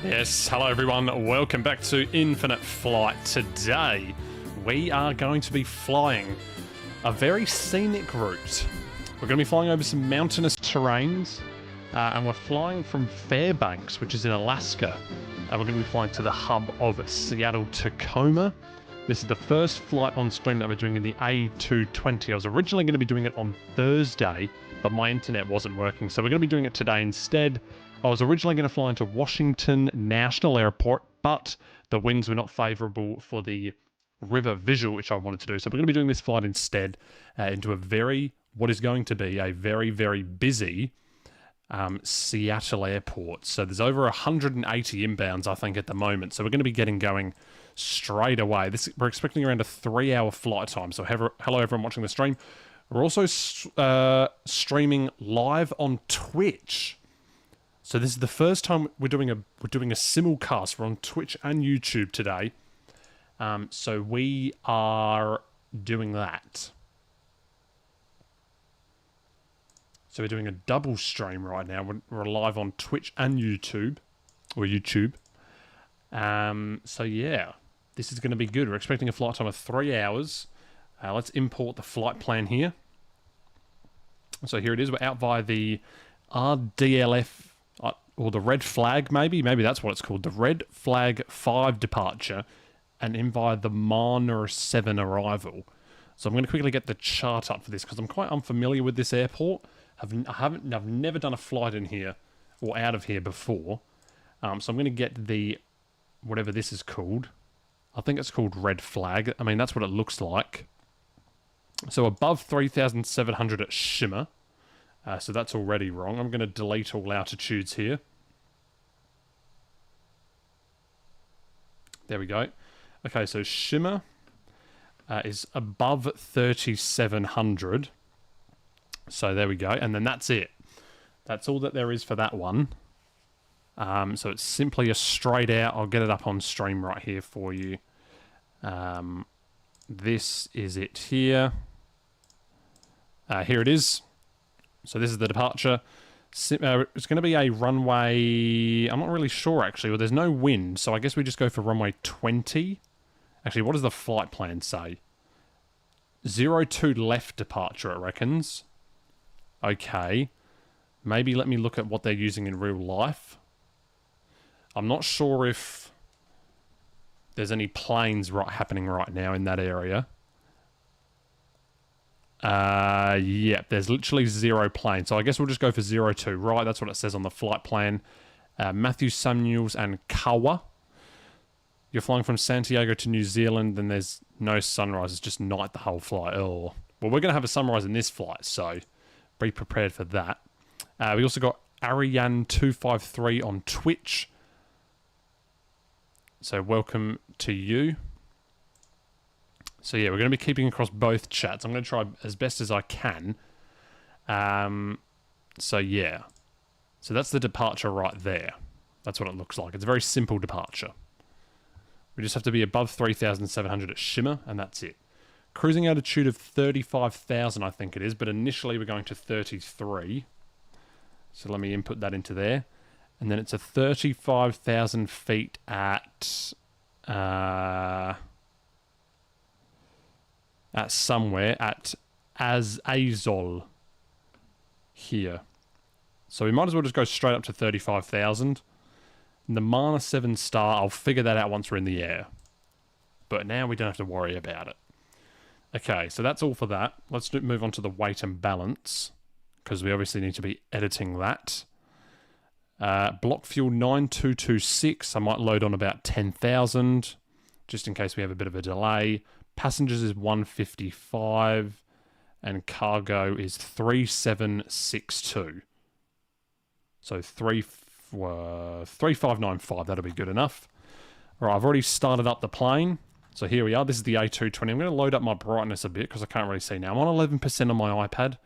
Yes, hello everyone, welcome back to Infinite Flight. Today, we are going to be flying a very scenic route. We're going to be flying over some mountainous terrains, and we're flying from Fairbanks, which is in Alaska. And we're going to be flying to the hub of Seattle-Tacoma. This is the first flight on stream that we're doing in the A220. I was originally going to be doing it on Thursday, but my internet wasn't working, so we're going to be doing it today instead. I was originally going to fly into Washington National Airport, but the winds were not favourable for the river visual, which I wanted to do. So we're going to be doing this flight instead into what is going to be a very, very busy Seattle airport. So there's over 180 inbounds, I think, at the moment. So we're going to be getting going straight away. We're expecting around a 3-hour flight time. So hello everyone watching the stream. We're also streaming live on Twitch. So this is the first time we're doing a simulcast. We're on Twitch and YouTube today. So we are doing that. So we're doing a double stream right now. We're live on Twitch and YouTube, or YouTube. So yeah, this is going to be good. We're expecting a flight time of 3 hours. Let's import the flight plan here. So here it is. We're out via the RDLF, or the red flag, maybe that's what it's called, the red flag 5 departure, and in via the Marner 7 arrival. So I'm going to quickly get the chart up for this because I'm quite unfamiliar with this airport. I've never done a flight in here or out of here before. So I'm going to get the whatever this is called. I think it's called red flag. I mean, that's what it looks like. So above 3,700 at Shimmer. So that's already wrong. I'm going to delete all altitudes here. There we go. Okay, so Shimmer is above 3,700. So there we go. And then that's it. That's all that there is for that one. So it's simply a straight out. I'll get it up on stream right here for you. This is it here. Here it is. So this is the departure. It's going to be a runway... I'm not really sure, actually. Well, there's no wind, so I guess we just go for runway 20. Actually, what does the flight plan say? 02 left departure, it reckons. Okay. Maybe let me look at what they're using in real life. I'm not sure if there's any planes happening right now in that area. Yeah, there's literally 0 planes. So I guess we'll just go for 02. Right, that's what it says on the flight plan. Matthew Samuels and Kawa. You're flying from Santiago to New Zealand, then there's no sunrise. It's just night the whole flight. Oh. Well, we're going to have a sunrise in this flight, so be prepared for that. We also got Ariane253 on Twitch. So welcome to you. So yeah, we're going to be keeping across both chats. I'm going to try as best as I can. So yeah. So that's the departure right there. That's what it looks like. It's a very simple departure. We just have to be above 3,700 at Shimmer, and that's it. Cruising altitude of 35,000, I think it is, but initially we're going to 33. So let me input that into there. And then it's a 35,000 feet at somewhere at Azol here. So we might as well just go straight up to 35,000. The Marner 7 star, I'll figure that out once we're in the air. But now we don't have to worry about it. Okay, so that's all for that. Let's move on to the weight and balance, because we obviously need to be editing that. Block fuel 9226. I might load on about 10,000, just in case we have a bit of a delay. Passengers is 155, and cargo is 3762. So 3595, that'll be good enough. All right, I've already started up the plane. So here we are. This is the A220. I'm going to load up my brightness a bit because I can't really see now. I'm on 11% on my iPad,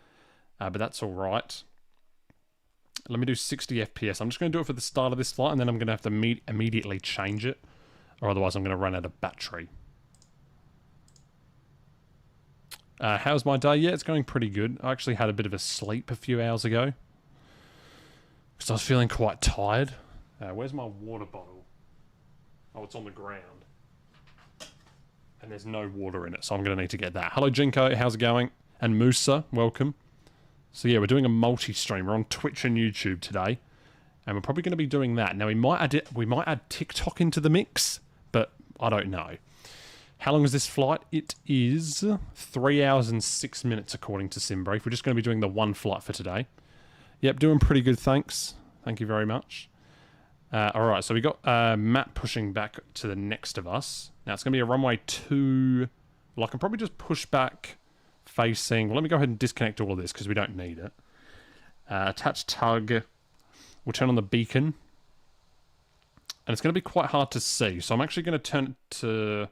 but that's all right. Let me do 60 FPS. I'm just going to do it for the start of this flight, and then I'm going to have to immediately change it, or otherwise I'm going to run out of battery. How's my day? Yeah, it's going pretty good. I actually had a bit of a sleep a few hours ago because I was feeling quite tired. Where's my water bottle? Oh, it's on the ground. And there's no water in it, so I'm going to need to get that. Hello, Jinko. How's it going? And Musa, welcome. So yeah, we're doing a multi-stream. We're on Twitch and YouTube today. And we're probably going to be doing that. Now, we might add TikTok into the mix, but I don't know. How long is this flight? It is 3 hours and 6 minutes, according to SimBrief. We're just going to be doing the one flight for today. Yep, doing pretty good, thanks. Thank you very much. Alright, so we got Matt pushing back to the next of us. Now, it's going to be a runway 2. Well, I can probably just push back facing... Well, let me go ahead and disconnect all of this, because we don't need it. Attach tug. We'll turn on the beacon. And it's going to be quite hard to see, so I'm actually going to turn it to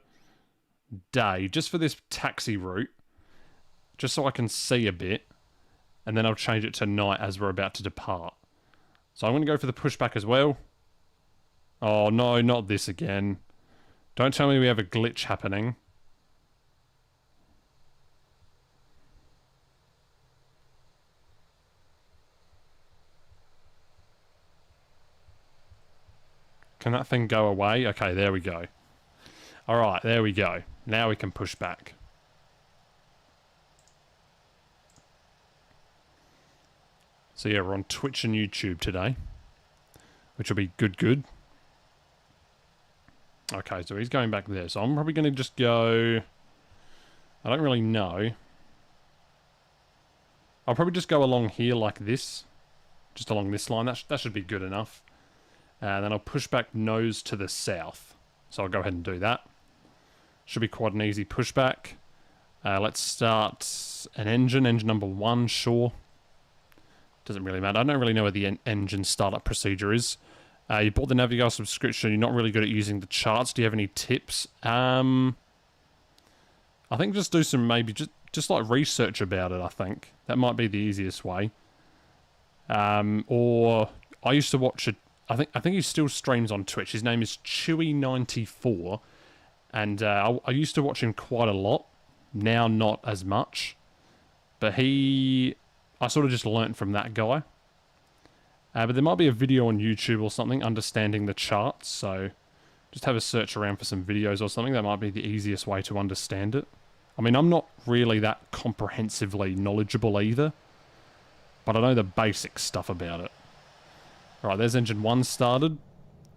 day, just for this taxi route. Just so I can see a bit. And then I'll change it to night as we're about to depart. So I'm going to go for the pushback as well. Oh, no, not this again. Don't tell me we have a glitch happening. Can that thing go away? Okay, there we go. Alright, there we go. Now we can push back. So yeah, we're on Twitch and YouTube today. Which will be good. Okay, so he's going back there. So I'm probably going to just go... I don't really know. I'll probably just go along here like this. Just along this line. That should be good enough. And then I'll push back nose to the south. So I'll go ahead and do that. Should be quite an easy pushback. Let's start an engine. Engine number 1, sure. Doesn't really matter. I don't really know where the engine startup procedure is. You bought the Navigator subscription. You're not really good at using the charts. Do you have any tips? I think just do some maybe just like research about it. I think that might be the easiest way. Or I used to watch it. I think he still streams on Twitch. His name is Chewy94, and I used to watch him quite a lot. Now not as much, but I sort of just learnt from that guy. But there might be a video on YouTube or something, understanding the charts, so just have a search around for some videos or something. That might be the easiest way to understand it. I mean, I'm not really that comprehensively knowledgeable either, but I know the basic stuff about it. Alright, there's engine 1 started,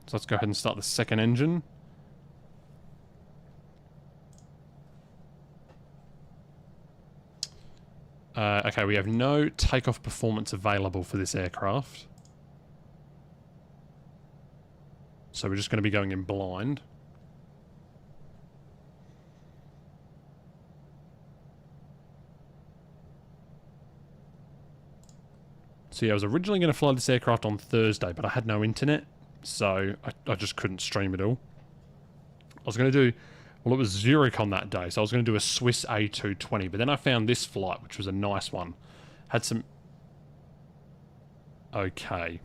so let's go ahead and start the second engine. Okay, we have no takeoff performance available for this aircraft. So we're just going to be going in blind. So yeah, I was originally going to fly this aircraft on Thursday, but I had no internet, so I just couldn't stream it all. I was going to do... Well, it was Zurich on that day, so I was going to do a Swiss A220, but then I found this flight, which was a nice one. Had some... Okay.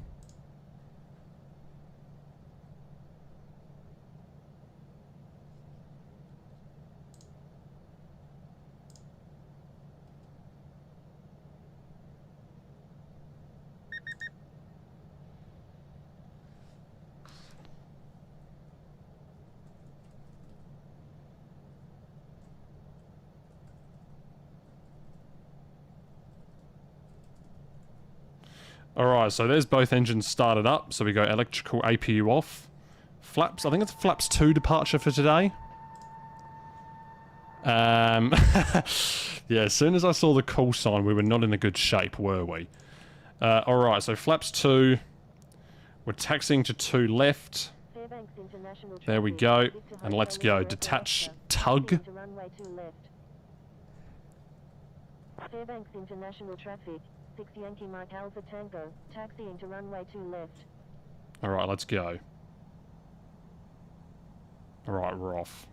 Alright, so there's both engines started up. So we go electrical APU off. Flaps, I think it's flaps 2 departure for today. Yeah, as soon as I saw the call sign, we were not in a good shape, were we? Alright, so flaps 2. We're taxiing to 2 left. There we go. And let's go. Detach tug. Fairbanks International Traffic. 6 Yankee Mike Alpha Tango, taxiing to runway 2 left. Alright, let's go. Alright, we're off.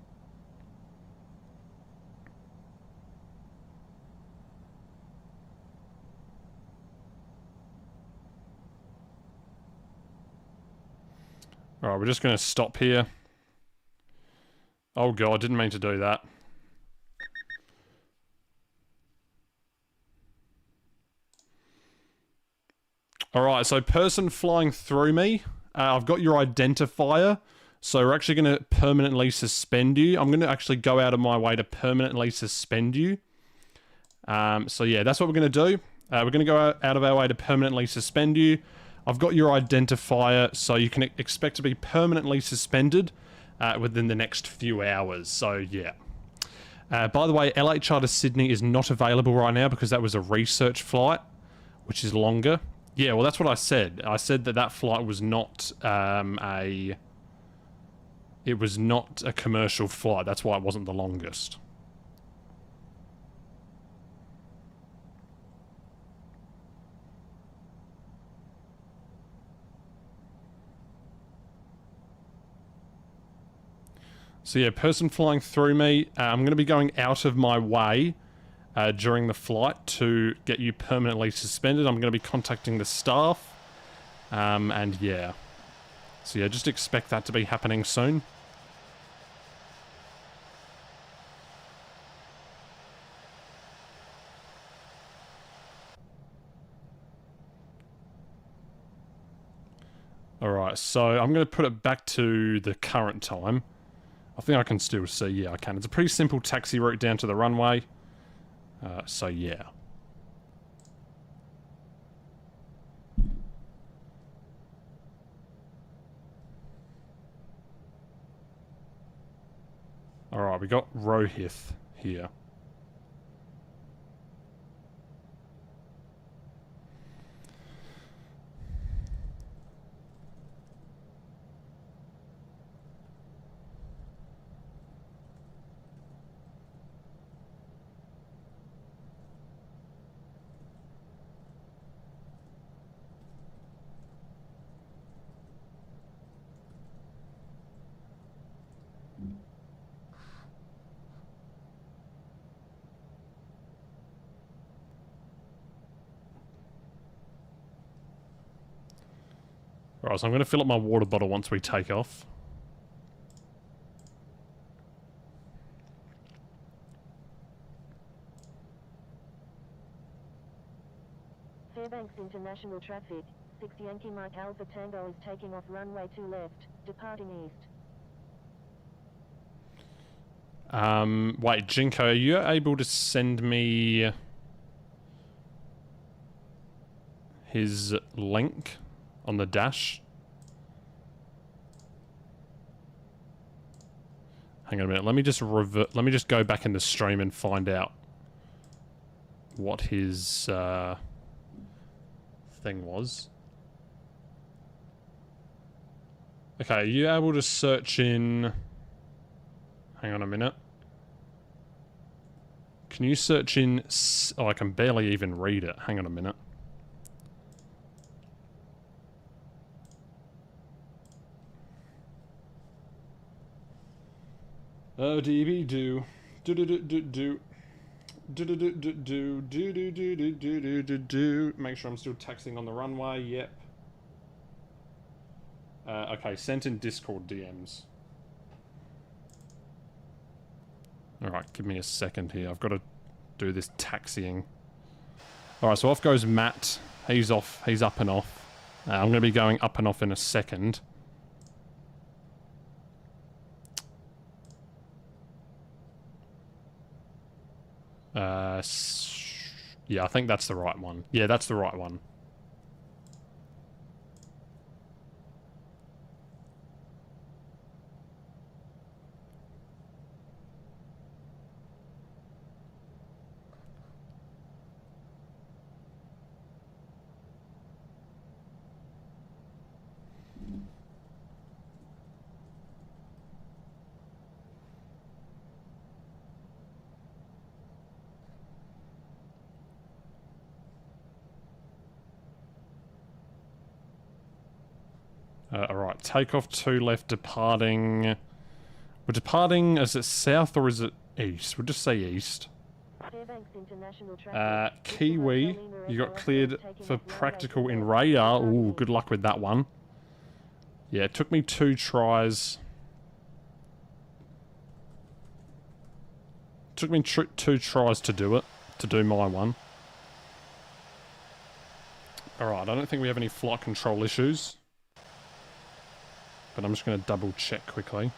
Alright, we're just going to stop here. Oh god, didn't mean to do that. Alright, so person flying through me, I've got your identifier. So we're actually going to permanently suspend you. I'm going to actually go out of my way to permanently suspend you. So yeah, that's what we're going to do. We're going to go out of our way to permanently suspend you. I've got your identifier, so you can expect to be permanently suspended within the next few hours. So yeah. By the way, LHR to Sydney is not available right now because that was a research flight, which is longer. Yeah, well, that's what I said. I said that that flight was not It was not a commercial flight. That's why it wasn't the longest. So yeah, person flying through me, I'm going to be going out of my way during the flight to get you permanently suspended. I'm going to be contacting the staff, and yeah. So yeah, just expect that to be happening soon. Alright, so I'm going to put it back to the current time. I think I can still see, yeah, I can. It's a pretty simple taxi route down to the runway. So, yeah. Alright, we got Rohith here. Alright, so I'm going to fill up my water bottle once we take off. Fairbanks International Traffic, 6 Yankee Mike Alpha Tango is taking off runway 2 left, departing east. Wait, Jinko, are you able to send me his link on the dash? Hang on a minute. Let me just go back in the stream and find out what his thing was. Okay, are you able to search in... Hang on a minute. Can you search in... Oh, I can barely even read it. Hang on a minute. Oh, DB do. Do do do do do. Do do do do do do do do do do do do. Make sure I'm still taxiing on the runway. Yep. Okay, sent in Discord DMs. Alright, give me a second here. I've got to do this taxiing. Alright, so off goes Matt. He's off. He's up and off. I'm going to be going up and off in a second. Yeah, I think that's the right one. Yeah, that's the right one. Alright, takeoff 2 left, departing... We're departing, is it south or is it east? We'll just say east. Kiwi, you got cleared for practical in radar. Ooh, good luck with that one. Yeah, it took me 2 tries. Took me 2 tries to do it, to do my one. Alright, I don't think we have any flight control issues. but I'm just going to double check quickly.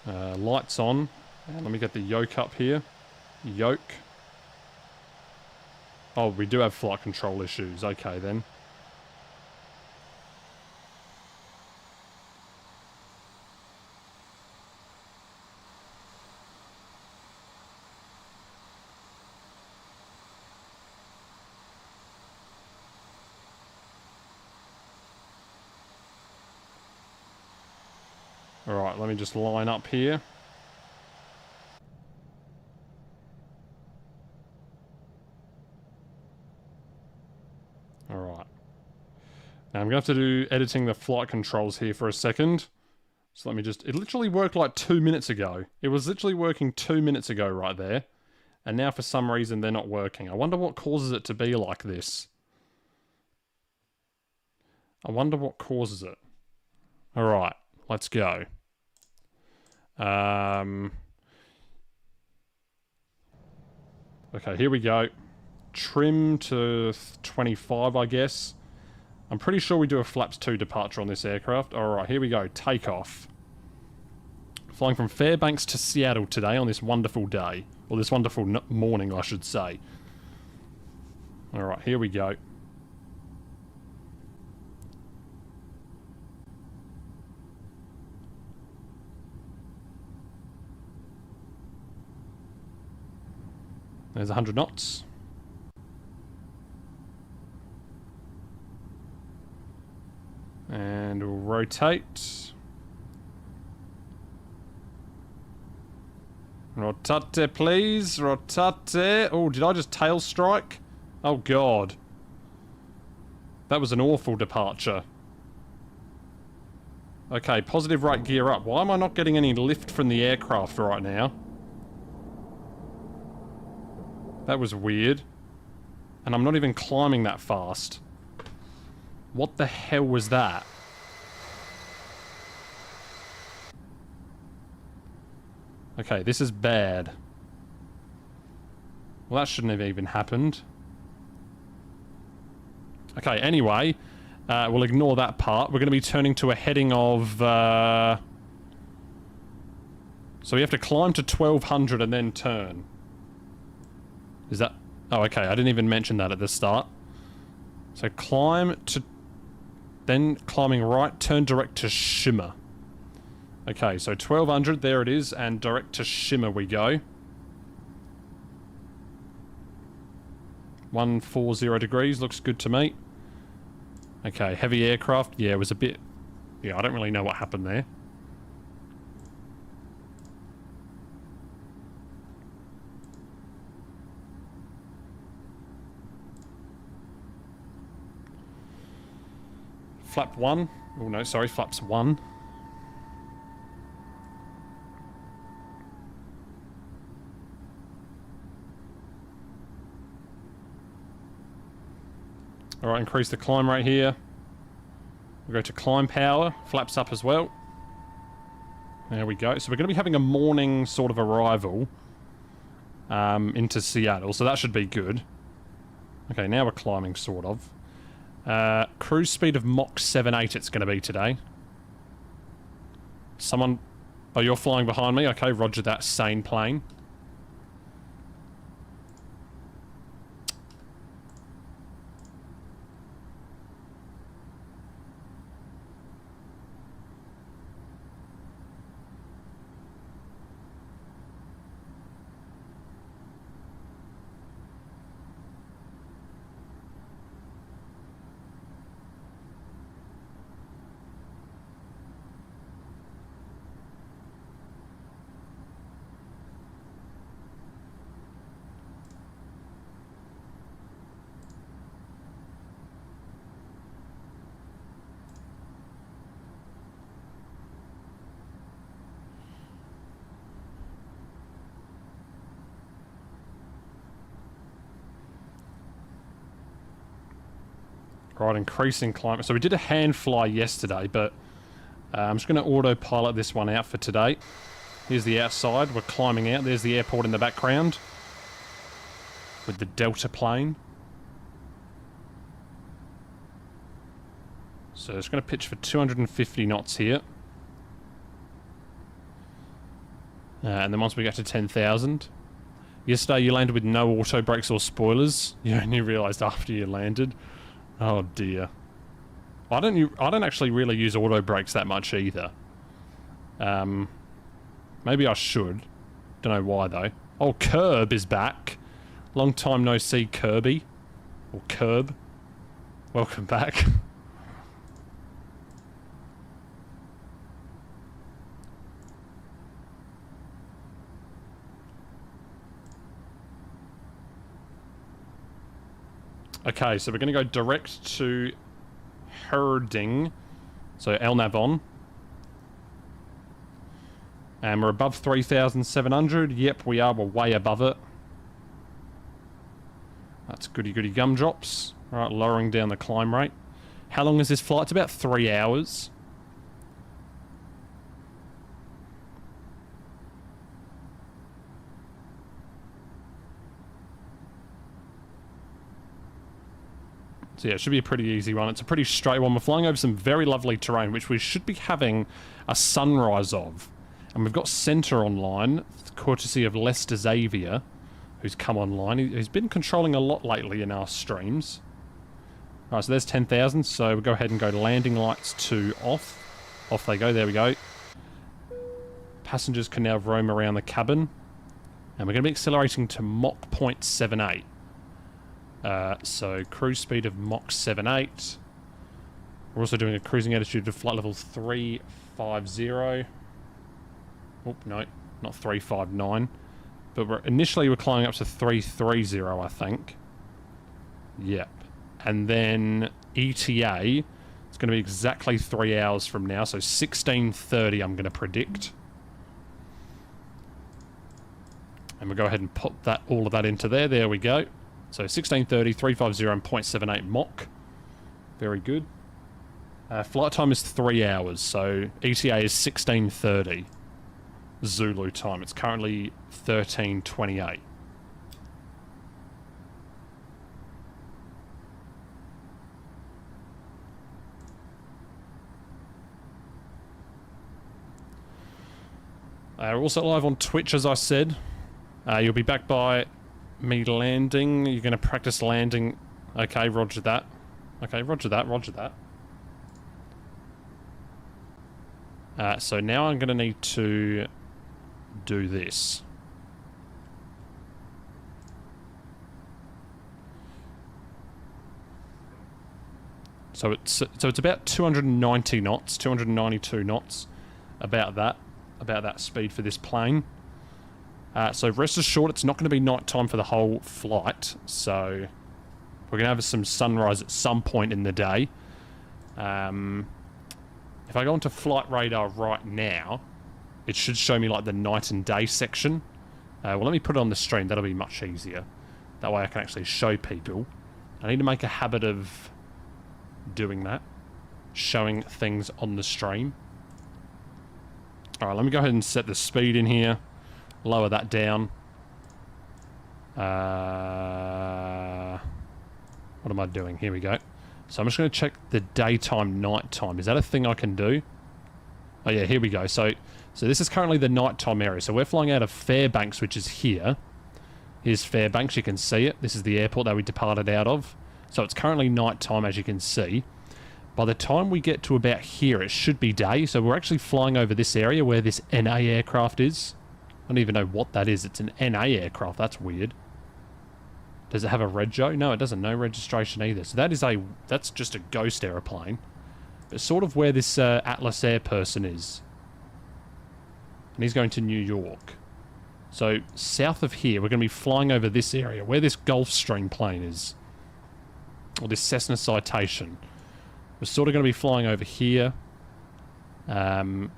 Lights on. And let me get the yoke up here. Yoke. Oh, we do have flight control issues. Okay, then. Alright, let me just line up here. Alright. Now I'm going to have to do editing the flight controls here for a second. So let me just... It literally worked like 2 minutes ago. It was literally working 2 minutes ago right there. And now for some reason they're not working. I wonder what causes it to be like this. I wonder what causes it. Alright, let's go. Okay, here we go. Trim to 25, I guess. I'm pretty sure we do a flaps 2 departure on this aircraft. Alright, here we go. Takeoff. Flying from Fairbanks to Seattle today on this wonderful day. Or this wonderful morning, I should say. Alright, here we go. There's 100 knots. And we'll rotate. Rotate, please. Rotate. Oh, did I just tail strike? Oh, God. That was an awful departure. Okay, positive right gear up. Why am I not getting any lift from the aircraft right now? That was weird. And I'm not even climbing that fast. What the hell was that? Okay, this is bad. Well, that shouldn't have even happened. Okay, anyway, we'll ignore that part. We're going to be turning to a heading of... So we have to climb to 1200 and then turn. Is that... Oh, okay, I didn't even mention that at the start. So climb to... Then climbing right, turn direct to Shimmer. Okay, so 1200, there it is, and direct to Shimmer we go. 140 degrees, looks good to me. Okay, heavy aircraft, yeah, it was a bit... Yeah, I don't really know what happened there. Flap 1. Oh no, sorry, flaps 1. Alright, increase the climb rate here. We'll go to climb power, flaps up as well. There we go. So we're going to be having a morning sort of arrival into Seattle, so that should be good. Okay, now we're climbing, sort of. Cruise speed of Mach 7.8 it's going to be today. Someone... Oh, you're flying behind me? Okay, roger that, sane plane. Right, increasing climate. So we did a hand fly yesterday, but I'm just going to autopilot this one out for today. Here's the outside. We're climbing out. There's the airport in the background with the Delta plane. So it's going to pitch for 250 knots here. And then once we get to 10,000. Yesterday you landed with no auto brakes or spoilers. You only realised after you landed. Oh dear. I don't actually really use auto brakes that much either. Maybe I should. Don't know why though. Oh, Curb is back. Long time no see, Kirby. Or Curb. Welcome back. Okay, so we're going to go direct to Herding. So LNAV on. And we're above 3,700. Yep, we are. We're way above it. That's goody goody gumdrops. Alright, lowering down the climb rate. How long is this flight? It's about 3 hours. So yeah, it should be a pretty easy one. It's a pretty straight one. We're flying over some very lovely terrain, which we should be having a sunrise of. And we've got Centre online, courtesy of Lester Xavier, who's come online. He's been controlling a lot lately in our streams. Alright, so there's 10,000, so we'll go ahead and go landing lights to off. Off they go, there we go. Passengers can now roam around the cabin. And we're going to be accelerating to Mach 0.78. So cruise speed of Mach 78. We're also doing a cruising altitude of flight level 350. Oh, no, not 359. But initially we're climbing up to 330, I think. Yep. And then ETA, it's going to be exactly 3 hours from now, so 16:30 I'm going to predict. And we'll go ahead and put all of that into there. There we go. So 16:30, 350 and 0.78 Mach. Very good. Flight time is 3 hours, so ETA is 16:30 Zulu time. It's currently 13:28. We're also live on Twitch, as I said. You'll be back by me landing. You're going to practice landing. Okay, roger that. Okay, roger that, roger that. So now I'm going to need to do this. So it's about 290 knots, 292 knots, about that speed for this plane. So rest assured it's not going to be night time for the whole flight, so we're going to have some sunrise at some point in the day. If I go onto flight radar right now, it should show me like the night and day section. Well, let me put it on the stream, that'll be much easier. That way I can actually show people. I need to make a habit of doing that, showing things on the stream. Alright, let me go ahead and set the speed in here. Lower that down. What am I doing? Here we go. So I'm just going to check the daytime, nighttime. Is that a thing I can do? Oh yeah, here we go. So this is currently the nighttime area. So we're flying out of Fairbanks, which is here. Here's Fairbanks, you can see it. This is the airport that we departed out of. So it's currently nighttime, as you can see. By the time we get to about here, it should be day. So we're actually flying over this area where this NA aircraft is. I don't even know what that is. It's an NA aircraft. That's weird. Does it have a rego? No, it doesn't. No registration either. So that's just a ghost aeroplane. It's sort of where this Atlas Air person is. And he's going to New York. So south of here, we're going to be flying over this area where this Gulfstream plane is. Or this Cessna Citation. We're sort of going to be flying over here. Around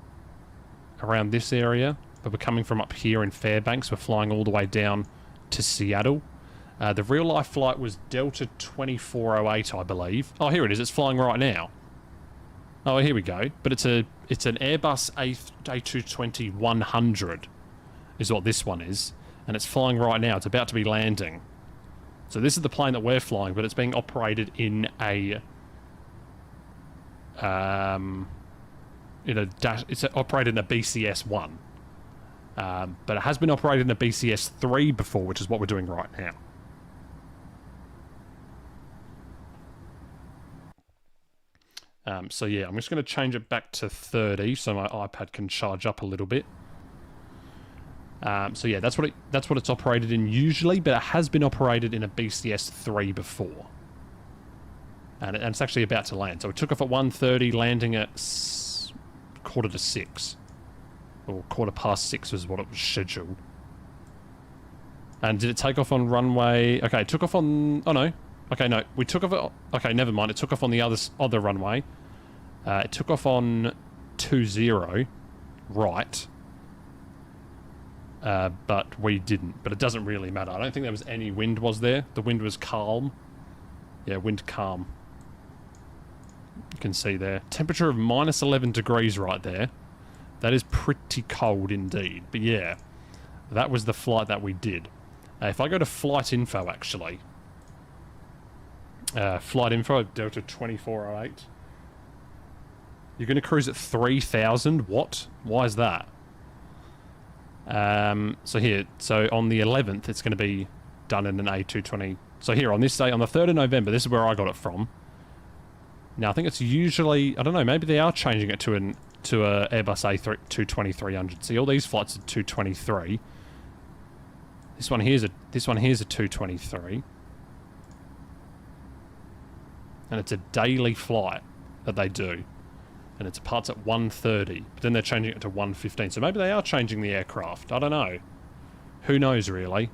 this area. But we're coming from up here in Fairbanks. We're flying all the way down to Seattle. The real-life flight was Delta 2408, I believe. Oh, here it is. It's flying right now. Oh, here we go. But it's an Airbus A220-100 is what this one is. And it's flying right now. It's about to be landing. So this is the plane that we're flying, but it's being operated in a It's operated in a BCS1. But it has been operated in a BCS3 before, which is what we're doing right now. So yeah, I'm just going to change it back to 30 so my iPad can charge up a little bit. So yeah, that's what it's operated in usually, but it has been operated in a BCS3 before. And it's actually about to land. So it took off at 1:30, landing at 5:45. Or 6:15 was what it was scheduled. And did it take off on runway... Okay, it took off on... Oh, no. Okay, no. We took off... Okay, never mind. It took off on the other runway. It took off on 20, right. But we didn't. But it doesn't really matter. I don't think there was any wind, was there? The wind was calm. Yeah, wind calm. You can see there. Temperature of minus 11 degrees right there. That is pretty cold indeed. But yeah, that was the flight that we did. If I go to flight info, actually. Flight info, Delta 2408. You're going to cruise at 3,000? What? Why is that? So here, so on the 11th, it's going to be done in an A220. So here, on this day, on the 3rd of November, this is where I got it from. Now, I think it's usually... I don't know, maybe they are changing it to a Airbus A220-300. See, all these flights are 223. This one here's a 223. And it's a daily flight that they do. And it departs at 1:30. But then they're changing it to 1:15. So maybe they are changing the aircraft. I don't know. Who knows, really?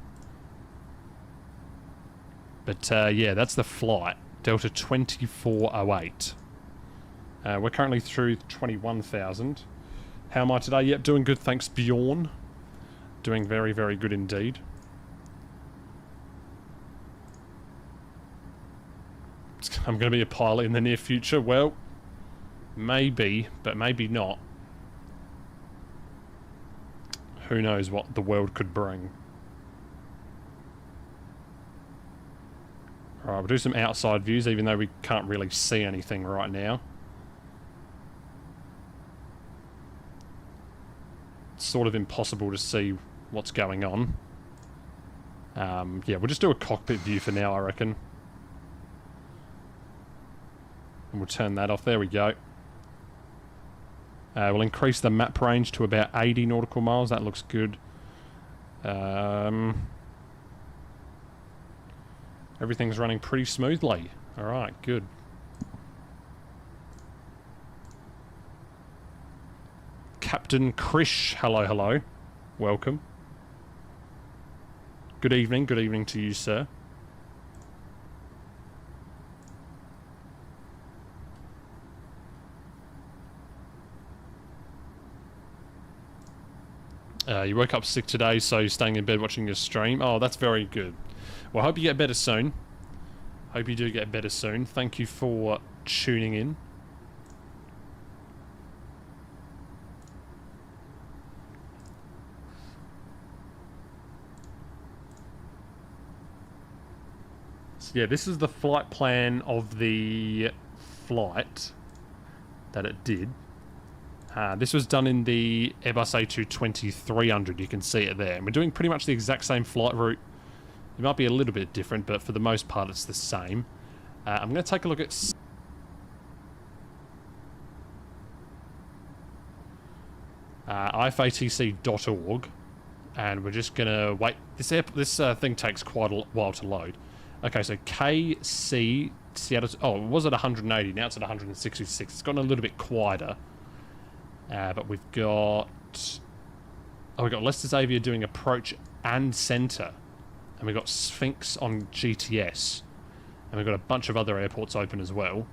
But, yeah, that's the flight. Delta 2408. We're currently through 21,000. How am I today? Yep, doing good, thanks, Bjorn. Doing very, very good indeed. I'm going to be a pilot in the near future. Well, maybe, but maybe not. Who knows what the world could bring. Alright, we'll do some outside views, even though we can't really see anything right now. It's sort of impossible to see what's going on. Yeah, we'll just do a cockpit view for now, I reckon. And we'll turn that off. There we go. We'll increase the map range to about 80 nautical miles. That looks good. Everything's running pretty smoothly. Alright, good. Captain Krish, hello, hello. Welcome. Good evening to you, sir. You woke up sick today, so you're staying in bed watching your stream. Oh, that's very good. Well, I hope you get better soon. Hope you do get better soon. Thank you for tuning in. So yeah, this is the flight plan of the flight that it did. This was done in the Airbus A220-300. You can see it there. And we're doing pretty much the exact same flight route. It might be a little bit different, but for the most part, it's the same. I'm going to take a look at... ifatc.org. And we're just going to wait. This thing takes quite a while to load. Okay, so KC Seattle... Oh, it was at 180. Now it's at 166. It's gotten a little bit quieter. But we've got... Oh, we've got Leicester Xavier doing approach and centre. And we've got Sphinx on GTS. And we've got a bunch of other airports open as well.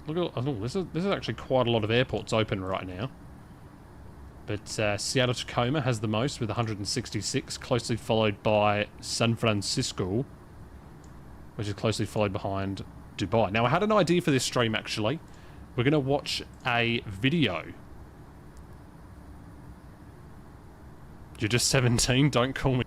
Look at... Oh, this is actually quite a lot of airports open right now. But Seattle Tacoma has the most with 166, closely followed by San Francisco, which is closely followed behind Dubai. Now, I had an idea for this stream, actually. We're going to watch a video. You're just 17, don't call me.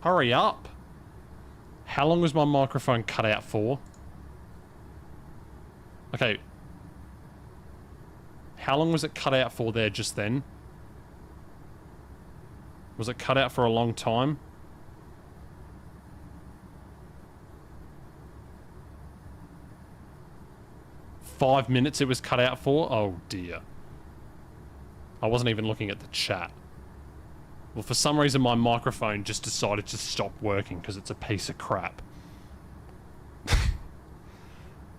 Hurry up. How long was my microphone cut out for? Okay. How long was it cut out for there just then? Was it cut out for a long time? Five minutes it was cut out for? Oh dear. I wasn't even looking at the chat. Well, for some reason my microphone just decided to stop working because it's a piece of crap.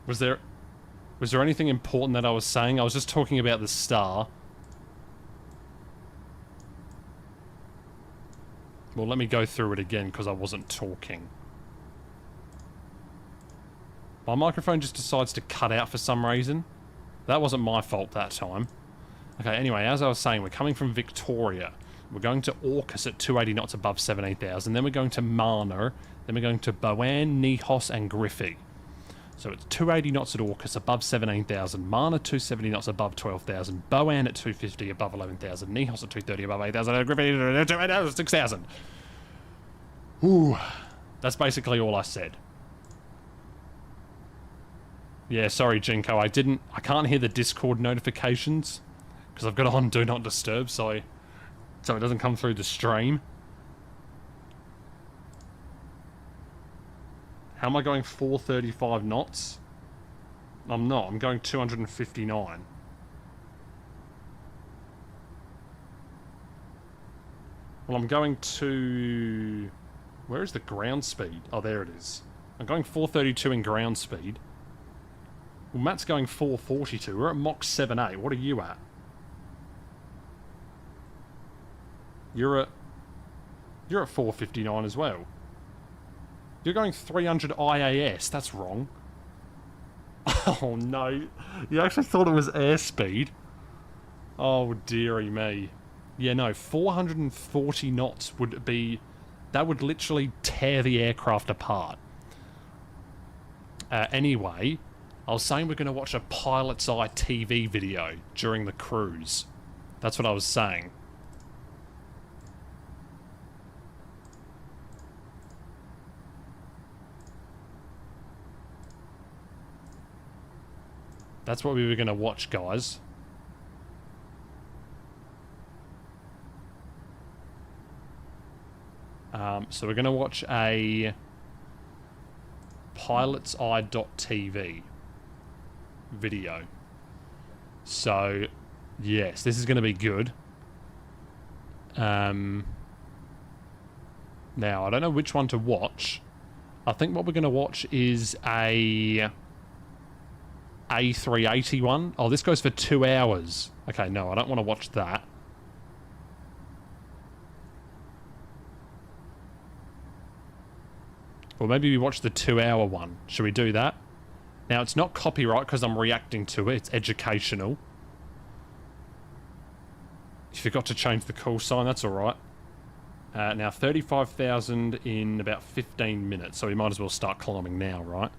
Was there anything important that I was saying? I was just talking about the star. Well, let me go through it again because I wasn't talking. My microphone just decides to cut out for some reason. That wasn't my fault that time. Okay, anyway, as I was saying, we're coming from Victoria. We're going to AUKUS at 280 knots above 17,000. Then we're going to Mana. Then we're going to Boan, Nihos, and Griffey. So it's 280 knots at AUKUS above 17,000. Mana 270 knots above 12,000. Boan at 250 above 11,000. Nihos at 230 above 8,000. And Griffey at 6,000. Ooh, that's basically all I said. Yeah, sorry, Jinko. I can't hear the Discord notifications because I've got it on Do Not Disturb, so it doesn't come through the stream. How am I going 435 knots? I'm not. I'm going 259. Well, I'm going to... Where is the ground speed? Oh, there it is. I'm going 432 in ground speed. Well, Matt's going 442. We're at Mach 7.8. What are you at? You're at 459 as well. You're going 300 IAS. That's wrong. Oh, no. You actually thought it was airspeed? Oh, dearie me. Yeah, no. 440 knots would be... That would literally tear the aircraft apart. Anyway... I was saying we're going to watch a pilot's eye TV video during the cruise. That's what I was saying. That's what we were going to watch, guys. So we're going to watch a pilotseye.tv video. So, yes, this is going to be good. Now, I don't know which one to watch. I think what we're going to watch is a A380 one. Oh, this goes for 2 hours. Okay, no, I don't want to watch that. Or maybe we watch the 2-hour one. Should we do that? Now, it's not copyright because I'm reacting to it. It's educational. You forgot to change the call sign. That's all right. Now, 35,000 in about 15 minutes. So we might as well start climbing now, right?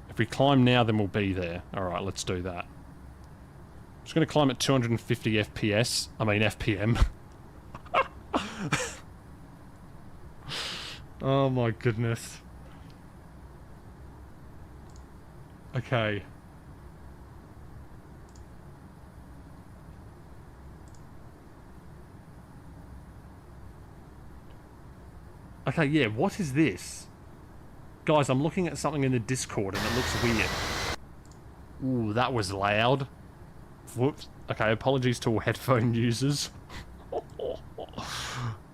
If we climb now, then we'll be there. All right, let's do that. I'm just going to climb at 250 FPS. I mean, FPM. Oh, my goodness. Okay. Okay, yeah, what is this? Guys, I'm looking at something in the Discord and it looks weird. Ooh, that was loud. Whoops. Okay, apologies to all headphone users.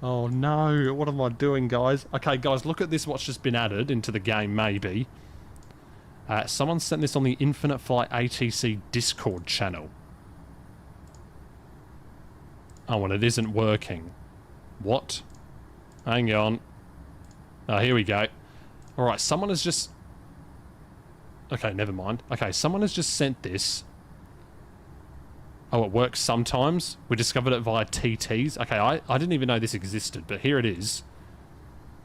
Oh no, what am I doing, guys? Okay, guys, look at this, what's just been added into the game, maybe. Someone sent this on the Infinite Flight ATC Discord channel. Oh, and it isn't working. What? Hang on. Oh, here we go. Alright, someone has just... Okay, never mind. Okay, someone has just sent this. Oh, it works sometimes. We discovered it via TTs. Okay, I didn't even know this existed, but here it is.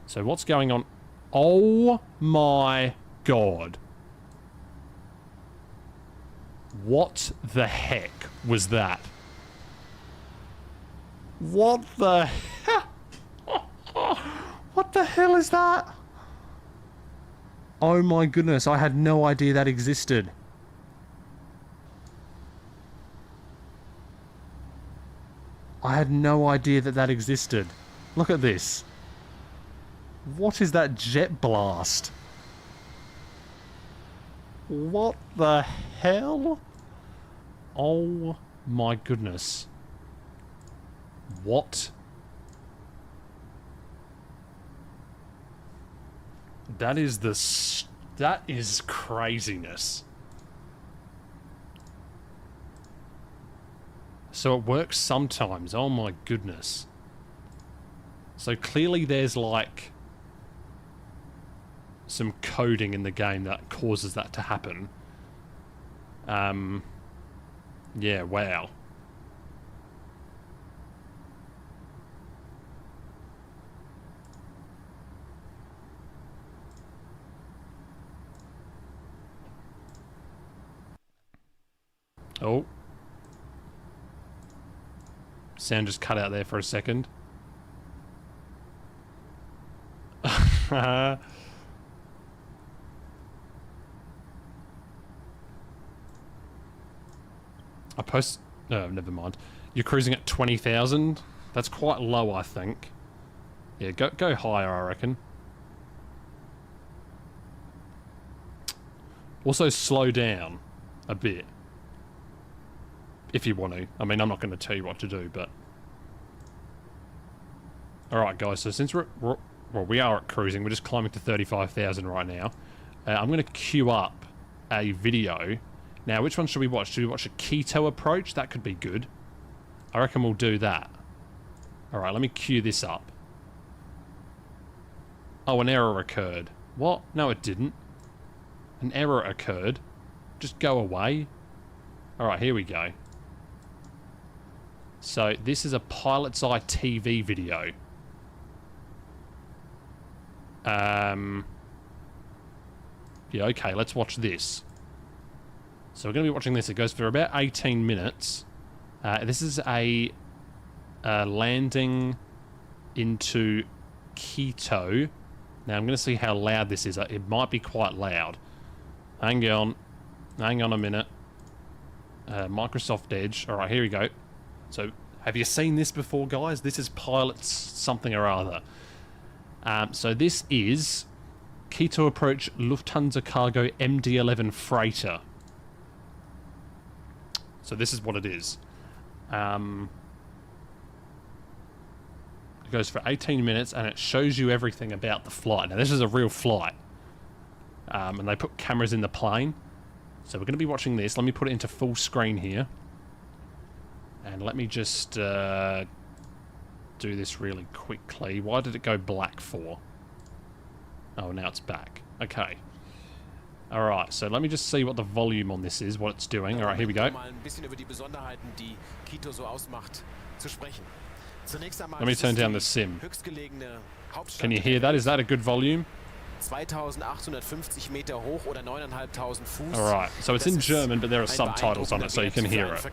So what's going on? Oh my god. What the heck was that? What the heck? the hell is that? Oh my goodness, I had no idea that existed. I had no idea that that existed. Look at this. What is that jet blast? What the hell? Oh my goodness. What? That is craziness. So it works sometimes. Oh my goodness. So clearly there's like some coding in the game that causes that to happen. Yeah, wow. Oh. Sound just cut out there for a second. I post... No, never mind. You're cruising at 20,000. That's quite low, I think. Yeah, go higher, I reckon. Also, slow down a bit. If you want to. I mean, I'm not going to tell you what to do, but... Alright, guys, so since well, we are at cruising, we're just climbing to 35,000 right now. I'm going to queue up a video. Now, which one should we watch? Should we watch a keto approach? That could be good. I reckon we'll do that. Alright, let me queue this up. Oh, an error occurred. What? No, it didn't. An error occurred. Just go away. Alright, here we go. So, this is a Pilot's Eye TV video. Yeah, okay, let's watch this. So we're going to be watching this. It goes for about 18 minutes. This is a landing into Quito. Now, I'm going to see how loud this is. It might be quite loud. Hang on. Hang on a minute. Microsoft Edge. Alright, here we go. So, have you seen this before, guys? This is Pilot's something or other. So this is Quito Approach Lufthansa Cargo MD-11 Freighter. So this is what it is. It goes for 18 minutes and it shows you everything about the flight. Now this is a real flight. And they put cameras in the plane. So we're going to be watching this. Let me put it into full screen here. And let me just do this really quickly. Why did it go black for? Oh, now it's back. Okay. Alright, so let me just see what the volume on this is, what it's doing. Alright, here we go. Let me turn down the sim. Can you hear that? Is that a good volume? 2850 Meter hoch oder 9.500 Fuß. Alright, so it's in German, but there are subtitles on it, so you can hear it.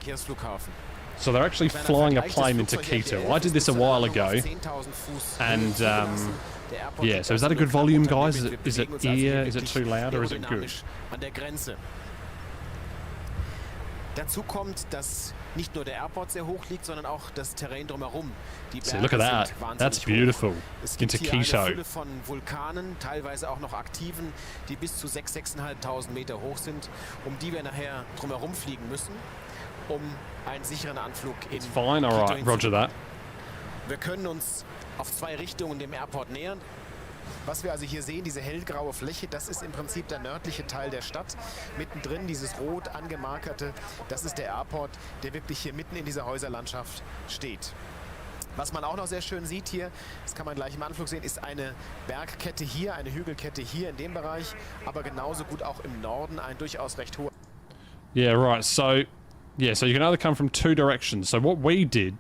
So they're actually flying a plane into Quito. I did this a while ago, and yeah, so is that a good volume, guys? Is it ear? Is it too loud, or is it good? Dazu kommt, dass nicht nur der Airport sehr hoch liegt, sondern auch das Terrain drumherum. Die See, look at that. That's beautiful. Into Quito. Fülle von Vulkanen, teilweise auch noch aktiven, die bis zu 6.500 Meter hoch sind, die wir nachher drumherum fliegen müssen, einen sicheren Anflug in fine, alright, roger that. Wir können uns auf zwei Richtungen dem Airport nähern. Was wir also hier sehen, diese hellgraue Fläche, das ist im Prinzip der nördliche Teil der Stadt. Mittendrin dieses rot angemarkerte, das ist der Airport, der wirklich hier mitten in dieser Häuserlandschaft steht. Was man auch noch sehr schön sieht hier, das kann man gleich im Anflug sehen, ist eine Bergkette hier, eine Hügelkette hier in dem Bereich, aber genauso gut auch im Norden ein durchaus recht hoher. Yeah, right. So, yeah, so you can either come from two directions. So what we did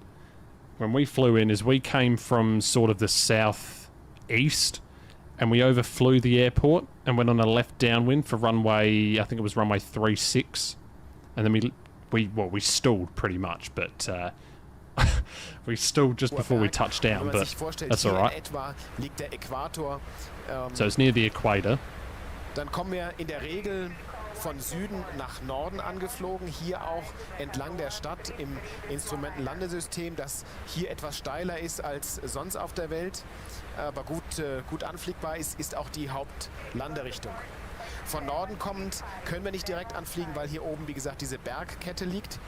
when we flew in is we came from sort of the southeast. And we overflew the airport and went on a left downwind for runway, I think it was runway 36. And then we stalled pretty much, but we're still just before we touch down, but that's all right. Etwa liegt der Äquator. So it's near the equator. Dann kommen wir in der Regel von Süden nach Norden angeflogen, hier auch entlang der Stadt im Instrumentenlandesystem, das hier etwas steiler ist als sonst auf der Welt, aber gut anfliegbar ist auch die Hauptlanderichtung. Von Norden kommend können wir nicht direkt anfliegen, weil hier oben, wie gesagt, diese Bergkette liegt.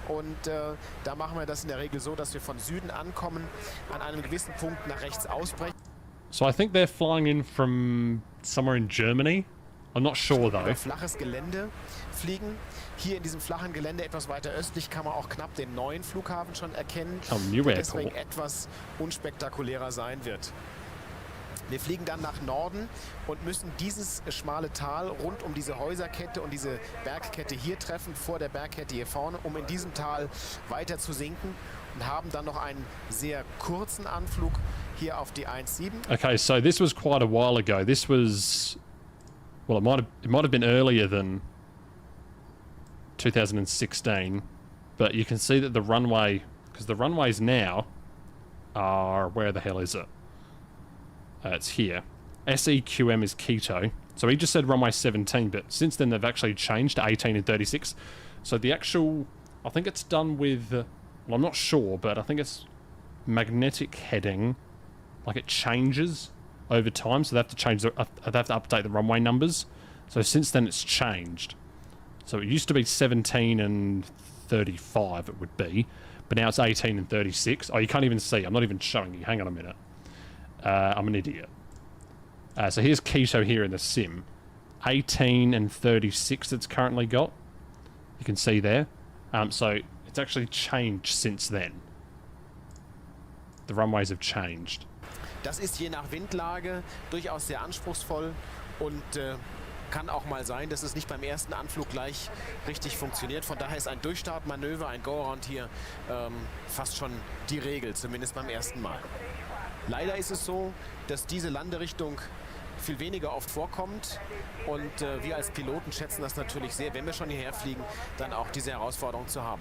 Und da machen wir das in der Regel so, dass wir von Süden ankommen, an einem gewissen Punkt nach rechts ausbrechen. So I think they're flying in from somewhere in Germany. I'm not sure though. Flaches Gelände fliegen. Hier in diesem flachen Gelände etwas weiter östlich kann man auch knapp den neuen Flughafen schon erkennen, der deswegen etwas unspektakulärer sein wird. Wir fliegen dann nach Norden und müssen dieses schmale Tal rund um diese Häuserkette und diese Bergkette hier treffen, vor der Bergkette hier vorne, um in diesem Tal weiter zu sinken, und haben dann noch einen sehr kurzen Anflug hier auf die 1.7. Okay, so this was quite a while ago. This was, well, it might have been earlier than 2016, but you can see that the runway, because the runways now are, where the hell is it? It's here. SEQM is Quito. So he just said runway 17, but since then they've actually changed to 18 and 36. So the actual, I think it's done with, well, I'm not sure, but I think it's magnetic heading. Like it changes over time, so they have to change, they have to update the runway numbers. So since then it's changed. So it used to be 17 and 35 it would be, but now it's 18 and 36. Oh, you can't even see. I'm not even showing you. Hang on a minute. I'm an idiot. So here's Quito here in the sim. 18 and 36 it's currently got. You can see there. So it's actually changed since then. The runways have changed. Das ist je nach Windlage durchaus sehr anspruchsvoll und kann auch mal sein, dass es nicht beim ersten Anflug gleich richtig funktioniert. Von daher ist ein Durchstartmanöver, ein Go-Around hier fast schon die Regel, zumindest beim ersten Mal. Leider ist es so, dass diese Landerichtung viel weniger oft vorkommt und wir als Piloten schätzen das natürlich sehr, wenn wir schon hierher fliegen, dann auch diese Herausforderung zu haben.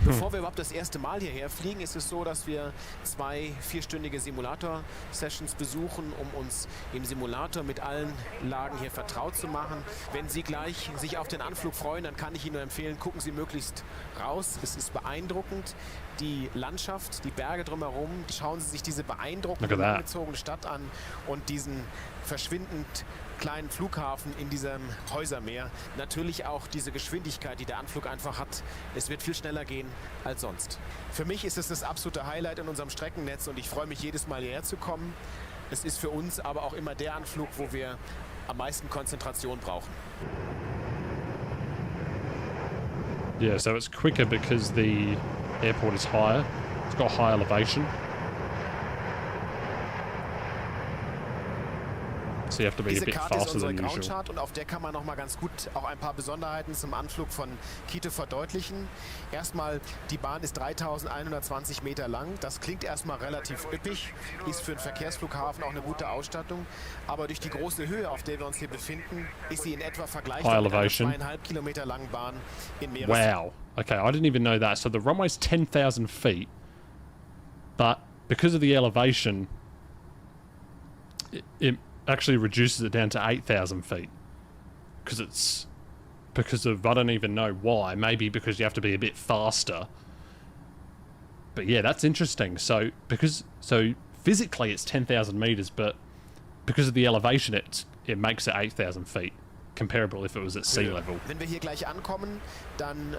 Bevor wir überhaupt das erste Mal hierher fliegen, ist es so, dass wir 2 vierstündige Simulator-Sessions besuchen, um uns im Simulator mit allen Lagen hier vertraut zu machen. Wenn Sie gleich sich auf den Anflug freuen, dann kann ich Ihnen nur empfehlen, gucken Sie möglichst raus. Es ist beeindruckend. Die Landschaft, die Berge drumherum, schauen Sie sich diese beeindruckende, langgezogene Stadt an und diesen verschwindend kleinen Flughafen in diesem Häusermeer. Natürlich auch diese Geschwindigkeit, die der Anflug einfach hat. Es wird viel schneller gehen als sonst. Für mich ist es das absolute Highlight in unserem Streckennetz und ich freue mich jedes Mal hierher zu kommen. Es ist für uns aber auch immer der Anflug, wo wir am meisten Konzentration brauchen. Yeah, so it's quicker because the airport is higher. It's got high elevation. So you have to be a bit faster than usual. Groundchart und auf der kann man noch mal ganz gut auch ein paar Besonderheiten zum Anflug von Quito verdeutlichen. Erstmal, die Bahn ist 3120 Meter lang. Das klingt erstmal relativ üppig, ist für einen Verkehrsflughafen auch eine gute Ausstattung. Aber durch die große Höhe, auf der wir uns hier befinden, ist sie in etwa vergleichbar mit einer 2,5 Kilometer langen Bahn in Meereshöhe. Wow. Okay, I didn't even know that. So the runway's 10,000 feet, but because of the elevation, it actually reduces it down to 8,000 feet. Because of, I don't even know why. Maybe because you have to be a bit faster. But yeah, that's interesting. So physically it's 10,000 meters, but because of the elevation, it makes it 8,000 feet. Comparable if it was at sea level. Wenn wir hier gleich ankommen, dann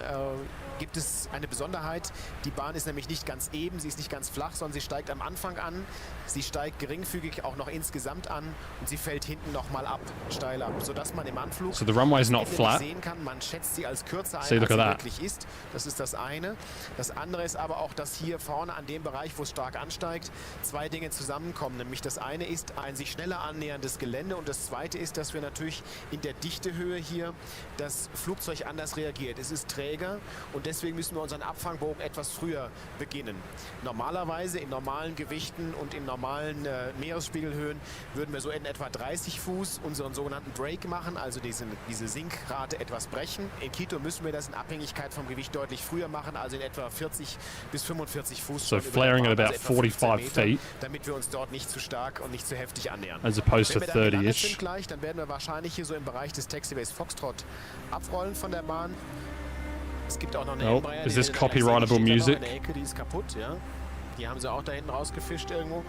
gibt es eine Besonderheit. Die Bahn ist nämlich nicht ganz eben, sie ist nicht ganz flach, sondern sie steigt am Anfang an. Sie steigt geringfügig auch noch insgesamt an und sie fällt hinten nochmal ab, steil ab, sodass man im Anflug so the runway is not flat. Sehen kann, man schätzt sie als kürzer ein, als sie wirklich ist. Das ist das eine. Das andere ist aber auch, dass hier vorne an dem Bereich, wo es stark ansteigt, 2 Dinge zusammenkommen. Nämlich das eine ist ein sich schneller annäherndes Gelände und das zweite ist, dass wir natürlich in der Dichtehöhe hier das Flugzeug anders reagiert. Es ist träger und deswegen müssen wir unseren Abfangbogen etwas früher beginnen. Normalerweise in normalen Gewichten und in normalen Meeresspiegelhöhen würden wir so in etwa 30 Fuß unseren sogenannten Break machen, also diese Sinkrate etwas brechen. In Quito müssen wir das in Abhängigkeit vom Gewicht deutlich früher machen, also in etwa 40 bis 45 Fuß. So flaring at about 45 feet. Damit wir uns dort nicht zu stark und nicht zu heftig annähern. As opposed to 30-ish. Dann werden wir wahrscheinlich hier so im Bereich des Taxiways Foxtrot abrollen von der Bahn. Es gibt auch noch eine Embraer, is this copyrightable music? In der Ecke, die ist kaputt, ja. Die haben sie auch da hinten rausgefischt irgendwo.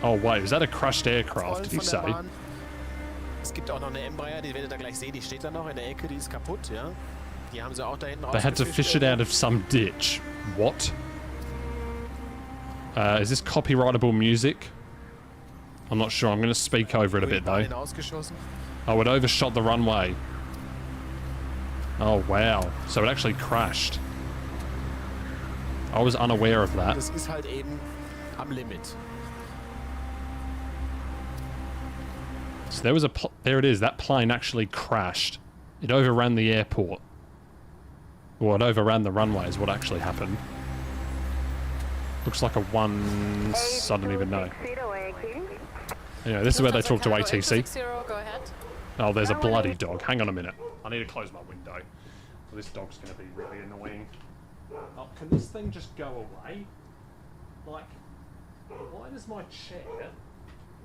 Oh wait, is that a crushed aircraft, did you say? Es gibt auch noch eine Embraer, die werdet ihr gleich sehen, die steht da noch in der Ecke, die ist kaputt, ja. Die haben sie auch da hinten They had to fish it out of some ditch. What? Is this copyrightable music? I'm not sure. I'm going to speak over it a bit though. Oh, it overshot the runway. Oh wow. So it actually crashed. I was unaware of that. Das ist halt eben am Limit. So there was there it is. That plane actually crashed. It overran the airport. Or it overran the runway is what actually happened. Looks like a one... I don't even know. Anyway, this is where they talk to ATC. Go ahead. Oh, there's a bloody dog. Hang on a minute. I need to close my window. Well, this dog's going to be really annoying. Oh, can this thing just go away? Like, why does my chair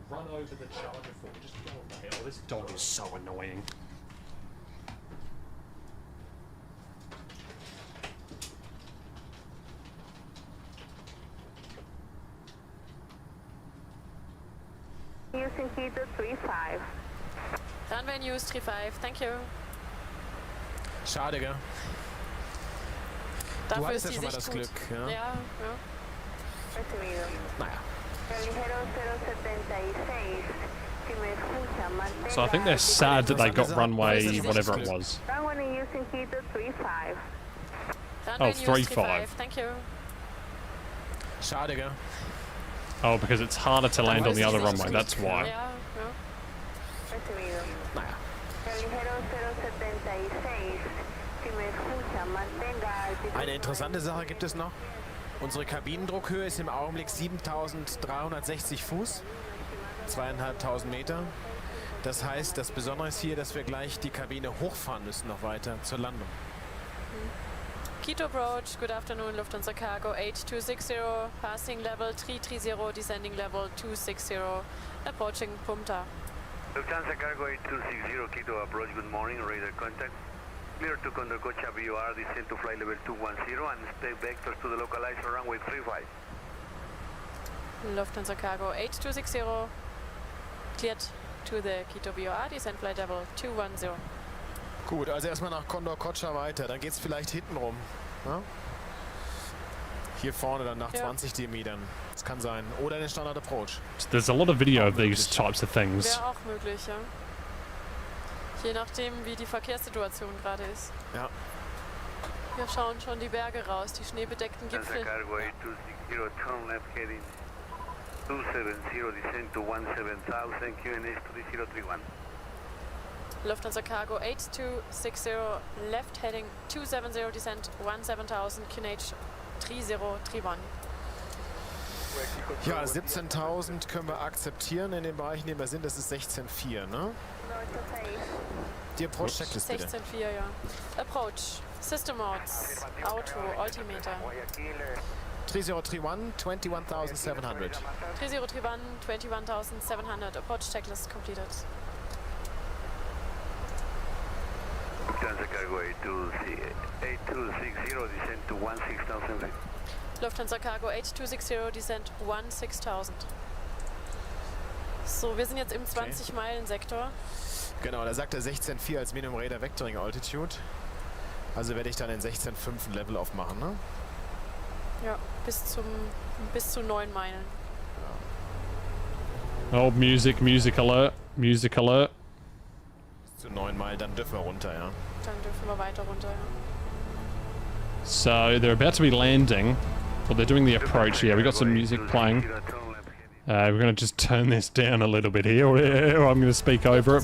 run over the charger for? Just go away. Oh, this dog is so annoying. Using Quito 35. Runway News 35, thank you. Schade, gell? Du Dafür hattest ist ja die schon mal Sicht das gut. Glück, ja? Ja. Recibido. Naja. El ligero 076. Si me escucha, mantenga. So I think they're sad that they got runway whatever it was. Runway using Quito 35. Runway Oh, News 35. Thank you. Schade, gell? Oh, because it's harder to land on the other runway, that's why. Ja. Recibido. Naja. El ligero 076. Si me escucha, mantenga altitud. Eine interessante Sache gibt es noch. Unsere Kabinendruckhöhe ist im Augenblick 7360 Fuß, 2500 Meter. Das heißt, das Besondere ist hier, dass wir gleich die Kabine hochfahren müssen noch weiter zur Landung. Quito approach, good afternoon, Lufthansa Cargo 8260, passing level 330, descending level 260, approaching Punta. Lufthansa Cargo 8260, Quito approach, good morning, radar contact. Clear to Condor Coach AVUR, descend to flight level 210 and stay vectors to the localized runway 35. Lufthansa Cargo 8260, cleared to the Quito VOR, descend flight level 210. Gut, also erstmal nach Condor Cocha weiter, dann geht es vielleicht hinten rum. Ja? Hier vorne dann nach 20 Metern. Das kann sein. Oder den Standard Approach. There's a lot of video of these types of things. Wäre auch möglich, ja. Je nachdem, wie die Verkehrssituation gerade ist. Ja. Wir schauen schon die Berge raus, die schneebedeckten Lufthansa Gipfel. Cargo 8260, turn left heading 270, descend to 17,000, QNH 3031. Lufthansa Cargo 8260, left heading 270, descent 17,000, QNH 3031. Ja, 17.000 können wir akzeptieren in dem Bereich, in dem wir sind. Das ist 16.4, ne? Die Approach-Checklist bitte. 16.4, ja. Approach, System Modes, Auto, Altimeter. 3031, 21,700. 3031, 21,700, Approach Checklist completed. Lufthansa Cargo 8260, descend to 16,000 feet. Lufthansa Cargo 8260, descent 16,000. So, wir sind jetzt im 20-Meilen-Sektor. Genau, da sagt er 16.4 als Minimum Radar Vectoring Altitude. Also werde ich dann in 16.5 ein Level aufmachen, ne? Ja, bis zu 9 Meilen. Oh, music alert, music alert. Bis zu 9 Meilen, dann dürfen wir runter, ja. Dann dürfen wir weiter runter, ja. So they're about to be landing. Well, they're doing the approach. Yeah, we got some music playing. We're going to just turn this down a little bit here. Or I'm going to speak over it.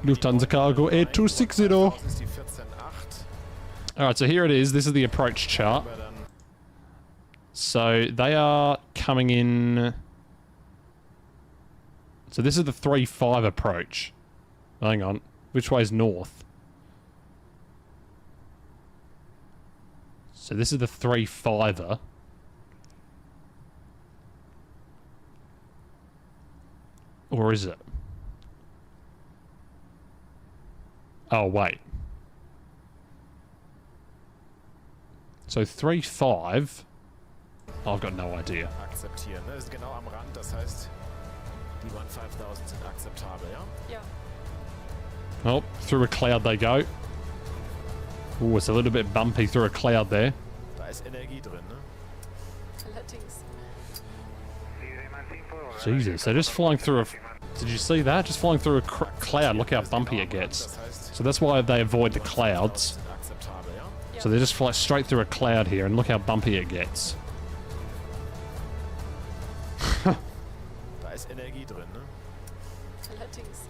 Lufthansa Cargo 8260. Das ist die 14.8. Alright, so here it is. This is the approach chart. So they are coming in... So this is the 3-5 approach. Hang on. Which way is north? So this is the 3-5er. Or is it? Oh, wait. So 3-5. I've got no idea. Akzeptieren. Das ist genau am Rand, das heißt, die 5000 sind akzeptabel, ja? Ja. Oh, through a cloud they go. Oh, it's a little bit bumpy through a cloud there. Da ist Energie drin, ne? Allerdings. Jesus, they're just flying through a... Did you see that? Just flying through a cloud. Look how bumpy it gets. So that's why they avoid the clouds. Akzeptabel, ja? So they just fly straight through a cloud here, and look how bumpy it gets. Da ist Energie drin, ne? Allerdings.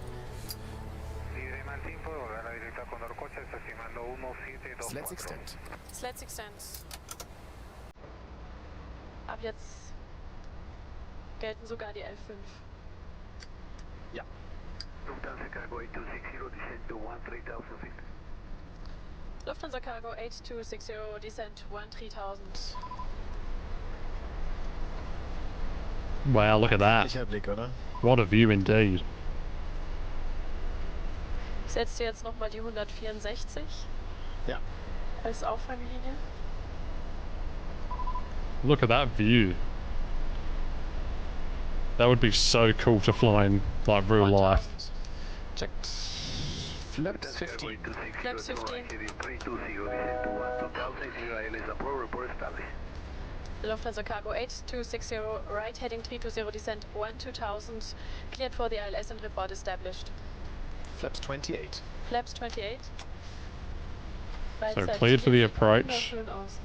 Let's extend. Let's extend. Ab jetzt gelten sogar die L5. Ja. Lufthansa Cargo 8260, descend to 13,000 feet. Lufthansa Cargo 8260, descent 13,000. Wow, look at that. Sicher Blick, oder? What a view indeed. Ich setze jetzt nochmal die 164 Ja. als Auffanglinie. Look at that view. That would be so cool to fly in like real life. Checked. Flaps 15. Flaps 15. 320, descend to 12,000, ILS approach, report established. Lufthansa Cargo 8260, right heading 320, descent 12,000, cleared for the ILS and report established. Flaps 28. Flaps 28. So cleared for the approach. Schön aus.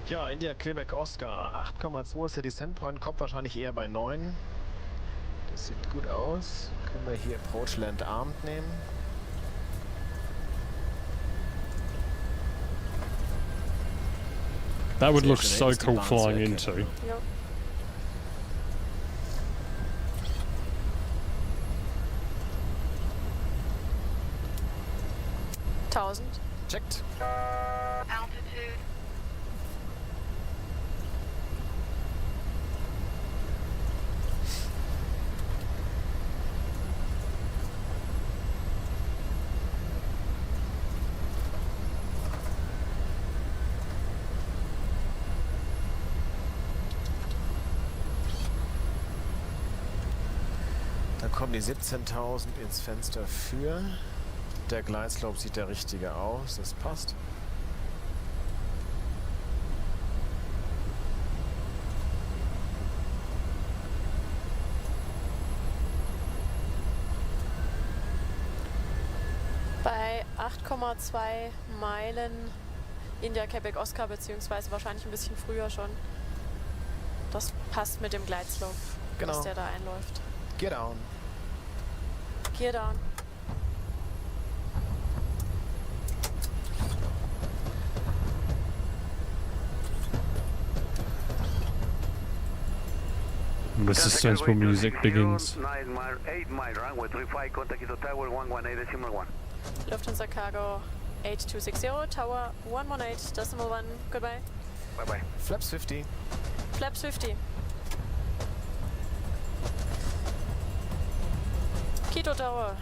Ja, India Quebec Oscar. 8,2 ist der Descent Point, kommt wahrscheinlich eher bei 9. Das sieht gut aus. Können wir hier Approach Land Armed nehmen. That would look Sehr so schön, cool die Bahn flying zu erkennen. into. Ja. Checkt. Altitude. Dann kommen die 17.000 ins Fenster für. Der Glideslope sieht der richtige aus, das passt. Bei 8,2 Meilen India Quebec Oscar, beziehungsweise wahrscheinlich ein bisschen früher schon. Das passt mit dem Glideslope, Genau. dass der da einläuft. Gear down. Gear down. The suspenseful music begins. 8 mile runway 35, contact Quito Tower 118.1. Lufthansa Cargo 8260, Tower 118.1, goodbye. Bye bye. Flaps 50. Flaps 50. Quito Tower,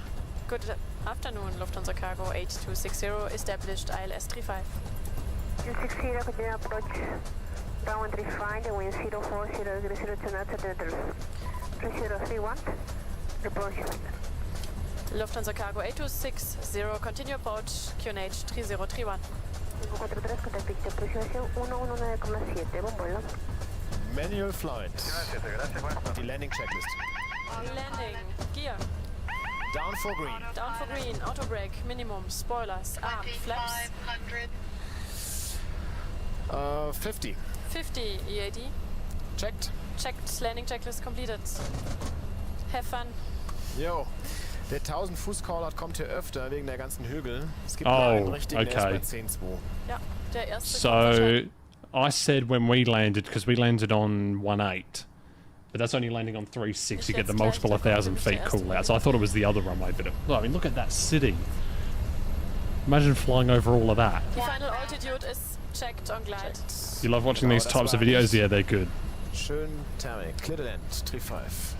good afternoon, Lufthansa Cargo 8260, established ILS 35. 260, continue approach. Runway 35, the wind 040, 002 knots at the 3031. Report. Lufthansa Cargo 8260, continue approach, QNH 3031. 543, contacto Quito, aproximación 119,7, buen vuelo. Manual flight. Die Landing Checklist. Landing. Gear. Down for green. Down for green. Auto brake. Minimum. Spoilers. Arm. Flaps. 50. 50 EAD. Checked. Checked. Landing checklist completed. Have fun. Jo. Der 1000 Fuß Callout kommt hier öfter wegen der ganzen Hügel. Es gibt Oh, nur einen richtigen, der okay. ist bei 10.2. Ja, der erste So Kopfverscheid. I said when we landed, because we landed on 1.8, but that's only landing on 3.6. You get the multiple 1,000 feet call out. So I thought it was the other runway, but I mean, look at that city. Imagine flying over all of that. Die final altitude is checked on glide. You love watching Genau, these das types of war videos? echt Yeah, they're good. Schön Thermik. Clear to land. 3-5.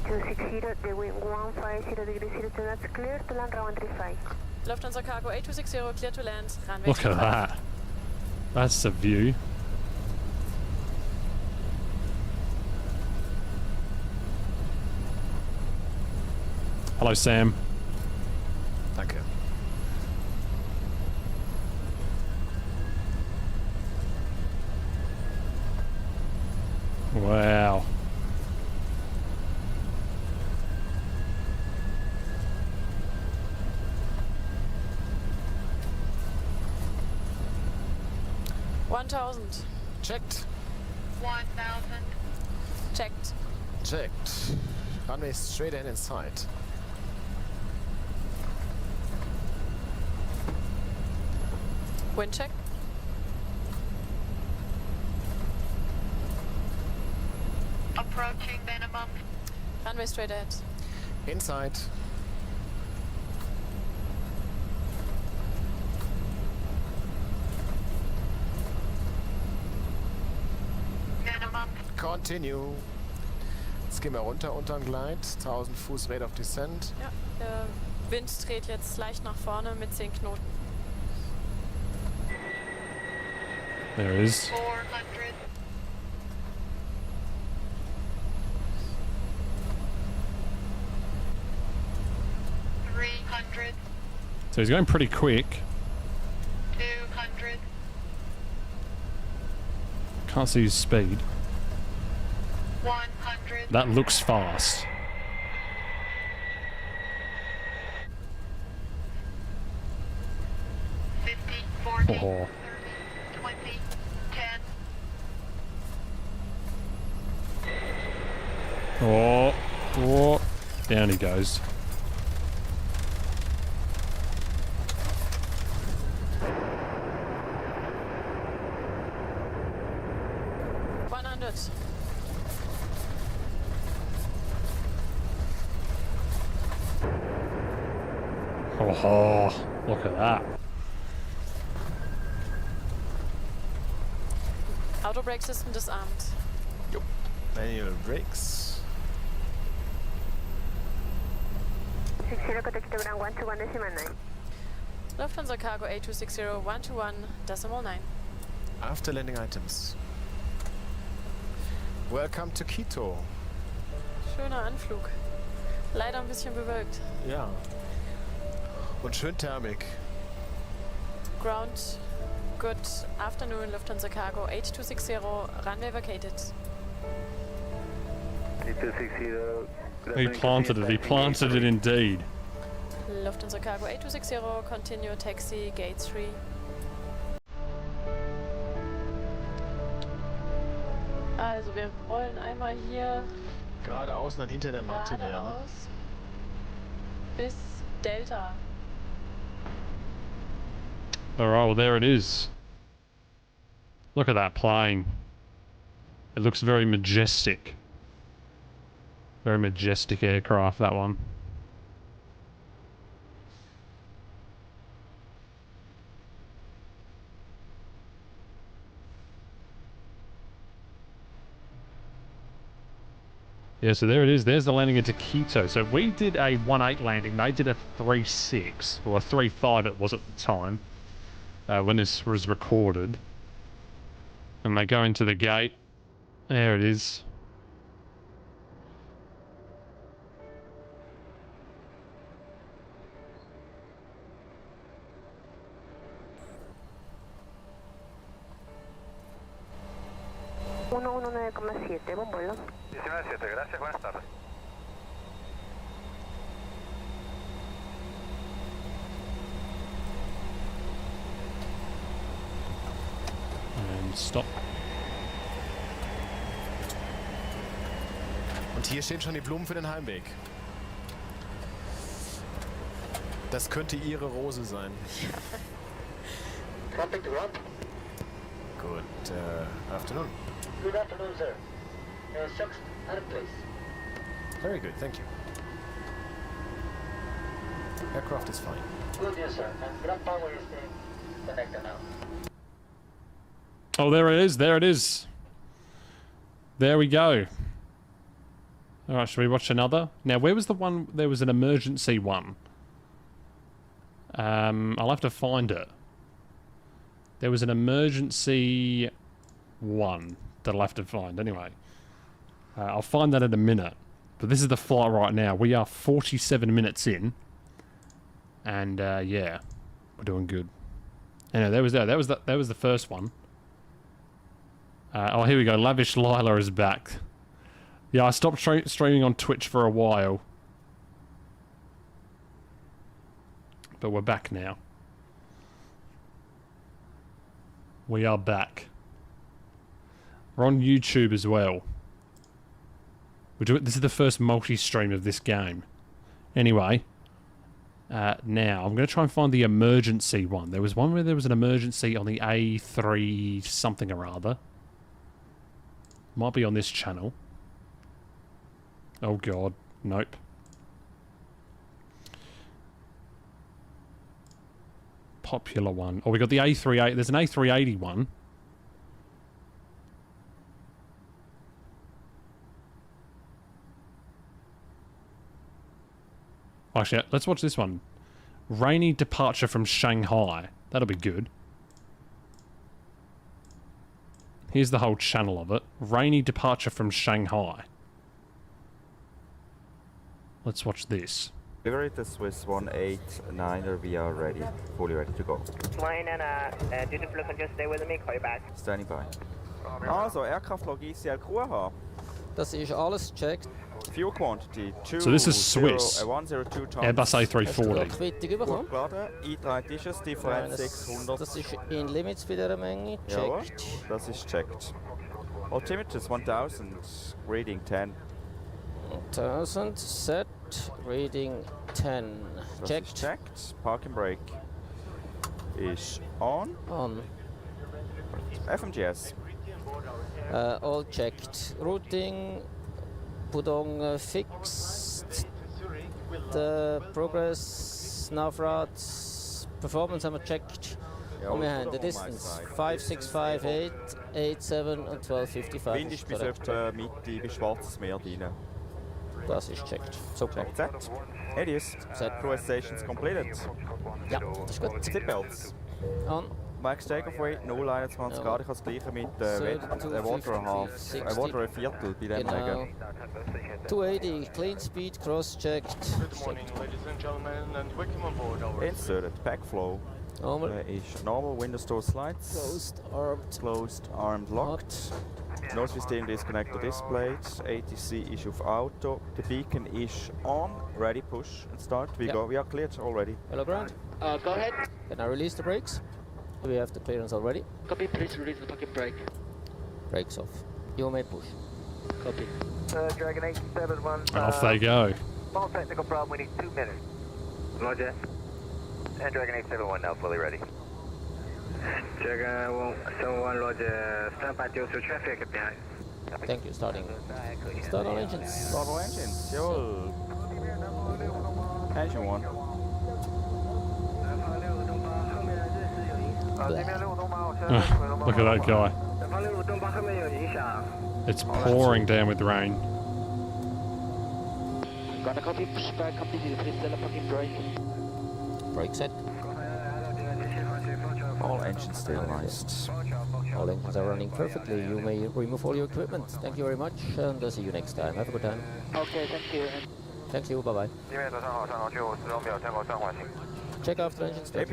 260, the wind 150 degrees 0 knots, clear to land runway 35. Lufthansa Cargo 8260, clear to land. Runway Look at 25. that. That's a view. Hello, Sam. Danke. Wow. $1,000. Checked. 1,000. Checked. Checked. Runway straight in sight. Wind check. Approaching minimum. Runway straight ahead. Inside. Minimum. Continue. Jetzt gehen wir runter unterm Glide. 1000 Fuß Rate of Descent. Ja, der Wind dreht jetzt leicht nach vorne mit 10 Knoten. There it is. 400. So he's going pretty quick. 200. Can't see his speed. 100. That looks fast. Oh. 20, 10. Oh. Oh. Down he goes. Oh, look at that. Auto brake system disarmed. Jo. Manual brakes. 60 contact ground 121.9. Lufthansa Cargo A260 121.9. After landing items. Welcome to Quito. Schöner Anflug. Leider ein bisschen bewölkt. Ja. Und schön Thermik. Ground. Good afternoon, Lufthansa Cargo 8260, runway vacated. 8260. He planted it. He planted it indeed. Lufthansa Cargo 8260, continue taxi, gate 3. Also wir wollen einmal hier Geradeaus und dann hinter der Matte her. geradeaus bis Delta. Alright, well there it is. Look at that plane. It looks very majestic. Very majestic aircraft, that one. Yeah, so there it is. There's the landing into Quito. So we did a 1.8 landing. They did a 3.6, or a 3.5 it was at the time, when this was recorded. And they go into the gate. There it is. 119,7, buen vuelo. 19.7, gracias, buenas tardes. And stop. Und hier stehen schon die Blumen für den Heimweg. Das könnte Ihre Rose sein. Traffic to Rob. Good afternoon. Good afternoon, sir. 6th Arab place. Very good, thank you. Aircraft is fine. Good, yes, sir. And ground power is connected now. Oh, there it is. There it is. There we go. All right, should we watch another? Now, where was the one? There was an emergency one. I'll have to find it. There was an emergency one that I'll have to find. Anyway, I'll find that in a minute. But this is the flight right now. We are 47 minutes in. And, yeah. We're doing good. Anyway, that was the first one. Oh, here we go. Lavish Lila is back. Yeah, I stopped streaming on Twitch for a while. But we're back now. We are back. We're on YouTube as well. This is the first multi-stream of this game. Anyway. Now, I'm going to try and find the emergency one. There was one where there was an emergency on the A3 something or other. Might be on this channel. Oh god, nope. Popular one. Oh, we got the A38. There's an A380 one. Actually, let's watch this one. Rainy departure from Shanghai. That'll be good. Here's the whole channel of it. Rainy departure from Shanghai. Let's watch this. Delivery to Swiss 189er, we are ready. Fully ready to go. Flying and duty flow can just stay with me, call you back. Standing by. Also, Aircraft-Log ICL QH. Das ist alles checkt. Fuel quantity 2. So this is Swiss. 102 tons. Airbus Hast du A340. die Quittung bekommen? Geladen, eingetragen ist es, Differenz 600. Das ist in Limits bei dieser Menge. Jawohl, Checkt. das ist checked. Altimeters 1000, reading 10. 1000, set, reading 10. Das Checked. ist checked. Parking brake ist on. On. FMGS. All checked. Routing, Pudong fixed. The progress, Navrat, performance haben wir checked. Und wir haben die Distance 5658, 87 und 1255. Wind ist bis etwa Mitte bis Schwarzes Meer rein. Das ist checked. Super. Check set. It is. Set. Cruise stations completed. Ja, das ist gut. Seatbelts. On. Max Takeoff Weight 0,21 Ja. Grad. Ich habe das gleiche mit Water and Half. 60. Water ein Viertel bei dem Genau. Regen. 280, clean speed, cross-checked. Good morning, ladies and gentlemen, and welcome on board our Inserted. Pack flow. Normal. Ist normal. Windows door slides. Closed, armed. Closed, armed, locked. Nose system disconnected displayed. ATC is auf Auto. The beacon is on. Ready, push and start. We are cleared already. Hello, ground. Go ahead. Can I release the brakes? We have the clearance already. Copy, please release the parking brake. Brakes off. You may push. Copy. Dragon 871. And off they go. Small technical problem, we need 2 minutes. Roger. And Dragon 871 now fully ready. Dragon 71, Roger. Stand by due to traffic behind. Thank you. Starting. Start all engines. Start all engines. Jawohl. Engine 1. Look at that guy. It's pouring down with rain. Gonna copy, push back, completely please tell the parking brake. Brake set. All engines stabilized. All engines are running perfectly. You may remove all your equipment. Thank you very much, and see you next time. Have a good time. Okay, thank you. Thank you, bye-bye. Check after engine stop.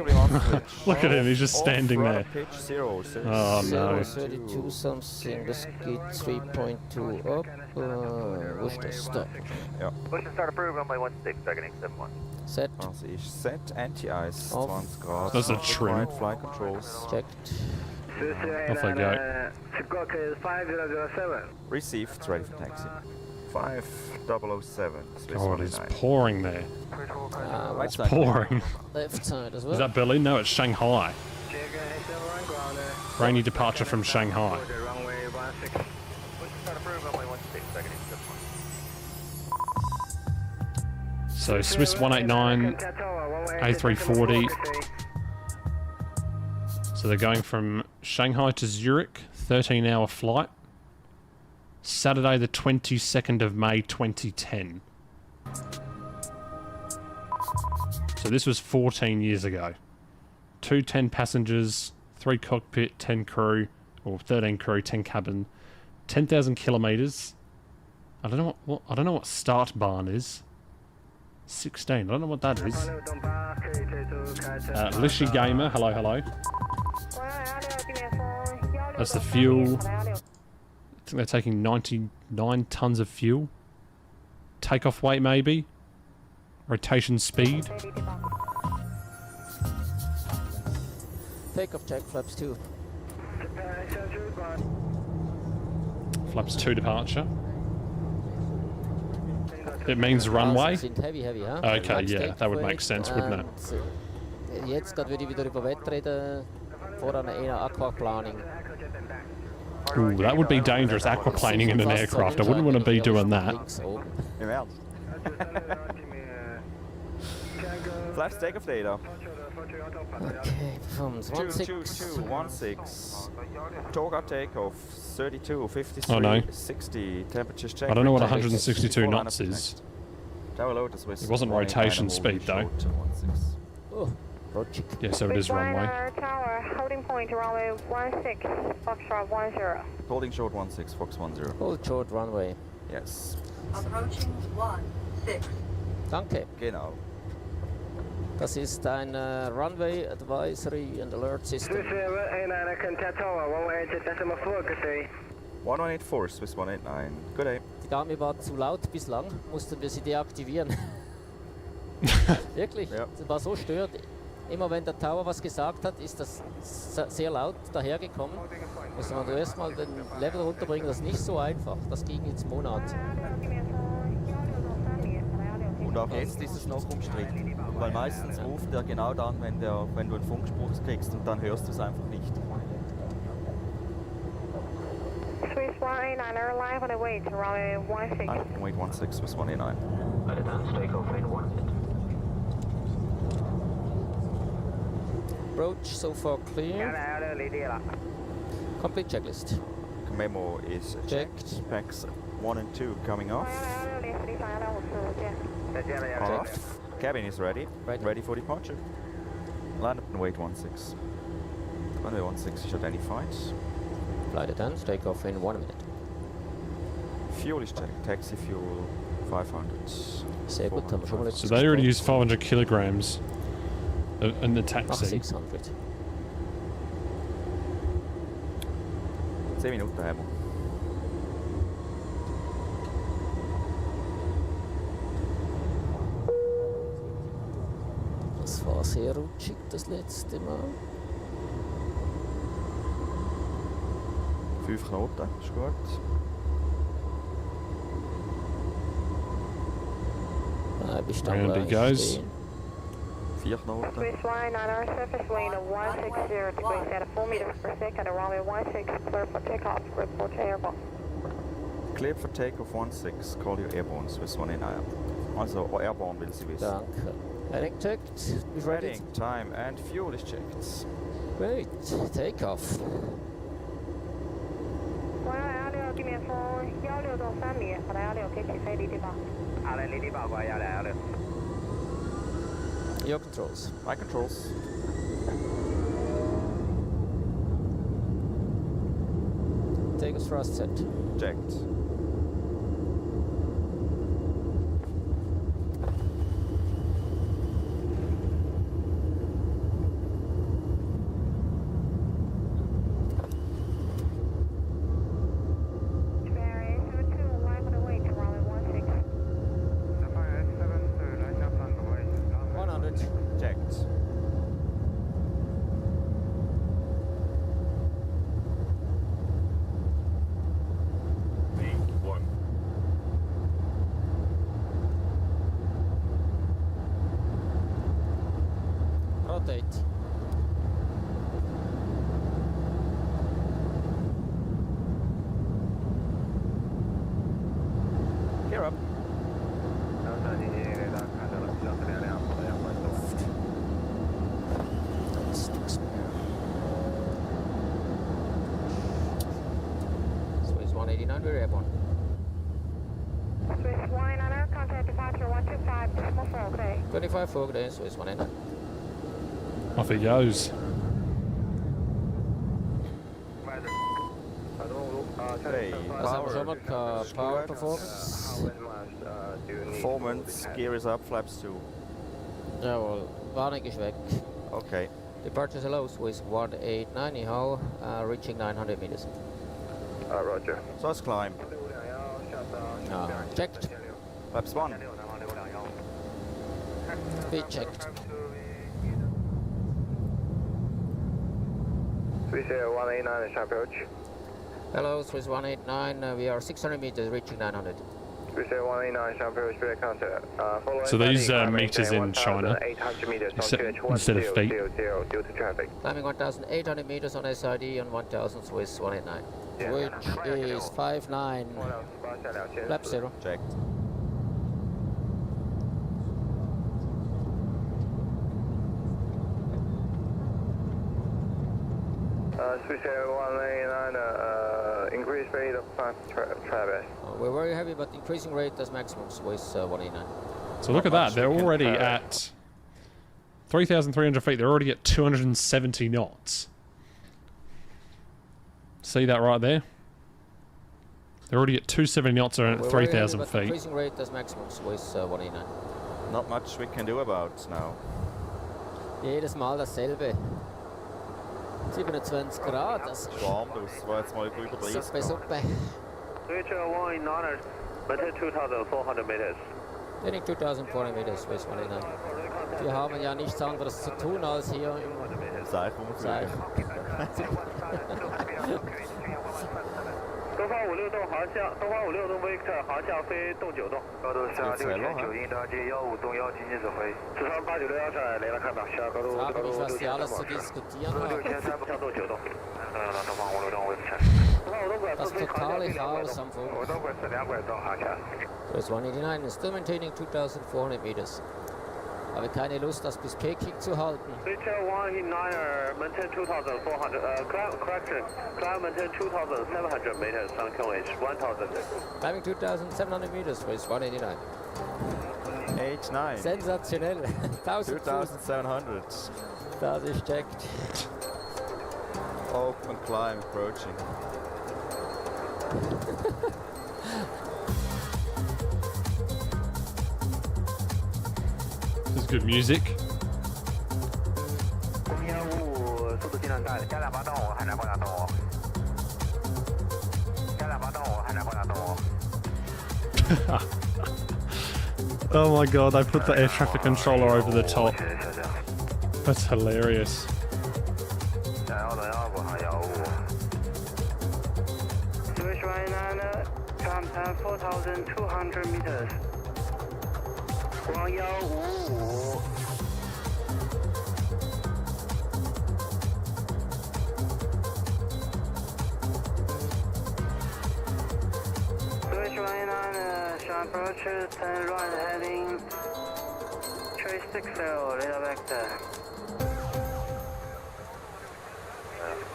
Look at him, he's just standing there. Pitch 0, Oh no. 32 something, let's get 3.2 up. Wuster, stop. Ja. Push and start approved, runway 16, targeting 71. Set. Also ist set, Anti-Ice, Off. 20 Grad. That's a trim. Required flight controls. Checked. Off I go. Squawk is 5007. Received, ready for taxi. 5007. God, it's pouring there. Right It's side. pouring. Left side as well. Is that Berlin? No, it's Shanghai. Rainy departure from Shanghai. Runway 16. Push and start approved, runway 16, targeting 71. So Swiss 189, A340. So they're going from Shanghai to Zurich, 13-hour flight. Saturday the 22nd of May 2010. So this was 14 years ago. 2 10 passengers, 3 cockpit, 10 crew, or 13 crew, 10 cabin, 10,000 kilometers. I don't know what Startbahn is. 16. I don't know what that is. Lishi Gamer, hello, hello. That's the fuel. I think they're taking 99 tons of fuel. Takeoff weight, maybe. Rotation speed. Takeoff check, flaps 2. Flaps 2 departure. It means runway. Sind heavy, huh? Okay, yeah, that would make sense, wouldn't it? Jetzt gerade würde ich wieder über Wetter reden. Voran eher Aquaplaning. Ooh, that would be dangerous, aquaplaning in an aircraft. I wouldn't want to be doing that. Im Ernst? Flaps takeoff data. Okay, performance 22216. Toga takeoff 32, 53, Oh, no. 60. Temperatures check. I don't know what return 162 full knots line is. Tower load is with It wasn't 189 rotation and speed, will be though. short, 16. Oh, logic. Yeah, so it is runway. Tower, holding point runway 16, Foxtrot 10. Holding short 16, Fox 10. Hold short runway. Yes. Approaching 16. Danke. Genau. Das ist ein Runway Advisory and Alert System. 1184, Swiss 189. Good day. Die Dame war zu laut bislang, mussten wir sie deaktivieren. Wirklich, Ja. sie war so stört. Immer wenn der Tower was gesagt hat, ist das sehr laut dahergekommen. Muss man erstmal den Level runterbringen, das ist nicht so einfach. Das ging jetzt Monate. Und auch jetzt ist es noch umstritten. Weil meistens ruft er genau dann, wenn du einen Funkspruch kriegst und dann hörst du es einfach nicht. Swiss 189 Airline on the way to runway 16. Wait 16, Swiss 189. Approach so far clear. Complete checklist. Memo is checked. Packs 1 and 2 coming off. Alright. Cabin is ready. Ready for departure. Land up and wait 16. Runway 16 is identified. Flight attendants, take off in 1 minute. Fuel is checked. Taxi fuel 500. Sehr gut, haben wir schon mal So they already used 500 kilograms in the Ach, taxi. 600. 10 Minuten haben wir. Das war sehr rutschig das letzte Mal. 5 Knoten, ist gut. Bleib ich dann Round he gleich goes. stehen. 4 Knoten. Swiss 189 surface lane 160 degrees at 4 meters per second, runway 16, clear for takeoff, report to Airbus. Cleared for takeoff 16. Call you airborne, Swiss 189. Also airborne will sie wissen. Danke. Heading checked. Be ready. Heading, time and fuel is checked. Great. Take off. 116地面风16.3米，好的16可以起飞离地堡。离地堡过126。 Your controls. My controls. Take us thrust set. Checked. rotate. Gear up. Swiss 189, we're airborne. Swiss 189, contact departure 125, decimal 4, okay. 25 4, good day, Swiss 189. Off he goes. Hey, Power performance. Performance, gear is up, flaps 2. Jawohl, Warnung ist weg. Okay. Departure hello, Swiss 189, ni hao, reaching 900 meters. Roger. So let's climb. Checked. Flaps 1. Speed checked. Swiss 189 is approach. Hello, Swiss 189, we are 600 meters, reaching 900. Swiss 189 is approach, direct contact. So these meters in China, instead of feet. Due to traffic. Climbing 1,800 meters on SID on 1,000 Swiss 189. Which is 5'9", flap 0. Checked. Swiss 189, increase rate of traffic. We're very heavy, but increasing rate as maximum Swiss 189. So look at that, they're already at 3,300 feet, they're already at 270 knots. See that right there? They're already at 270 knots or at 3,000 feet. Increasing rate as maximum Swiss 189. Not much we can do about now. Jedes Mal dasselbe. 27 Grad. Das warm, das war jetzt mal über 30. Suppe, Suppe. Switch 189, maintain 2,400 meters. Heading 2,400 meters, Swiss 189. Wir haben ja nichts anderes zu tun, als hier im Seich. 东方56栋航向，东方56栋 Victor 航向飞动9栋，高度下6009，应答接15栋1经济指挥，直航896要塞，雷达看到，下高度Frage mich, was Sie alles zu diskutieren haben. 向动9栋，东方56栋 Victor。 Das totale Chaos am Vogel. 我东轨是2轨东航向。 Swiss 189 is still maintaining 2,400 meters. Habe keine Lust, das bis Peking zu halten. Switch 189, maintain 2,400, correction, climb maintain 2,700 meters, on QH 1,000. Climbing 2,700 meters, Swiss 189. 89. Sensationell. 2,700. Das ist checkt. Open climb approaching. This is good music. 015速度尽量大，加2发动我，海南观察动我。加2发动我，海南观察动我。 Oh my god, I put the air traffic controller over the top. That's hilarious. Swiss 189, climb 4,200 meters. 1155。 Switch 189, sharp approach, 10 right heading 360, radar vector.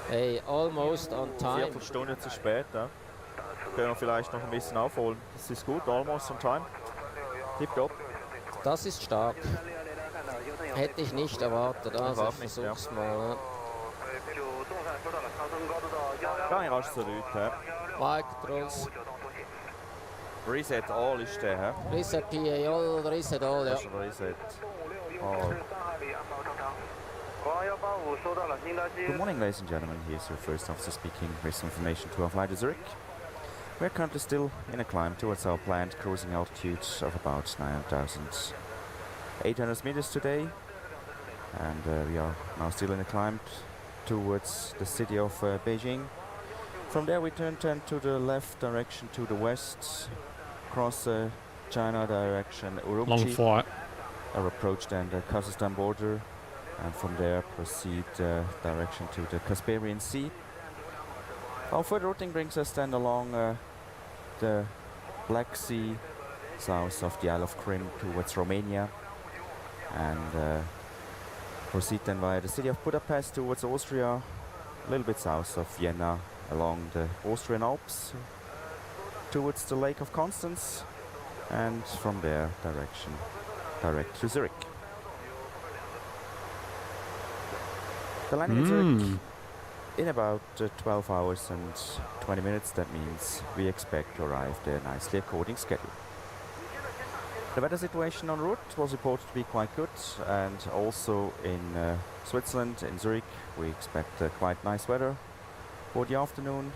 Hey, almost on time. Viertelstunde zu spät, ja. Können wir vielleicht noch ein bisschen aufholen. Das ist gut, almost on time. Tipptopp. Das ist stark. Hätte ich nicht erwartet. Also ich nicht, versuch's ja. mal. Gar nicht rasch zur Leute, ja. Mike, Trolls. Reset all ist der, hä? Reset PA all, Reset all, ja. Das ist ein Reset all. Good morning, ladies and gentlemen. Here's your first officer speaking with some information to our flight to Zurich. We're currently still in a climb towards our planned cruising altitude of about 9,800 meters today. And we are now still in a climb towards the city of Beijing. From there we turn to the left direction to the west, across China direction Urumqi. Long flight. Our approach then the Kazakhstan border, and from there proceed direction to the Caspian Sea. Our further routing brings us then along the Black Sea, south of the Isle of Krim towards Romania, and proceed then via the city of Budapest towards Austria, a little bit south of Vienna, along the Austrian Alps towards the Lake of Constance, and from there direct to Zurich. The landing in Zurich in about 12 hours and 20 minutes. That means we expect to arrive there nicely according schedule. The weather situation en route was reported to be quite good, and also in Switzerland, in Zurich, we expect quite nice weather for the afternoon.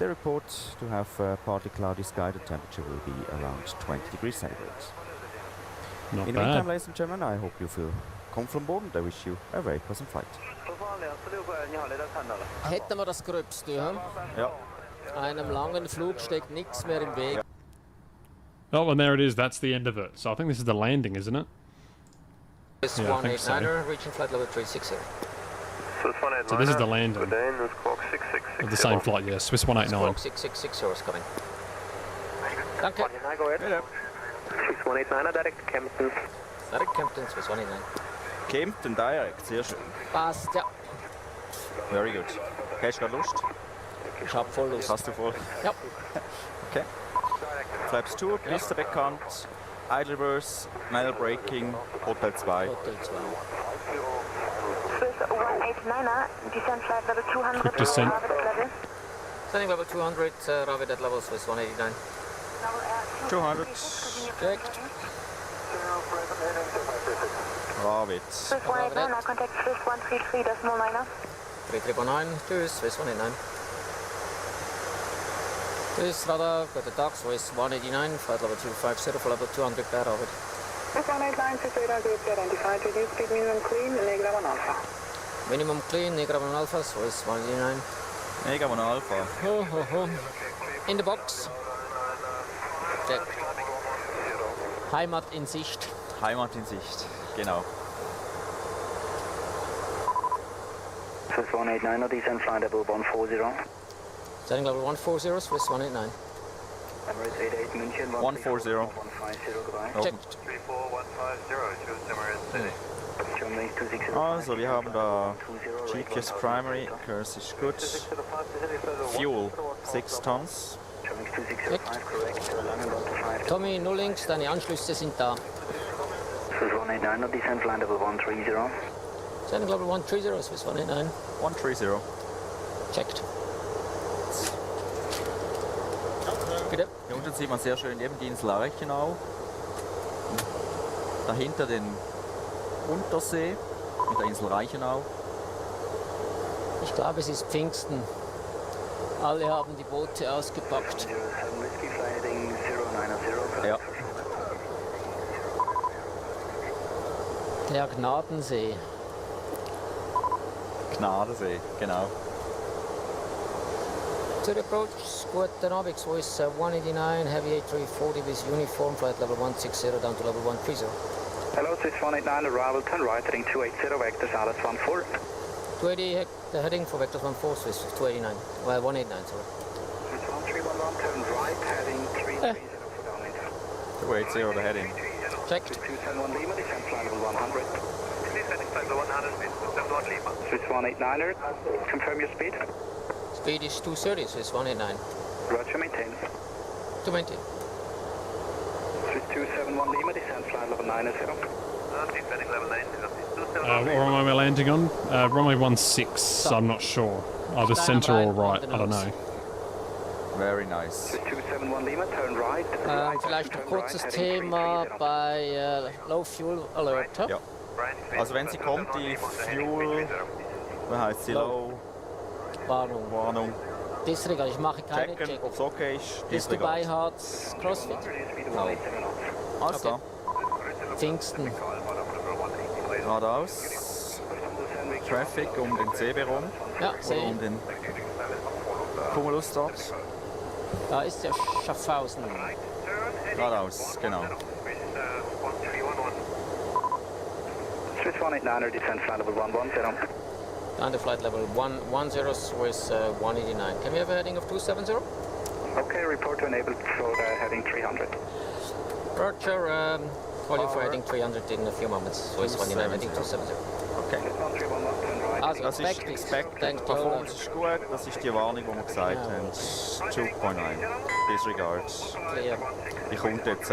They report to have partly cloudy sky. The temperature will be around 20 degrees centigrade. Not in the meantime, ladies and gentlemen, I hope you feel comfortable and I wish you a very pleasant flight. Hätten wir das Gröbste, ja? Ja. Einem langen Flug steht nichts mehr im Weg. Oh, and there it is. That's the end of it. So I think this is the landing, isn't it? It's Yeah, I think so. 189er, reaching flight level 360. So this is the landing. Of the same flight, yes. Swiss 189. Squawk 6660 is coming. Danke. Swiss 189, direct Kempten. Direct Kempten, Swiss 189. Kempten direct, sehr schön. Passt, ja. Very good. Hast du gerade Lust? Ich hab voll Lust. Hast du voll? Ja. Okay. Flaps 2, Piste bekannt. Idle reverse, Nile braking, Hotel 2. Hotel 2. Swiss 189er, descent flight level 200. Quick descent. Standing level 200, Ravid at level Swiss 189. 200. Checked. Ravid. Swiss 189er, contact Swiss 133.9er. 3319, tschüss, Swiss 189. Tschüss, Radar, guten Tag, Swiss 189, flight level 250 for level 200 per Ravid. Swiss 189, Swiss radar group identified, reduce speed minimum clean, negative 1 alpha. Minimum clean, negative 1 alpha, Swiss 189. Mega 1 Alpha. Ho, ho, ho. In the box. Check. Heimat in Sicht. Heimat in Sicht, genau. Swiss 189, descent flight level 140. Standing level 140, Swiss 189. Emirates 88 München 140. 150 goodbye. Checked. 34150, Germany 260. Also, wir haben da GPS Primary, Curse ist gut. Fuel, 6 Tons. Germany 265, correct. Langenbahn to 5. Tommy, null links, deine Anschlüsse sind da. Swiss 189, descent flight level 130. Standing level 130, Swiss 189. 130. Checked. Bitte. Hier unten sieht man sehr schön eben die Insel Reichenau. Dahinter den Untersee mit der Insel Reichenau. Ich glaube, es ist Pfingsten. Alle haben die Boote ausgepackt. Whiskey flighting 090. Ja. Der Gnadensee. Gnadensee, genau. To the approach, guten Abend, Swiss 189, Heavy A340 with uniform, flight level 160 down to level 130. Hello, Swiss 189, arrival, turn right, heading 280, vectors Alice 14. 280, the heading for vectors 14, Swiss 289, well 189, sorry. Swiss 1311, turn right, heading 330 for downwind. 280 the heading. Checked. 271 Lima, descent flight level 100. Descending flight level 100, Swiss Lima. Swiss 189er, confirm your speed. Speed is 230, Swiss 189. Roger, maintain. 220. Swiss 271 Lima, descent flight level 90. Descending level 90, What runway we're landing on? Runway 16, I'm not sure. Either centre or right, I don't know. Very nice. Swiss 271 Lima, turn right. Vielleicht noch kurzes Thema bei Low Fuel Alert. Ja. Also wenn sie kommt, die Fuel, wie heißt sie, Low Warnung. Disregard, ich mache keine Checken, Check. ob es okay ist. Bist du bei Hard Crossfit? Alles klar. Pfingsten. Geradeaus. Traffic um den Seebe rum. Ja, Oder sehe. um den Cumulus dort. Da ist der Schaffhausen. Geradeaus, genau. Swiss 189er, descend flight level 110. Down to flight level 110, Swiss 189. Can we have a heading of 270? Okay, report to enabled for heading 300. Roger, call you for heading 300 in a few moments. Swiss 189, heading 270. Okay. Also, Das ist expected, Performance ist gut, das ist die Warnung, die wir gesagt haben. 2.9, disregard. Clear. Wie kommt jetzt?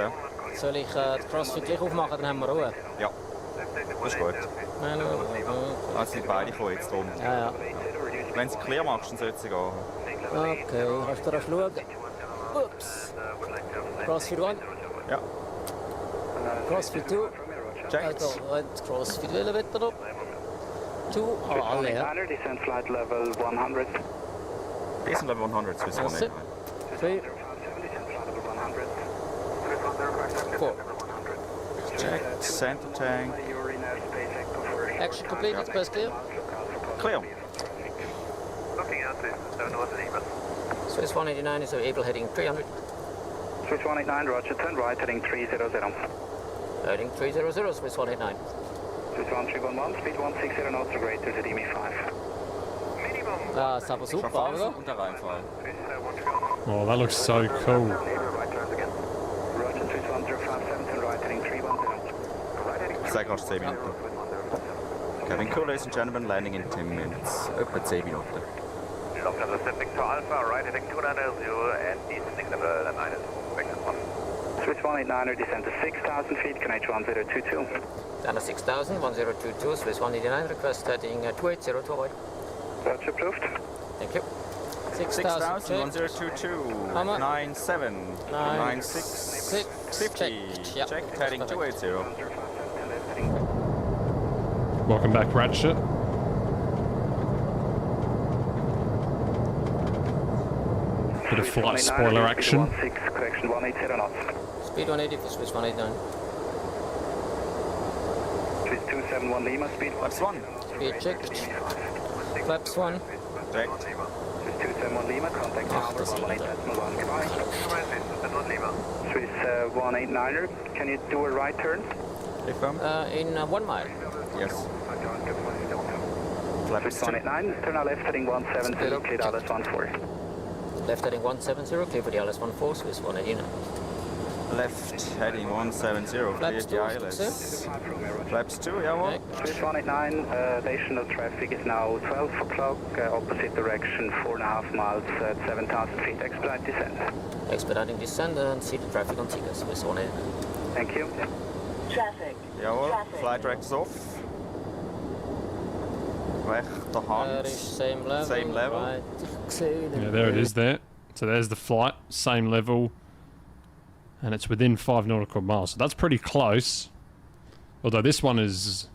Soll ich das Crossfit gleich aufmachen, dann haben wir Ruhe? Ja, das ist gut. Also sind beide kommen jetzt drum. Ja, ja. Wenn du es clear machst, dann sollte es gehen. Okay, kannst du da schauen? Ups. Crossfit 1? Ja. Crossfit 2? Checked. Also, Crossfit will weiter noch. 2, aber alle, ja. Descend flight level 100. Descent level 100, Swiss 189. 3, 4. Checked, center tank. Action completed, space clear. Clear. Looking at this, 7-1 Lima. Swiss 189 is able heading 300. Swiss 189, roger, turn right, heading 300. Heading 300, Swiss 189. Swiss 1311, speed 160 knots to greater to DME5. Ah, ist aber super, oder? Und der Reinfall. Oh, that looks so cool. Roger, Swiss 1057, turn right, heading 310. Ich sage erst 10 Minuten. Cabin crew, ladies and gentlemen, landing in 10 minutes. Etwa 10 Minuten. Lufthansa Pacific to Alpha, right heading 290 and descending level 9 is expected 1. Swiss 189er, descend to 6,000 feet, Canadian 1022. Down to 6,000, 1022, Swiss 189, request heading 280 to avoid. Roger, approved. Thank you. 6,000, checked. 1022, How much? 97, 96, 6, 50. checked. Yeah. Checked, heading 280. Welcome back, Ratchet. Bit of flight spoiler action. Correction 180 knots. Speed 180 for Swiss 189. Swiss 271 Lima, speed Flaps 1. Speed checked. Flaps 1. Checked. Swiss 271 Lima, contact tower 118.1, goodbye. Swiss 189er, can you do a right turn? Confirm? In 1 mile. Yes. Swiss Flaps 2. 189, turn out left heading 170, clear to LS 14. Left heading 170, clear for the ILS 14, Swiss 189. Left heading 170, clear Flaps the 2, ILS. Flaps 2, jawohl. Swiss 189, additional traffic is now 12 o'clock, opposite direction, 4.5 miles at 7,000 feet, expedite descent. Expediting descent and see the traffic on Tigger, Swiss 189. Thank you. Traffic. Jawohl, Traffic. flight director's off. Rechter Hand. Same level. Same level. Right. Gesehen. Yeah, there it is there. So there's the flight, same level. And it's within 5 nautical miles. So that's pretty close. Although this one is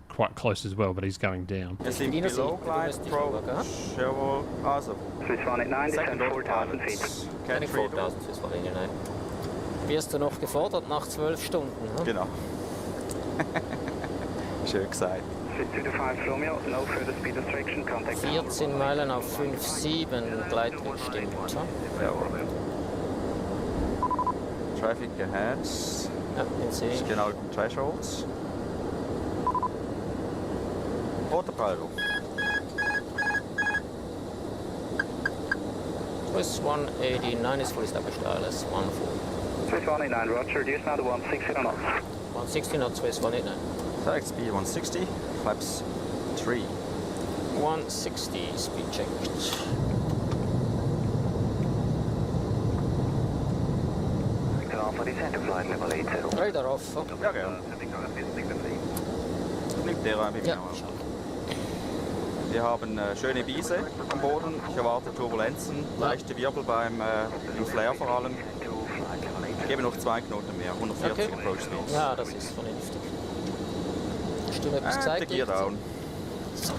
quite close as well, but he's going down. Wir sind below glide approach. Jawohl, also. Swiss 189, Second descend order 4,000 pilots. feet. Heading Catch 3. 4000, Swiss 189. Wirst du noch gefordert nach 12 Stunden? Hm? Genau. Schön gesagt. Swiss 225 Romeo, no further speed restriction, contact tower 14 Meilen auf 5,7 Gleitweg stimmt. Hm? Jawohl. Traffic ahead. Ja, den sehe ich. Genau den Thresholds. Autopilot. Swiss 189 is fully established, ILS 14. Swiss 189, roger, reduce now to 160 knots. 160 knots, Swiss 189. Direct speed 160, flaps 3. 160, speed checked. Radar off. Ja, gerne. Bleibt der ein Ja. Wir haben schöne Wiese am Boden. Ich erwarte Turbulenzen, leichte Wirbel im Flare vor allem. Ich gebe noch 2 Knoten mehr, 140 Okay. Approach Speeds. Ja, das ist vernünftig. Hast du mir etwas The gezeigt? gear down. Swiss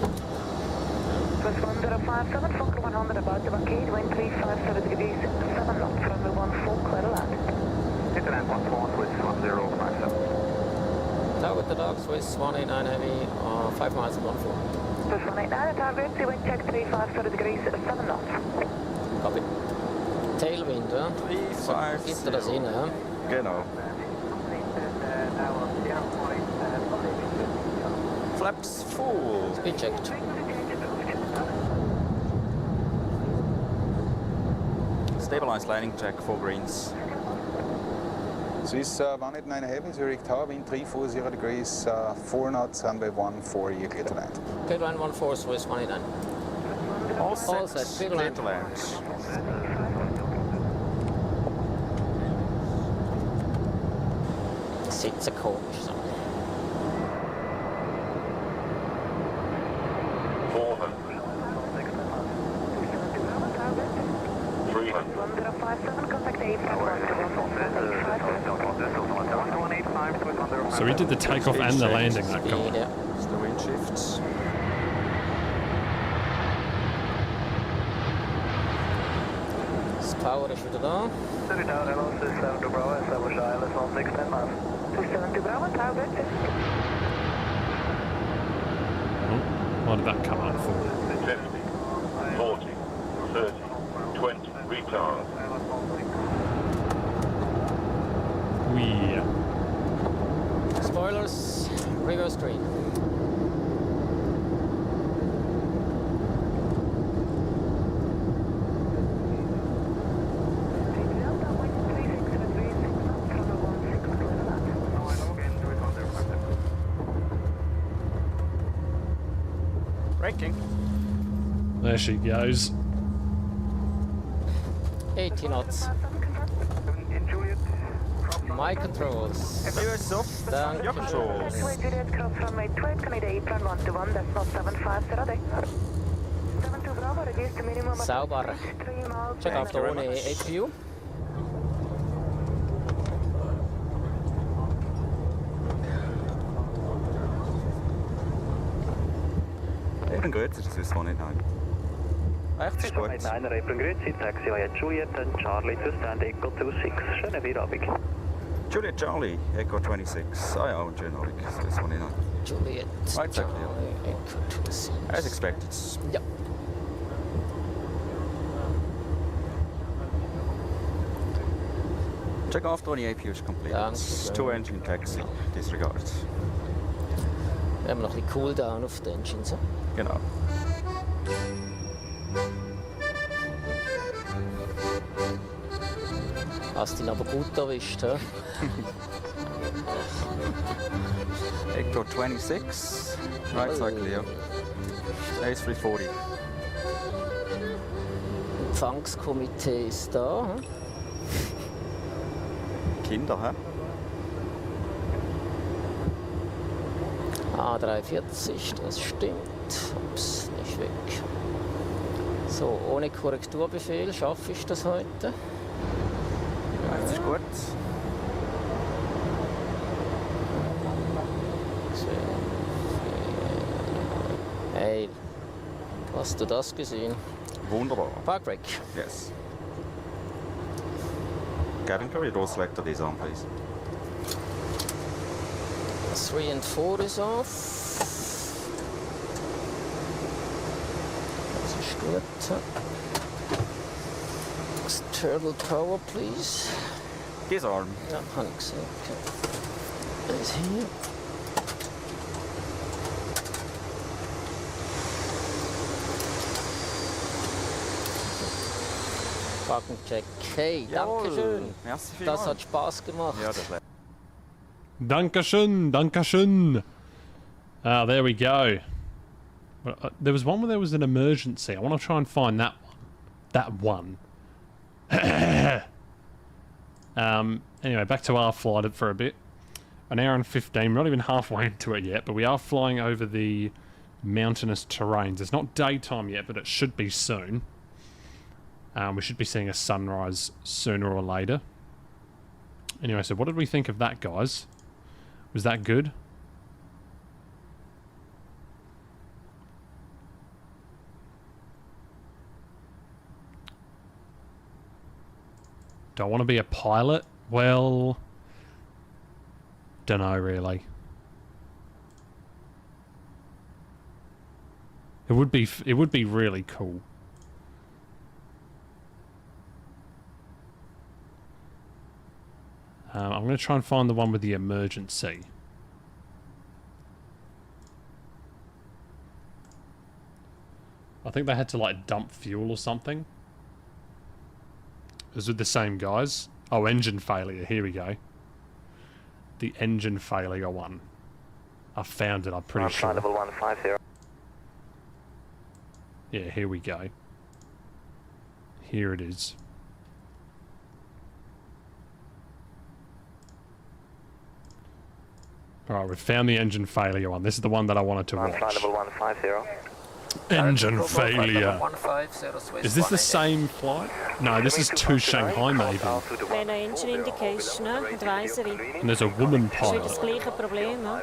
1057, Fokker 100 about to vacate, wind 357 degrees, 7 knots, runway 14, clear to land. Internet 14, Swiss 1057. Tower to dog, Swiss 189 heavy, 5 miles at 14. Swiss 189, target, wind check 357 degrees, 7 knots. Copy. Tailwind, ja? 350. Gibt er das hin, ja? Genau. Flaps full. Speed checked. Stabilize landing check, 4 greens. Swiss 189 heavy, Zurich Tower, wind 340 degrees, 4 knots, runway 14, you're clear to land. Clear to land 14, Swiss 189. All set. All set. Clear to land. Sitzt so komisch. So. 400. 300. So he did the takeoff and the landing, that guy. Yeah. It's the wind shifts. Das Power ist wieder da. City Tower, hello, 67 to Bravo, establish ILS on 610 miles. 67 to Bravo, Tower, good. What did that come up for? 50, 40, 30, 20, retard. We. Spoilers, reverse green. Braking. There she goes. 80 knots. My controls. FUS off. Your controls. Juliet cross runway 12, Canada apron 121, that's not 75, ready. 72 Bravo, reduce to minimum. Sauber. 3 miles. Check after ohne HPU. Eben gut, das ist Swiss 189. Echt, ist gut. 189, apron grüezi, taxi via Juliet and Charlie to stand Echo 26. Schönen Feierabend. Juliet Charlie, Echo 26. Ah ja, und schön, Oleg, Swiss 189. Juliet. Right, check Charlie, Echo 26. As expected. Ja. Check after any APU is complete. Danke. 2 engine taxi, disregard. Wir haben noch ein bisschen Cooldown auf den Engines. Genau. Hast ihn aber gut erwischt, hä? Echo 26, right side clear. Ace 340. Empfangskomitee ist da. Hä? Kinder, hä? A340, das stimmt. Ups, nicht weg. So, ohne Korrekturbefehl schaffe ich das heute. Ja, das ist gut. Hey, hast du das gesehen? Wunderbar. Park brake. Yes. Cabin crew, your door selector is on, please. 3 and 4 is off. Das ist gut. External power, please. Disarm. Ja, habe ich gesehen. Okay. Das ist hier. Check. Hey, danke schön. Merci Das hat Spaß gemacht. Ja, das Dankeschön, Dankeschön. Ah, there we go. There was one where there was an emergency. I want to try and find that one. That one. Anyway, back to our flight for a bit. An hour and 15. We're not even halfway into it yet, but we are flying over the mountainous terrains. It's not daytime yet, but it should be soon. We should be seeing a sunrise sooner or later. Anyway, so what did we think of that, guys? Was that good? Do I want to be a pilot? Well, don't know really. It would be really cool. I'm going to try and find the one with the emergency. I think they had to like dump fuel or something. It was with the same guys. Oh, engine failure. Here we go. The engine failure one. I found it, I'm pretty sure. Level 150. Yeah, here we go. Here it is. Alright, we've found the engine failure one. This is the one that I wanted to watch. Flight level 150. Engine failure. Is this the same flight? No, this is to Shanghai maybe. Wenn engine indication, advisory. And there's a woman Das ist pilot. das gleiche Problem, ne?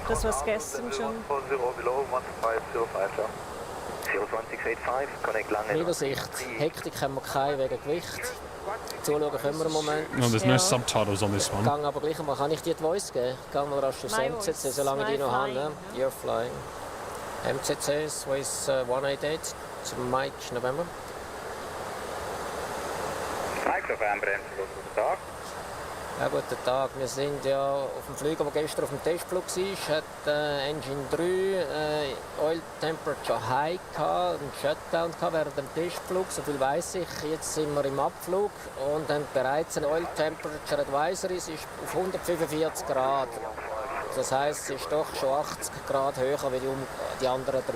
Das was gestern schon. Übersicht. Hektik haben wir keine wegen Gewicht. Zuschauen können wir im Moment. No, there's no subtitles on this one. Gang aber gleich einmal, kann ich dir die Voice geben? Gang mal rasch aufs MCC, solange die noch haben. Ne? You're flying. MCC, Swiss 188, zum Mike November. Mike November, guten Tag. Ja, guten Tag. Wir sind ja auf dem Flieger, der gestern auf dem Testflug war, hat Engine 3 Oil Temperature High gehabt, einen Shutdown gehabt während dem Testflug, so viel weiss ich. Jetzt sind wir im Abflug und haben bereits eine Oil Temperature Advisory, es ist auf 145 Grad. Das heisst, es ist doch schon 80 Grad höher als die anderen drei.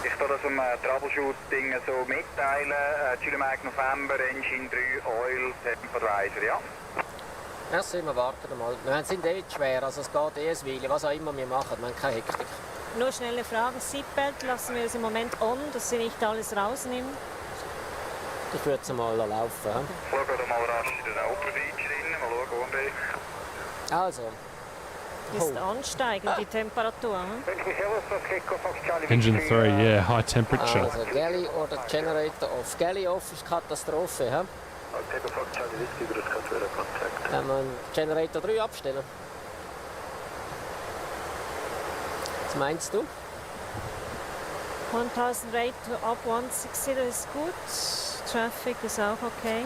Ich soll das im Troubleshooting so mitteilen. Chile Mike November, Engine 3, Oil, Temp Advisor, ja? Merci, wir warten mal. Wir sind eh schwer, also es geht eh ein Weile, was auch immer wir machen, wir haben keine Hektik. Nur schnelle Fragen. Seatbelt lassen wir uns im Moment on, dass sie nicht alles rausnehmen. Ich würde es mal laufen. Schauen wir mal rasch in den Open Beach rein, mal schauen, wo Also. Ist ansteigend die Temperatur. Engine 3, yeah, high temperature. Also Galley oder Generator off. Galley off ist Katastrophe. He? Kann man Generator 3 abstellen? Was meinst du? 1000 rate up 160 ist gut. Traffic ist auch okay.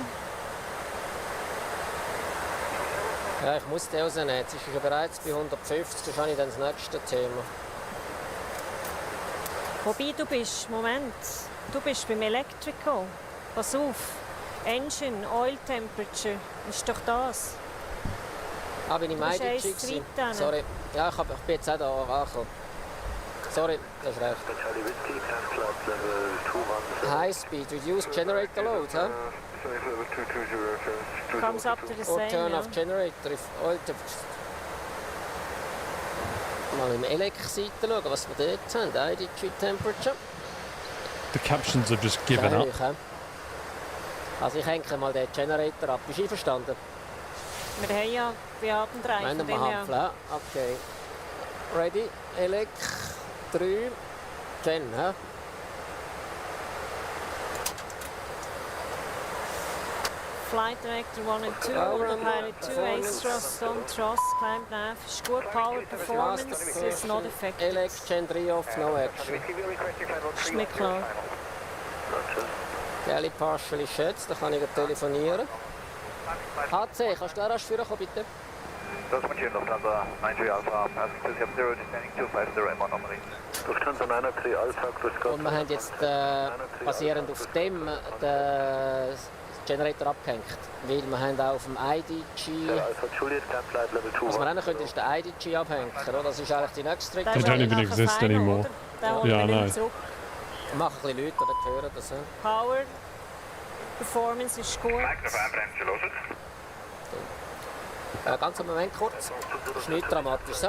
Ja, ich muss die rausnehmen. Jetzt ist er bereits bei 150, das habe ich dann das nächste Thema. Wobei du bist, Moment, du bist beim Electrical. Pass auf, Engine, Oil Temperature, ist doch das. Ah, bin ich im Du bist IDG eins gewesen? zu weit Sorry. Ja, ich bin jetzt auch da angekommen. Sorry, das ist recht. High Speed, Reduce Generator Load, hä? Comes up to the Or same, turn ja. off generator if oil temperature. Mal im Elec-Seite schauen, was wir dort haben. IDG Temperature. The captions have just given up. Hoch, he? Also ich hänge mal den Generator ab. Bist du einverstanden? Wir haben drei. Wenn von wir dem her. Hampfle. Okay. Ready? Elec 3. Gen, hä? Flight Director 1 and 2, Autopilot 2, Ace Thrust, on thrust, climb nav, ist gut, Power Performance is not affected. Elec Gen 3 off, no action. Ist mir klar. Galley partially schätzt, da kann ich telefonieren. HC, kannst du da rasch führen kommen, bitte? Das ist hier Lufthansa 93 Alpha, Passengers have 0 descending 250 M Anomaly. Lufthansa 93 Alpha, grüß Gott. Und wir haben jetzt basierend auf dem den Generator abgehängt, weil wir haben auch auf dem IDG, was wir auch können, ist der IDG abhängen, oder? Das ist eigentlich die nächste They don't even exist anymore. Yeah, I know. Wir machen ein bisschen Leute, die hören das. Power Performance ist gut. Ganz einen Moment kurz, das ist nicht dramatisch. So.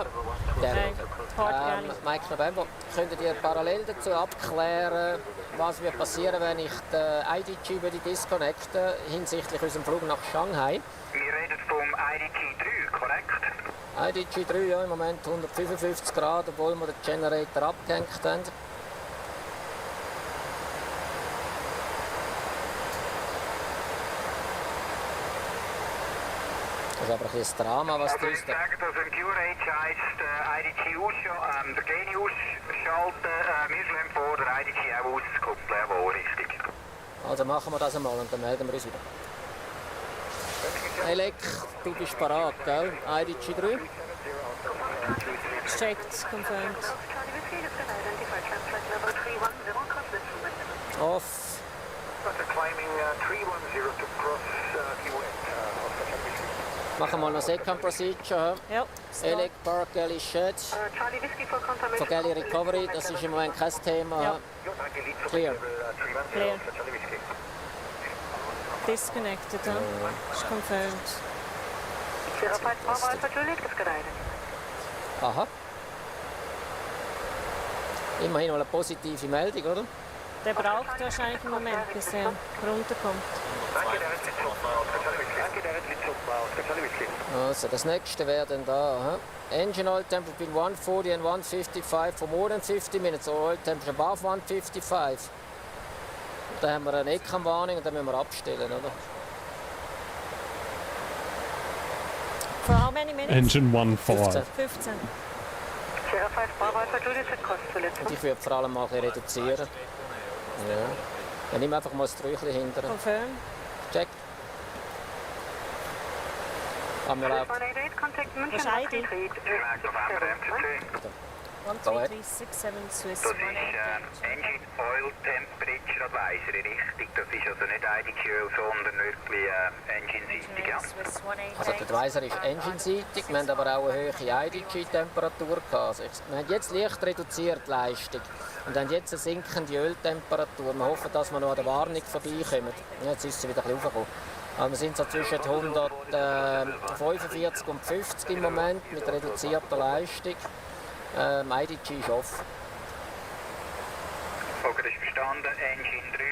Mike November, könnt ihr parallel dazu abklären, was wird passieren, wenn ich den IDG würde disconnecten hinsichtlich unserem Flug nach Shanghai? Wir reden vom IDG 3, korrekt? IDG 3, ja, im Moment 155 Grad, obwohl wir den Generator abgehängt haben. Das ist aber ein bisschen das Drama, was du Ich sage, dass im QRH heisst, IDG ausschalten, der Geni ausschalten, wir schlagen vor, der IDG auch auszukoppeln, jawohl, richtig. Also machen wir das einmal und dann melden wir uns wieder. Elec, du bist parat, gell? IDG 3? Checked, confirmed. Off. Machen wir noch Second Procedure. Ja. Elec Park, Galley Shed. Für Galley Recovery, das ist im Moment kein Thema. Ja. Clear. Clear. Disconnected, huh? It's confirmed. Aha. Immerhin mal eine positive Meldung, oder? Der braucht wahrscheinlich einen Moment, bis er runterkommt. Also, das nächste wäre dann da. Engine oil temperature between 140 and 155 for more than 50 minutes. Oil temperature above 155. Da haben wir eine Eckenwarnung und dann müssen wir abstellen, oder? For how many minutes? Engine 1.5. 15. Und ich würde vor allem mal ein bisschen reduzieren. Ja. Dann nimm einfach mal das Träuchchen hinter. Confirm. Check. Haben wir auch. Was ID? 13367 Swiss. Das ist Engine Oil Temperature Advisory, richtig? Das ist also nicht IDQ, sondern wirklich Engine-seitig. Ja. Also der Advisor ist Engine-seitig, wir haben aber auch eine hohe IDG-Temperatur gehabt. Also wir haben jetzt leicht reduziert die Leistung und haben jetzt eine sinkende Öltemperatur. Wir hoffen, dass wir noch an der Warnung vorbeikommen. Jetzt ist sie wieder ein bisschen hochgekommen. Also wir sind so zwischen 145 und 50 im Moment mit reduzierter Leistung. IDG ist off. Okay, das ist verstanden. Engine 3.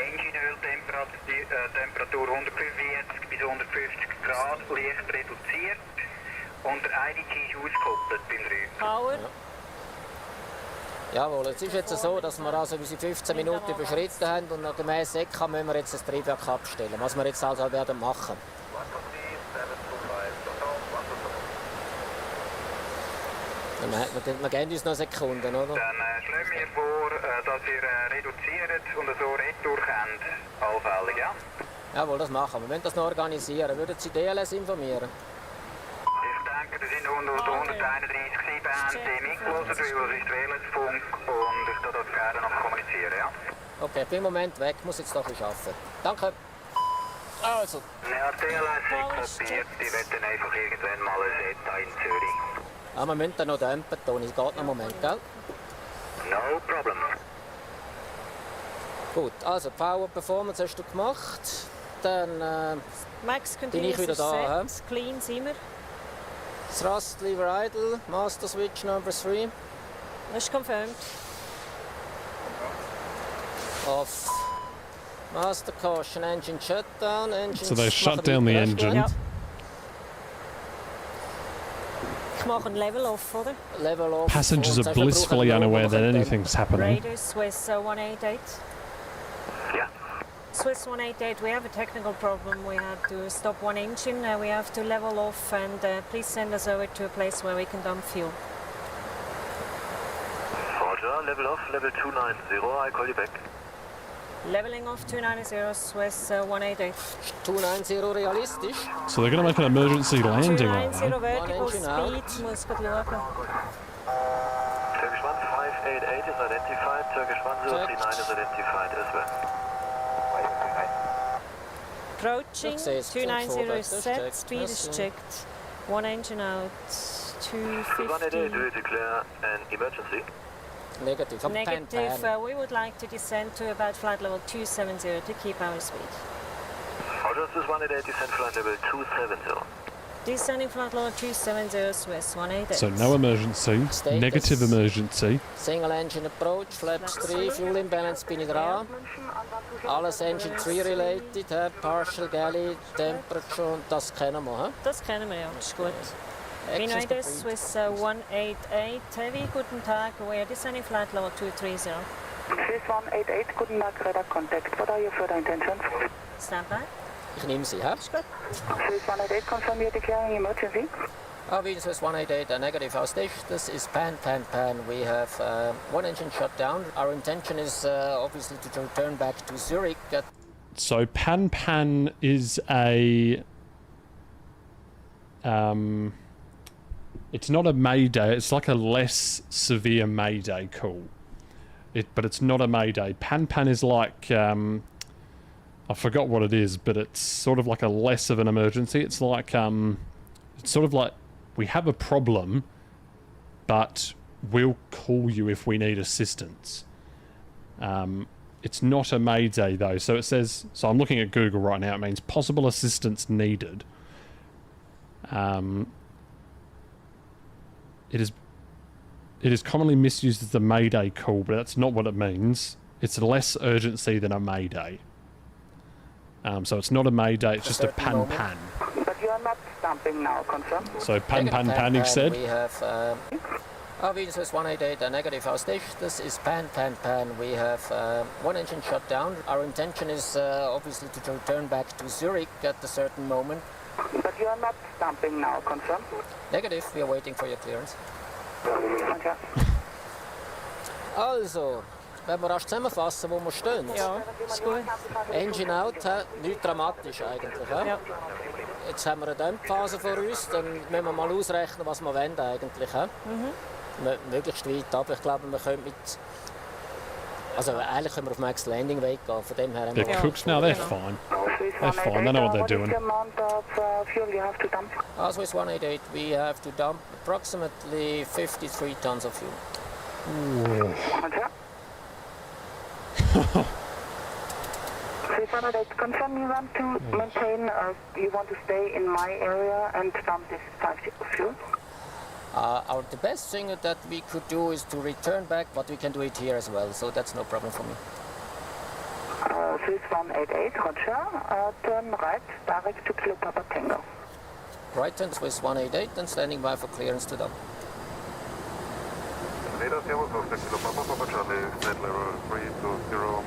Engine-Öltemperatur 145 bis 150 Grad, leicht reduziert. Und der IDG ist ausgekoppelt beim 3. Power. Jawohl, es ist jetzt so, dass wir also unsere 15 Minuten überschritten haben und nach gemäß ECA müssen wir jetzt das Triebwerk abstellen, was wir jetzt also werden machen. Wir geben uns noch Sekunden, oder? Dann schlagen wir vor, dass ihr reduziert und so retour könnt, allfällig, ja? Jawohl, das machen wir. Wir müssen das noch organisieren. Würden Sie DLS informieren? Ich denke, das sind 131 Bände mitgelassen, weil es ist WLS-Funk und ich würde das gerne noch kommunizieren, ja? Okay, ich bin im Moment weg, muss jetzt doch ein bisschen arbeiten. Danke. Also. Ja, DLS ist kopiert, die werden einfach irgendwann mal ein Set in Zürich. Ja, wir müssen dann noch dämpfen, Toni. Es geht noch einen Moment, gell? No problem. Gut, also Power Performance hast du gemacht. Dann Max bin ich wieder da. Set. Clean sind wir. Thrust Lever Idle, Master Switch number 3. Das ist confirmed. Off. Master Caution, Engine Shutdown. Engine So they shut down the engine. Ja. Ich mache ein Level off, oder? Level off. Passengers are blissfully unaware that anything's happening. Radar Swiss 188. Yeah. Swiss 188, we have a technical problem. We have to stop one engine. We have to level off and please send us over to a place where we can dump fuel. Roger, level off, level 290, I call you back. Leveling off 290 Swiss 188. 290 realistisch. So they're going to make an emergency landing on 290 that. vertical speed, muss gerade schauen. Turkish 1588 is identified, Turkish 1039 is identified as well. Approaching, Ich sehe es, 290 is das ist set, checked. speed is Das, checked. One engine out, 188, do 250. you declare an emergency? Negative. Pan, Negative, pan. we would like to descend to about flight level 270 to keep our speed. Roger, this is 188, descend flight level 270. Descending flight level 270 Swiss 188. So no emergency, Status. negative emergency. Single engine approach, flaps 3, fuel imbalance bin ich dran. Alles Engine 3 related, partial galley, temperature und das kennen wir. He? Das kennen wir ja, das ist gut. Actions United complete. Swiss 188 Heavy, guten Tag, we are descending flight level 230. Swiss 188, guten Tag, radar contact. What are your further intentions? Stand by. Ich nehme sie, hä? Ist gut. Swiss 188, confirm you're declaring emergency. Wind Swiss 188, a negative house station. This is pan. We have one engine shut down. Our intention is obviously to return back to Zurich. So pan is a It's not a Mayday. It's like a less severe Mayday call. But it's not a Mayday. Pan is like... I forgot what it is, but it's sort of like a less of an emergency. It's like... it's sort of like, we have a problem, but we'll call you if we need assistance. It's not a Mayday, though. So it says... So I'm looking at Google right now. It means possible assistance needed. It is commonly misused as the Mayday call, but that's not what it means. It's less urgency than a Mayday. So it's not a Mayday, it's just a pan. But you are not stamping now, confirm? So pan, you said? We have Venus 188, a negative. Our status is pan. We have one engine shut down. Our intention is obviously to return back to Zurich at a certain moment. But you are not stamping now, confirm? Negative, we are waiting for your clearance. Okay. Also, wenn wir rasch zusammenfassen, wo wir stehen. Ja, ist gut. Engine out, nicht dramatisch eigentlich. Ja. Jetzt haben wir eine Dämpfphase vor uns, dann müssen wir mal ausrechnen, was wir wollen eigentlich. Möglichst weit ab. Ich glaube, wir können mit... Also eigentlich können wir auf Max Landing Way gehen, von dem her... The cooks now, they're fine. They're fine, they know what they're doing. Swiss 188, we have to dump approximately 53 tons of fuel. Swiss 188, confirm you want to maintain, you want to stay in my area and dump this 5 fuel? The best thing that we could do is to return back, but we can do it here as well, so that's no problem for me. Swiss 188, roger. Turn right, direct to Kilo Papa Tango. Right turn Swiss 188 and standing by for clearance to dump.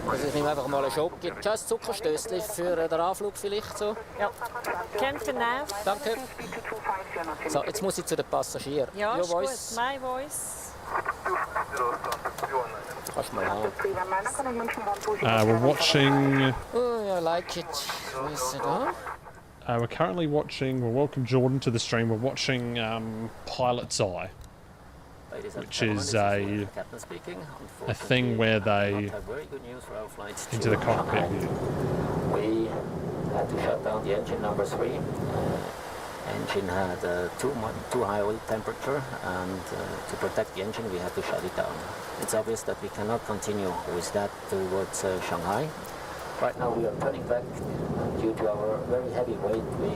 Also ich nehme einfach mal einen Schock. Gibt es ein Zuckerstößchen für den Anflug vielleicht so? Ja. Kämpfe nach. Danke. So, jetzt muss ich zu den Passagieren. Ja, Your ist voice. gut. My voice. Kannst du mal haben. We're watching... Oh, I like it. Where is it, huh? We're currently watching... We'll welcome Jordan to the stream. We're watching Pilot's Eye, which is a thing where they into the cockpit view. We had to shut down the engine number 3. Engine had too high oil temperature, and to protect the engine we had to shut it down. It's obvious that we cannot continue with that towards Shanghai. Right now we are turning back due to our very heavy weight. We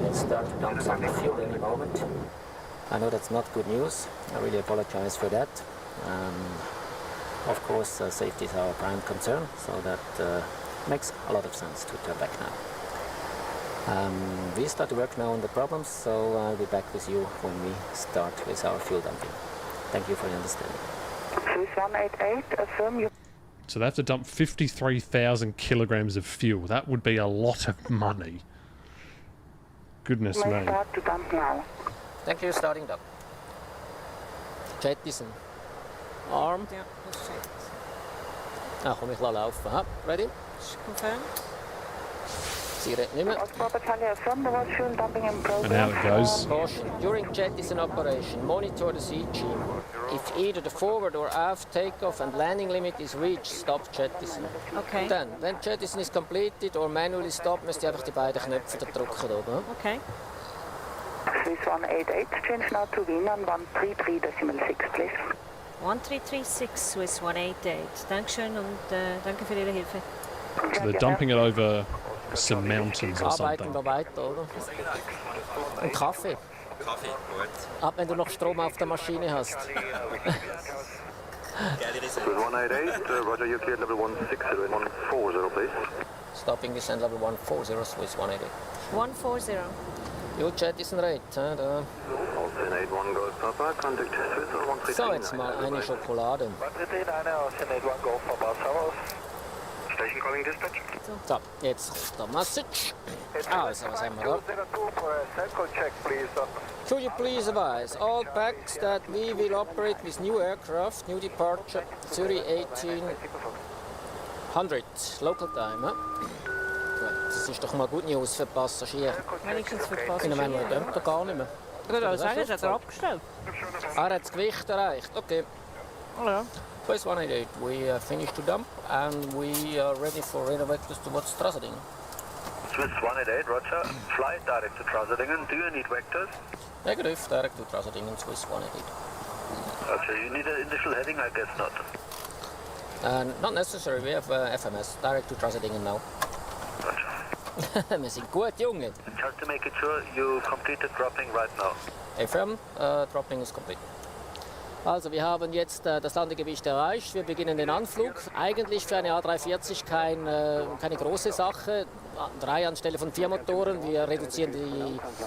can start to dump some fuel any moment. I know that's not good news. I really apologize for that. Of course, safety is our prime concern, so that makes a lot of sense to turn back now. We start to work now on the problems, so I'll be back with you when we start with our fuel dumping. Thank you for your understanding. Swiss 188, affirm you. So they have to dump 53,000 kilograms of fuel. That would be a lot of money. Goodness me. Start to dump now. Thank you, starting dump. Jettison. Arm. Ja, das ist schön. Komm, ich lasse laufen. Ha? Ready? Confirmed. Sie redet nicht mehr. And out it goes. Caution. During jettison operation, monitor the CG. If either the forward or aft takeoff and landing limit is reached, stop jettison. Okay. Then, when jettison is completed or manually stopped, müsst ihr einfach die beiden Knöpfe drücken oben. Okay. Swiss 188, change now to Wiener 133.6, please. 1336 Swiss 188. Dankeschön und danke für Ihre Hilfe. So they're dumping it over some mountains or Arbeiten something. wir weiter, oder? Und Kaffee. Kaffee, gut. Ab, wenn du noch Strom auf der Maschine hast. Swiss 188, roger, you cleared level 160 and 140, please. Stopping descent level 140, Swiss 188. 140. Your jettison rate, da. So, jetzt mal eine Schokolade. Station calling dispatch. So, jetzt der Message. Also, was haben wir da? Could you please advise all packs that we will operate with new aircraft, new departure, Zurich 1800, local time, huh? Das ist doch mal Good News für die Passagiere. Wenigstens für die In der Passagiere. Moment dämpft er gar nicht mehr. Ich würde sagen, es hat er abgestellt. Er hat das Gewicht erreicht, okay. Ja. Place 188, we finished to dump and we are ready for radar vectors towards Trasading. Swiss 188, roger. Flight direct to Trasadingen. Do you need vectors? Negative, direct to Trasadingen, Swiss 188. Okay, you need an initial heading? I guess not. Not necessary, we have FMS, direct to Trasadingen now. Wir sind gut, Junge. Just to make it sure, you completed dropping right now. Affirm, dropping is complete. Also wir haben jetzt das Landegewicht erreicht, wir beginnen den Anflug. Eigentlich für eine A340 keine große Sache, 3 anstelle von 4 Motoren. Wir reduzieren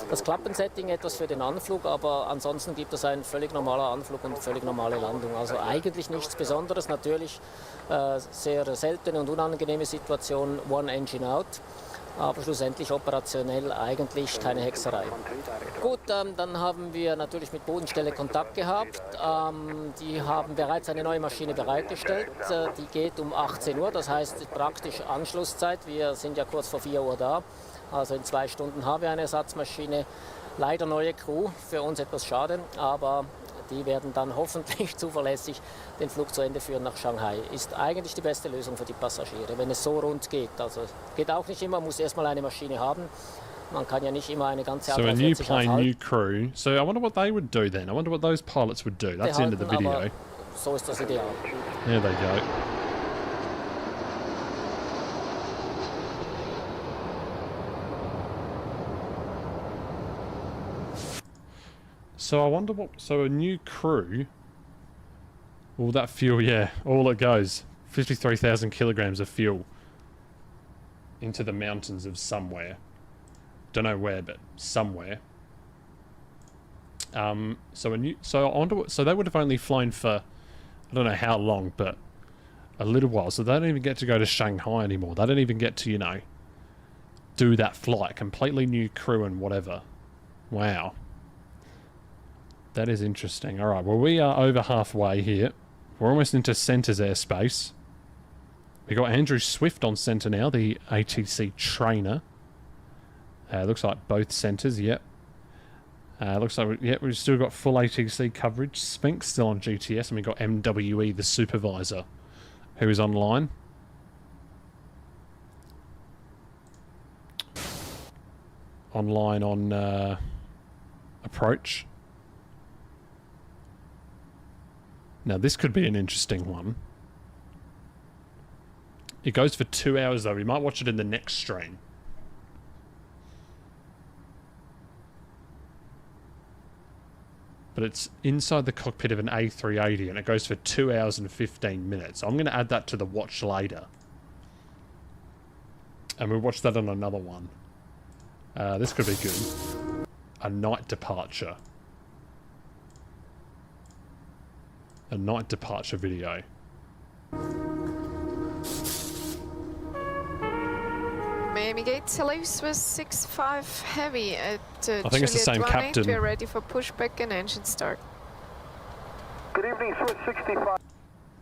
das Klappensetting etwas für den Anflug, aber ansonsten gibt es einen völlig normaler Anflug und völlig normale Landung. Also eigentlich nichts Besonderes, natürlich sehr seltene und unangenehme Situation, one engine out. Aber schlussendlich operationell eigentlich keine Hexerei. Gut, dann haben wir natürlich mit Bodenstelle Kontakt gehabt. Die haben bereits eine neue Maschine bereitgestellt. Die geht um 18 Uhr, das heißt praktisch Anschlusszeit. Wir sind ja kurz vor 4 Uhr da. Also in 2 Stunden haben wir eine Ersatzmaschine. Leider neue Crew, für uns etwas schade, aber die werden dann hoffentlich zuverlässig den Flug zu Ende führen nach Shanghai. Ist eigentlich die beste Lösung für die Passagiere, wenn es so rund geht. Also geht auch nicht immer, man muss erstmal eine Maschine haben. Man kann ja nicht immer eine ganze So a new plane, aufhalten. new crew. So I wonder what they would do then. I wonder what those pilots would do. That's the end of the video. Aber so ist das Ideal. There they go. So I wonder what... So a new crew... All that fuel, yeah. All it goes. 53,000 kilograms of fuel. Into the mountains of somewhere. Don't know where, but somewhere. So a new... So I wonder what... So they would have only flown for... I don't know how long, but... A little while. So they don't even get to go to Shanghai anymore. They don't even get to, you know... Do that flight. Completely new crew and whatever. Wow. That is interesting. Alright, well we are over halfway here. We're almost into Centre's airspace. We got Andrew Swift on Centre now, the ATC trainer. Looks like both centres, yep. Looks like, we've still got full ATC coverage. Spink's still on GTS, and we got MWE, the supervisor, who is online. Online on approach. Now this could be an interesting one. It goes for 2 hours though. We might watch it in the next stream. But it's inside the cockpit of an A380 and it goes for 2 hours and 15 minutes. I'm going to add that to the watch later. And we'll watch that on another one. This could be good. A night departure. A night departure video. Miami Gates, hello, Swiss 65 Heavy at I think it's the same captain. We are ready for pushback and engine start. Good evening, Swiss 65.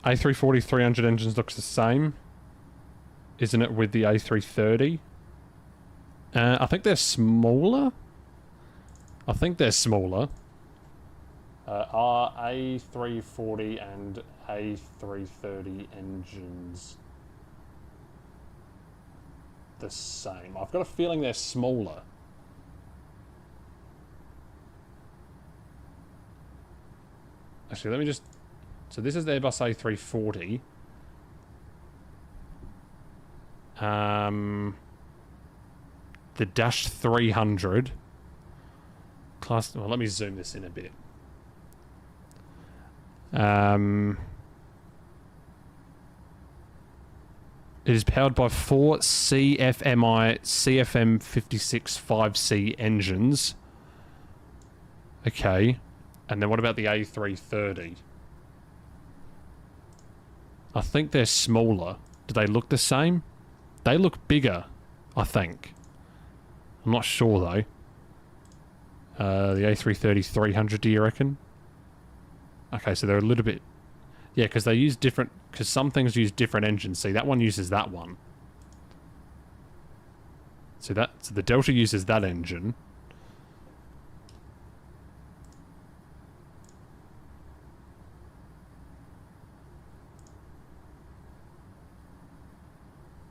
A340 300 engines looks the same. Isn't it with the A330? I think they're smaller. I think they're smaller. Are A340 and A330 engines the same? I've got a feeling they're smaller. Actually, let me just... So this is the Airbus A340. The Dash 300. Class... Well, let me zoom this in a bit. It is powered by 4 CFM56-5C engines. Okay. And then what about the A330? I think they're smaller. Do they look the same? They look bigger, I think. I'm not sure though. The A330 300, do you reckon? Okay, so they're a little bit... Yeah, because they use different... Because some things use different engines. See, that one uses that one. So the Delta uses that engine.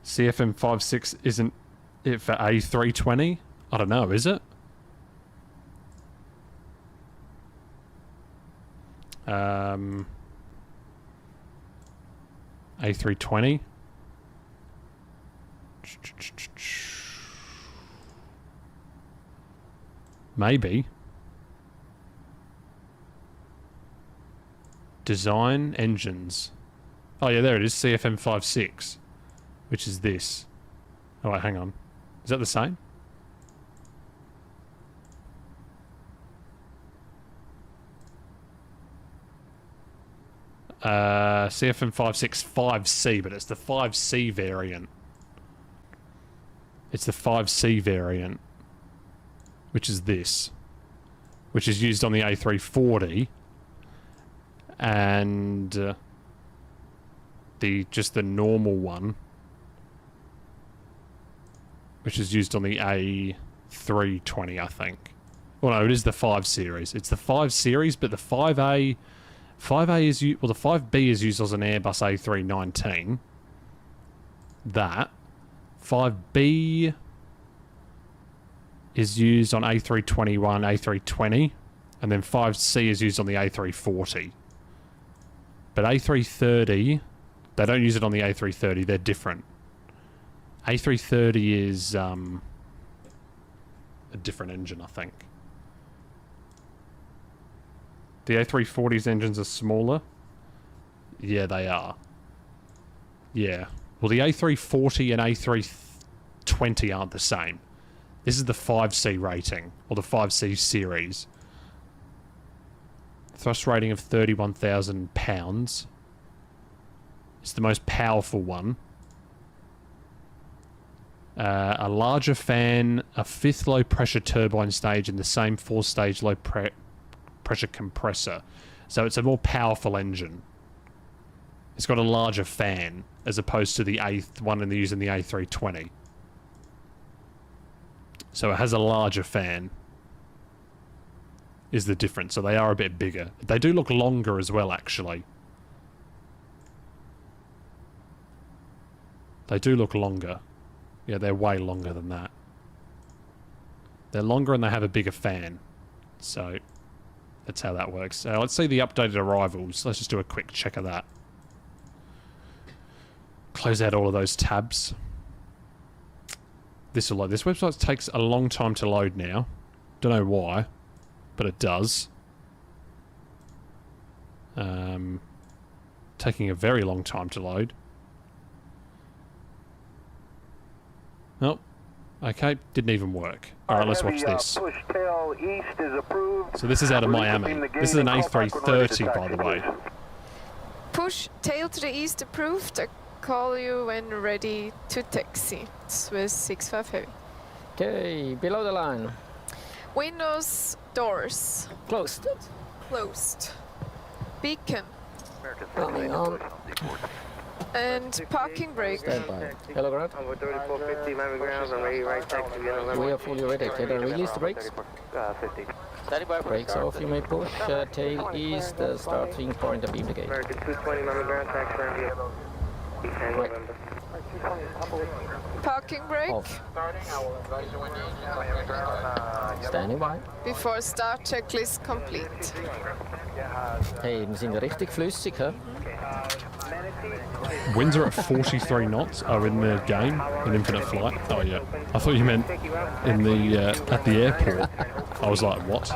CFM56 isn't it for A320? I don't know, is it? A320? Maybe. Design engines. Oh yeah, there it is, CFM56, which is this. Oh wait, hang on. Is that the same? CFM56 5C, but it's the 5C variant. It's the 5C variant, which is this, which is used on the A340 and just the normal one, which is used on the A320, I think. Well, no, it is the 5 Series. It's the 5 Series, but the 5A is used, well, the 5B is used as an Airbus A319. That 5B is used on A321, A320, and then 5C is used on the A340. But A330, they don't use it on the A330. They're different. A330 is a different engine, I think. The A340's engines are smaller. Yeah, they are. Yeah. Well, the A340 and A320 aren't the same. This is the 5C rating, or the 5C series. Thrust rating of 31,000 pounds. It's the most powerful one. A larger fan, a 5th low pressure turbine stage, and the same 4-stage low pressure compressor. So it's a more powerful engine. It's got a larger fan as opposed to the one in the using the A320. So it has a larger fan is the difference. So they are a bit bigger. They do look longer as well, actually. They do look longer. Yeah, they're way longer than that. They're longer and they have a bigger fan. So that's how that works. Let's see the updated arrivals. Let's just do a quick check of that. Close out all of those tabs. This will load. This website takes a long time to load now. Don't know why, but it does. Taking a very long time to load. Nope. Okay, didn't even work. Alright, let's watch this. So this is out of Miami. This is an A330, by the way. Push tail to the east approved. Call you when ready to taxi. Swiss 65 Heavy. Okay, below the line. Windows, doors. Closed. Closed. Beacon. Coming on. And parking brake. Stand by. Hello, ground. We are fully ready. Can I release the brakes? 50. Brakes off, you may push. Tail east, starting point of beam the gate. American 220, Miami ground, taxi around here. Right. Parking brake. Off. Standing by. Before start, checklist complete. Hey, wir sind richtig flüssig, huh? Winds are at 43 knots. Oh, in the game, in Infinite Flight. Oh yeah, I thought you meant in the at the airport. I was like, what?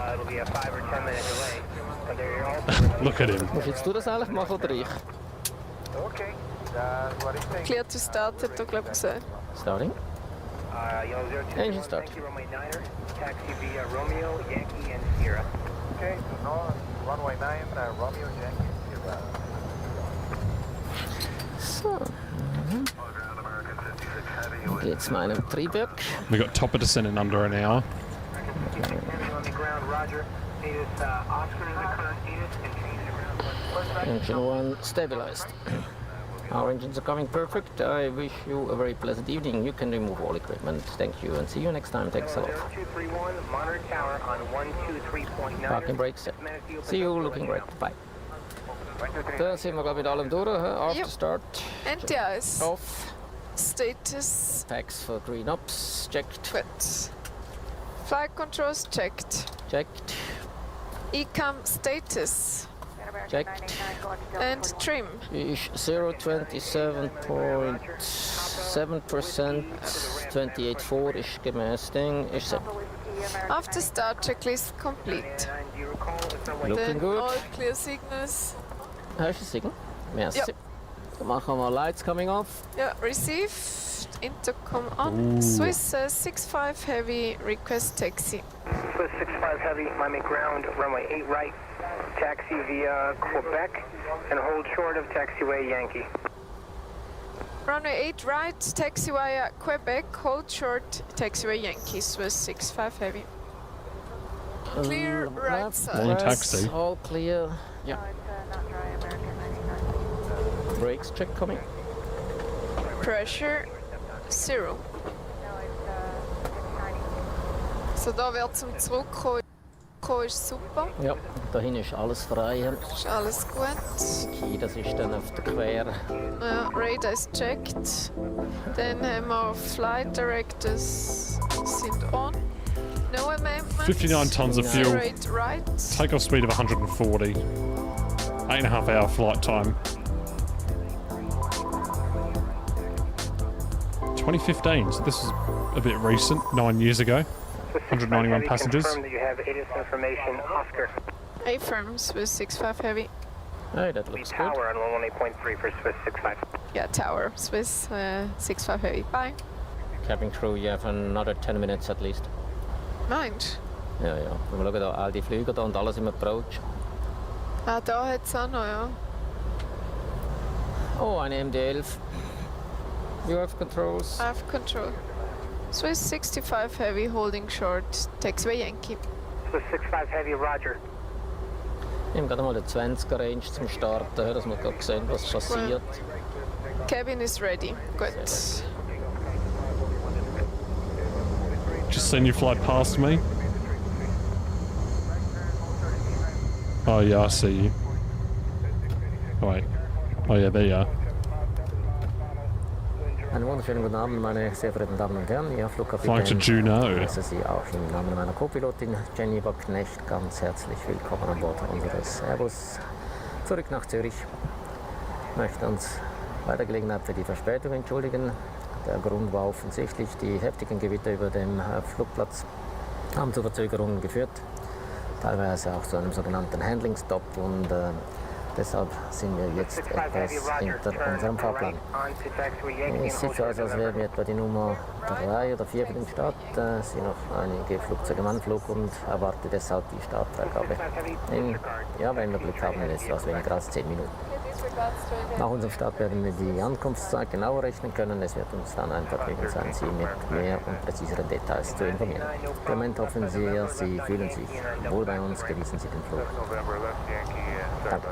Look at him. Musst du das eigentlich machen oder ich? Clear to start, hat er glaube ich gesagt. Starting. Engine start. Taxi via Romeo, Yankee, and Sierra. Okay, runway 9, Romeo, Yankee, Sierra. So. Geht's meinem Triebwerk. We got top of descent in under an hour. Engine 1 stabilized. Our engines are coming perfect. I wish you a very pleasant evening. You can remove all equipment. Thank you and see you next time. Thanks a lot. 0231, monitor tower on 123.9. Parking brake set. See you, looking great. Bye. Da sind wir glaube ich mit allem durch. After start. Anti-Ice. Off. Status. Packs for green ups, checked. Good. Flight controls checked. Checked. ECAM status. Checked. And trim. Is 027.7%, 28.4 ist gemäß Ding, ist set. After start checklist complete. Looking Then good. all clear signals. Hast du ein Signal? Merci. Ja. Dann machen wir Lights coming off. Yeah, received. Intercom on. Swiss 65 Heavy request taxi. Swiss 65 Heavy, Miami ground, runway 8 right, taxi via Quebec, and hold short of taxiway Yankee. Runway 8 right, taxi via Quebec, hold short, taxiway Yankee, Swiss 65 Heavy. Clear right side. Long taxi. All clear. Yeah. Brakes check coming. Pressure 0. So, da wird zum Zurückkommen ist super. Ja, dahin ist alles frei. Ist alles gut. Okay, das ist dann auf der Quer. Ja, Radar ist checked. Dann haben wir Flight Directives sind on. No amendments. 59 tons of fuel. Straight right. Takeoff speed of 140. 8.5 hour flight time. 2015, so this is a bit recent, 9 years ago. 191 passengers. Confirm that you have ATIS information, Oscar. A-firms with 65 Heavy. Hey, that looks good. Tower on 118.3 for Swiss 65. Yeah, tower. Swiss 65 Heavy. Bye. Cabin crew, you have another 10 minutes at least. Mind. Ja, ja. Wir schauen da all die Flüge da und alles im Approach. Ah, da hat es auch noch, ja. Oh, eine MD-11. You have controls. I have control. Swiss 65 Heavy holding short. Taxiway Yankee. Swiss 65 Heavy, Roger. Wir haben gerade mal den 20er Range zum Starten, dass wir gerade sehen, was passiert. Cabin is ready. Good. Just seen you fly past me. Oh yeah, I see you. Oh, wait. Oh yeah, there you are. Einen wunderschönen guten Abend, meine sehr verehrten Damen und Herren. Ihr Flugkapitän. Flight to Juneau. Ich heiße Sie auch im Namen meiner Co-Pilotin Jenny Knecht ganz herzlich willkommen an Bord unseres Airbus. Zurück nach Zürich. Ich möchte uns bei der Gelegenheit für die Verspätung entschuldigen. Der Grund war offensichtlich, die heftigen Gewitter über dem Flugplatz haben zu Verzögerungen geführt. Teilweise auch zu einem sogenannten Handling-Stop und deshalb sind wir jetzt etwas hinter unserem Fahrplan. Es sieht so aus, als wären wir etwa die Nummer 3 oder 4 für den Start. Es sind noch einige Flugzeuge im Anflug und erwarte deshalb die Startfreigabe. Wenn wir Glück haben, in etwas weniger als 10 Minuten. Nach unserem Start werden wir die Ankunftszeit genauer rechnen können. Es wird uns dann ein Vergnügen sein, Sie mit mehr und präziseren Details zu informieren. Im Moment hoffen wir, Sie fühlen sich wohl bei uns. Genießen Sie den Flug. Danke.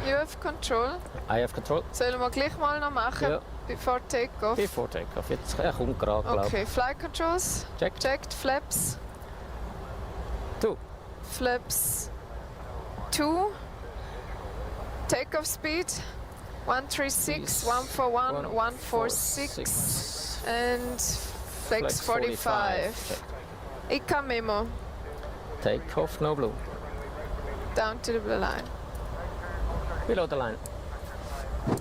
You have control. I have control. Sollen wir gleich mal noch machen? Ja. Before takeoff? Before takeoff. Jetzt kommt gerade, glaube ich. Okay, flight controls. Checked. Checked. Flaps. 2. Flaps 2. Takeoff speed 136, 141, 146, and flex 45. ICA memo. Takeoff, no blue. Down to the blue line. Below the line.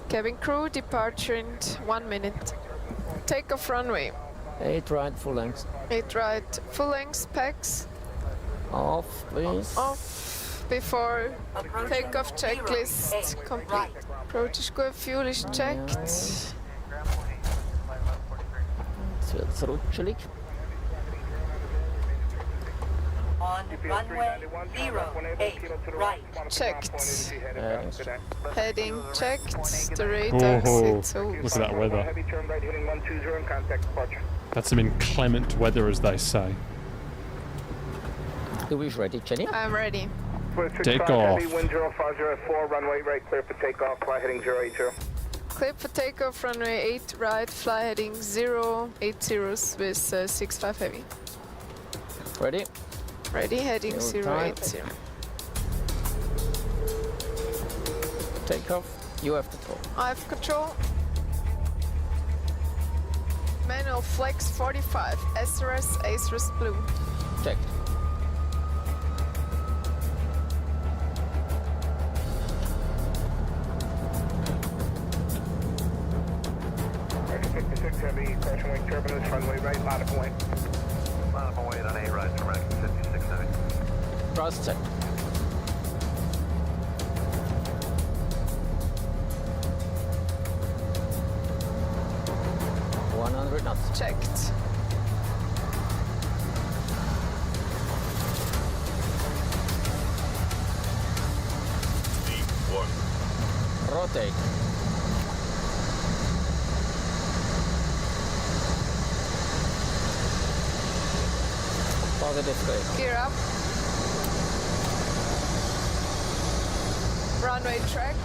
Cabin crew departure in 1 minute. Takeoff runway. 8 right, full length. 8 right, full length packs. Off, please. Off. Before takeoff checklist complete. Approach is good, fuel is checked. Jetzt wird es rutschelig. On runway 08 right. Checked. Heading checked. The radar sits over. Look at that weather. That's some inclement weather, as they say. Who is ready, Jenny? I'm ready. Take off. Wind 0504, runway right, clear for takeoff, fly heading 080. Clear for takeoff, runway 8 right, fly heading 080 with 65 Heavy. Ready? Ready, heading 080. Takeoff, you have control. I have control. Manual flex 45, SRS, ACERS blue. Check. Heavy, caution wing turbulence, runway right, lot of point. Lot of weight on 8 right, direct 56 heavy. Cross check. Knots. Checked. Rotate. Positive grade. Gear up. Runway track.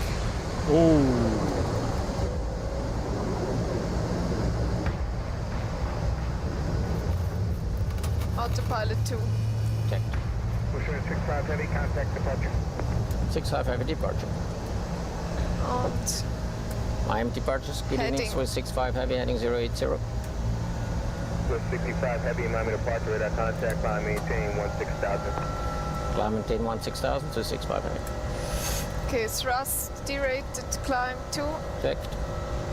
Oh. Autopilot 2. Checked. Pushing 65 heavy, contact departure. 65 heavy departure. Und Miami departures. Good evening, Swiss 65 heavy heading 080. Swiss 65 heavy, Miami departure, radar contact, climb maintain 16,000. Climb maintain 16,000 to 65 heavy. okay, thrust derated, climb 2. Checked.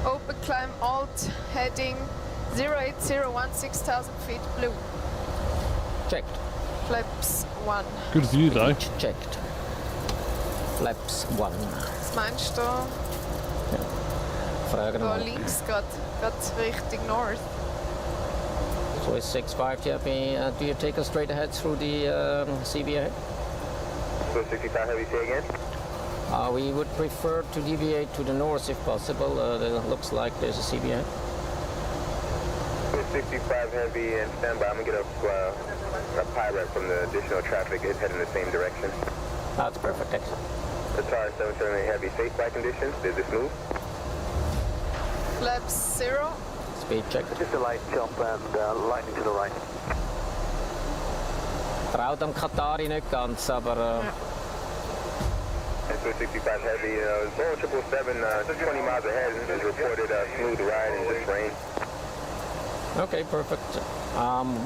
Open climb alt, heading 080, 16,000 feet blue. Checked. Flaps 1. Good view though. Checked. Flaps 1. Was meinst du? Fragen Da mal. links grad Richtung North. Swiss 65 heavy, do you take us straight ahead through the CBA? Swiss 65 heavy, say again? We would prefer to deviate to the north if possible. It looks like there's a CBA. Swiss 65 heavy and standby. I'm gonna get a pilot from the additional traffic. It's heading in the same direction. That's perfect, excellent. Qatar 778 heavy, safe flight conditions. Did this move? Flaps 0. Speed check. Just a light jump and lightning to the right. Traut am Qatari nicht ganz, aber... Swiss 65 heavy, Boeing 777, 20 miles ahead, is reported smooth ride and just rain. Okay, perfect.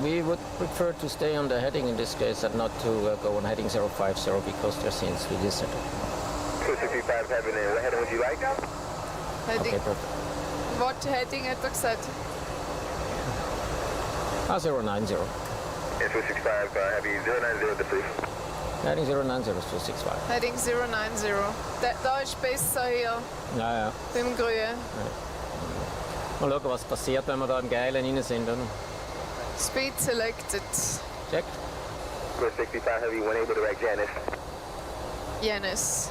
We would prefer to stay on the heading in this case and not to go on heading 050 because there seems to be this. Swiss 65 heavy, and what heading would you like? Heading. Okay, perfect. What heading hat gesagt? 090. And Swiss 65 heavy, 090 the proof. Heading 090 is 265. Heading 090. Da ist besser hier. Ja, ja. Beim Grün. Mal schauen, was passiert, wenn wir da im Geilen rein sind. Oder? Speed selected. Check. Swiss 65 heavy, when able to direct Janice. Janice.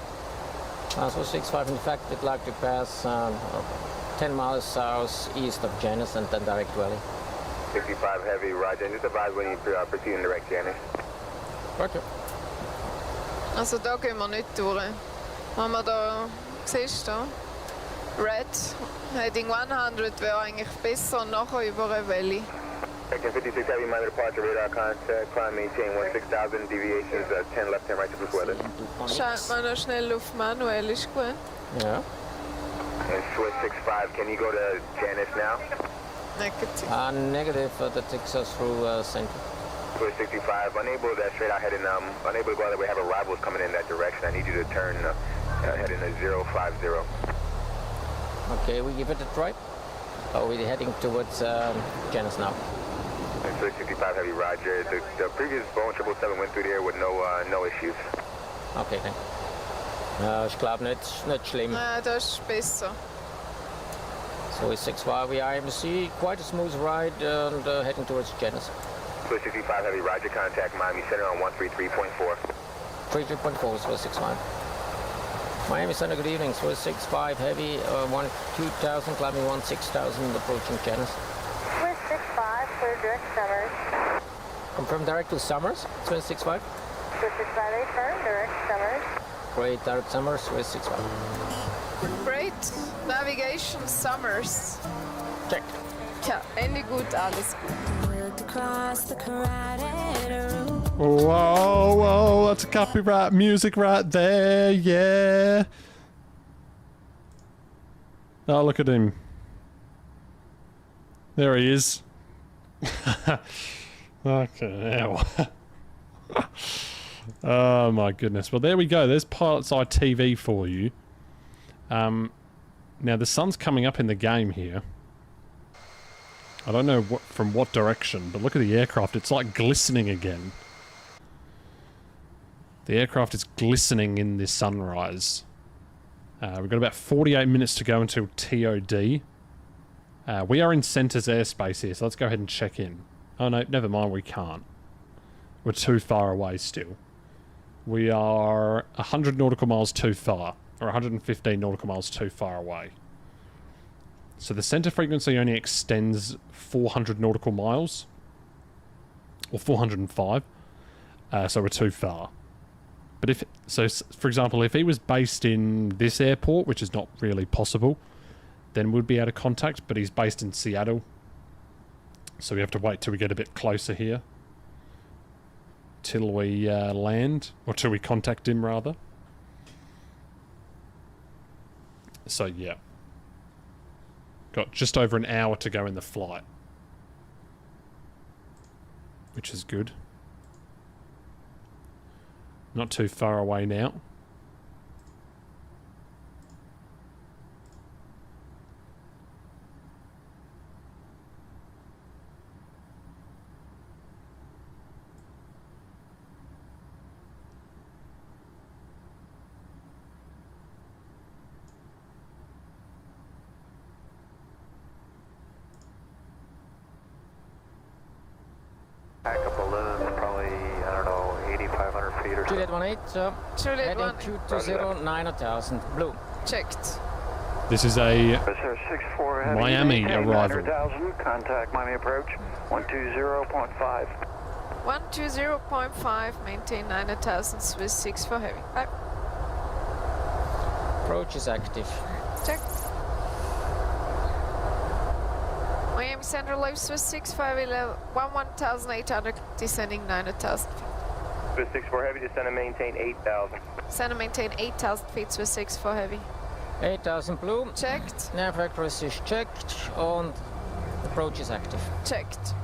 Swiss 65, in fact, we'd like to pass 10 miles south east of Janice and then direct valley. 65 heavy, roger. And just advise when you proceed and direct Janice. Roger. Also da gehen wir nicht durch. Haben wir da, siehst du? Red, heading 100 wäre eigentlich besser und nachher über eine Valley. Section 56 heavy, minor departure, radar contact, climb maintain 16,000, deviations 10 left, 10 right to blue weather. Schaut mal noch schnell auf manuell, ist gut. Ja. And Swiss 65, can you go to Janice now? Negative. Negative, that takes us through center. Swiss 65, unable to straight out heading, unable to go that way, have arrivals coming in that direction. I need you to turn heading to 050. Okay, we give it a try. Oh, we're heading towards Janice now. And Swiss 65 heavy, roger. The previous Boeing 777 went through there with no issues. Okay, thank you. Ich glaube nicht schlimm. Das ist besser. So it's 65, we are IMC, quite a smooth ride and heading towards Janice. Swiss 65 heavy, roger, contact Miami Center on 133.4. 33.4 is Swiss 65. Miami Center, good evening, Swiss 65 heavy, 12,000, climbing 16,000, approaching Janice. Swiss 65, clear direct Summers. Confirm direct to Summers, Swiss 65. Swiss 65, A firm, direct Summers. Great, direct Summers, Swiss 65. Great Navigation Summers. Check. Tja, Ende gut, alles gut. Whoa, whoa, that's copyright music right there, yeah. Oh, look at him. There he is. Okay, hell. Oh my goodness. Well, there we go. There's Pilot's Eye TV for you. Now, the sun's coming up in the game here. I don't know from what direction, but look at the aircraft. It's like glistening again. The aircraft is glistening in the sunrise. We've got about 48 minutes to go until TOD. We are in Centre's airspace here, so let's go ahead and check in. Oh no, never mind, we can't. We're too far away still. We are 100 nautical miles too far, or 115 nautical miles too far away. So the center frequency only extends 400 nautical miles, or 405, so we're too far. But if, so for example, if he was based in this airport, which is not really possible, then we'd be able to contact, but he's based in Seattle. So we have to wait till we get a bit closer here. Till we land, or till we contact him rather. So yeah. Got just over an hour to go in the flight. Which is good. Not too far away now. Backup balloon, probably, I don't know, 8,500 feet or so. Juliet 18, sir. Juliet Heading 220, 9000, blue. Checked. This is a 64 heavy, Miami arrival. 9,000, contact Miami approach, 120.5. 120.5, maintain 9000, Swiss 6 for heavy. Bye. Approach is active. Checked. Miami Central Live Swiss 6 for heavy, level 11,800, descending 9000 feet. Swiss 6 for heavy, descend and maintain 8,000. Descend and maintain 8,000 feet, Swiss 6 for heavy. 8000 blue. Checked. Nav accuracy is checked, and approach is active. Checked.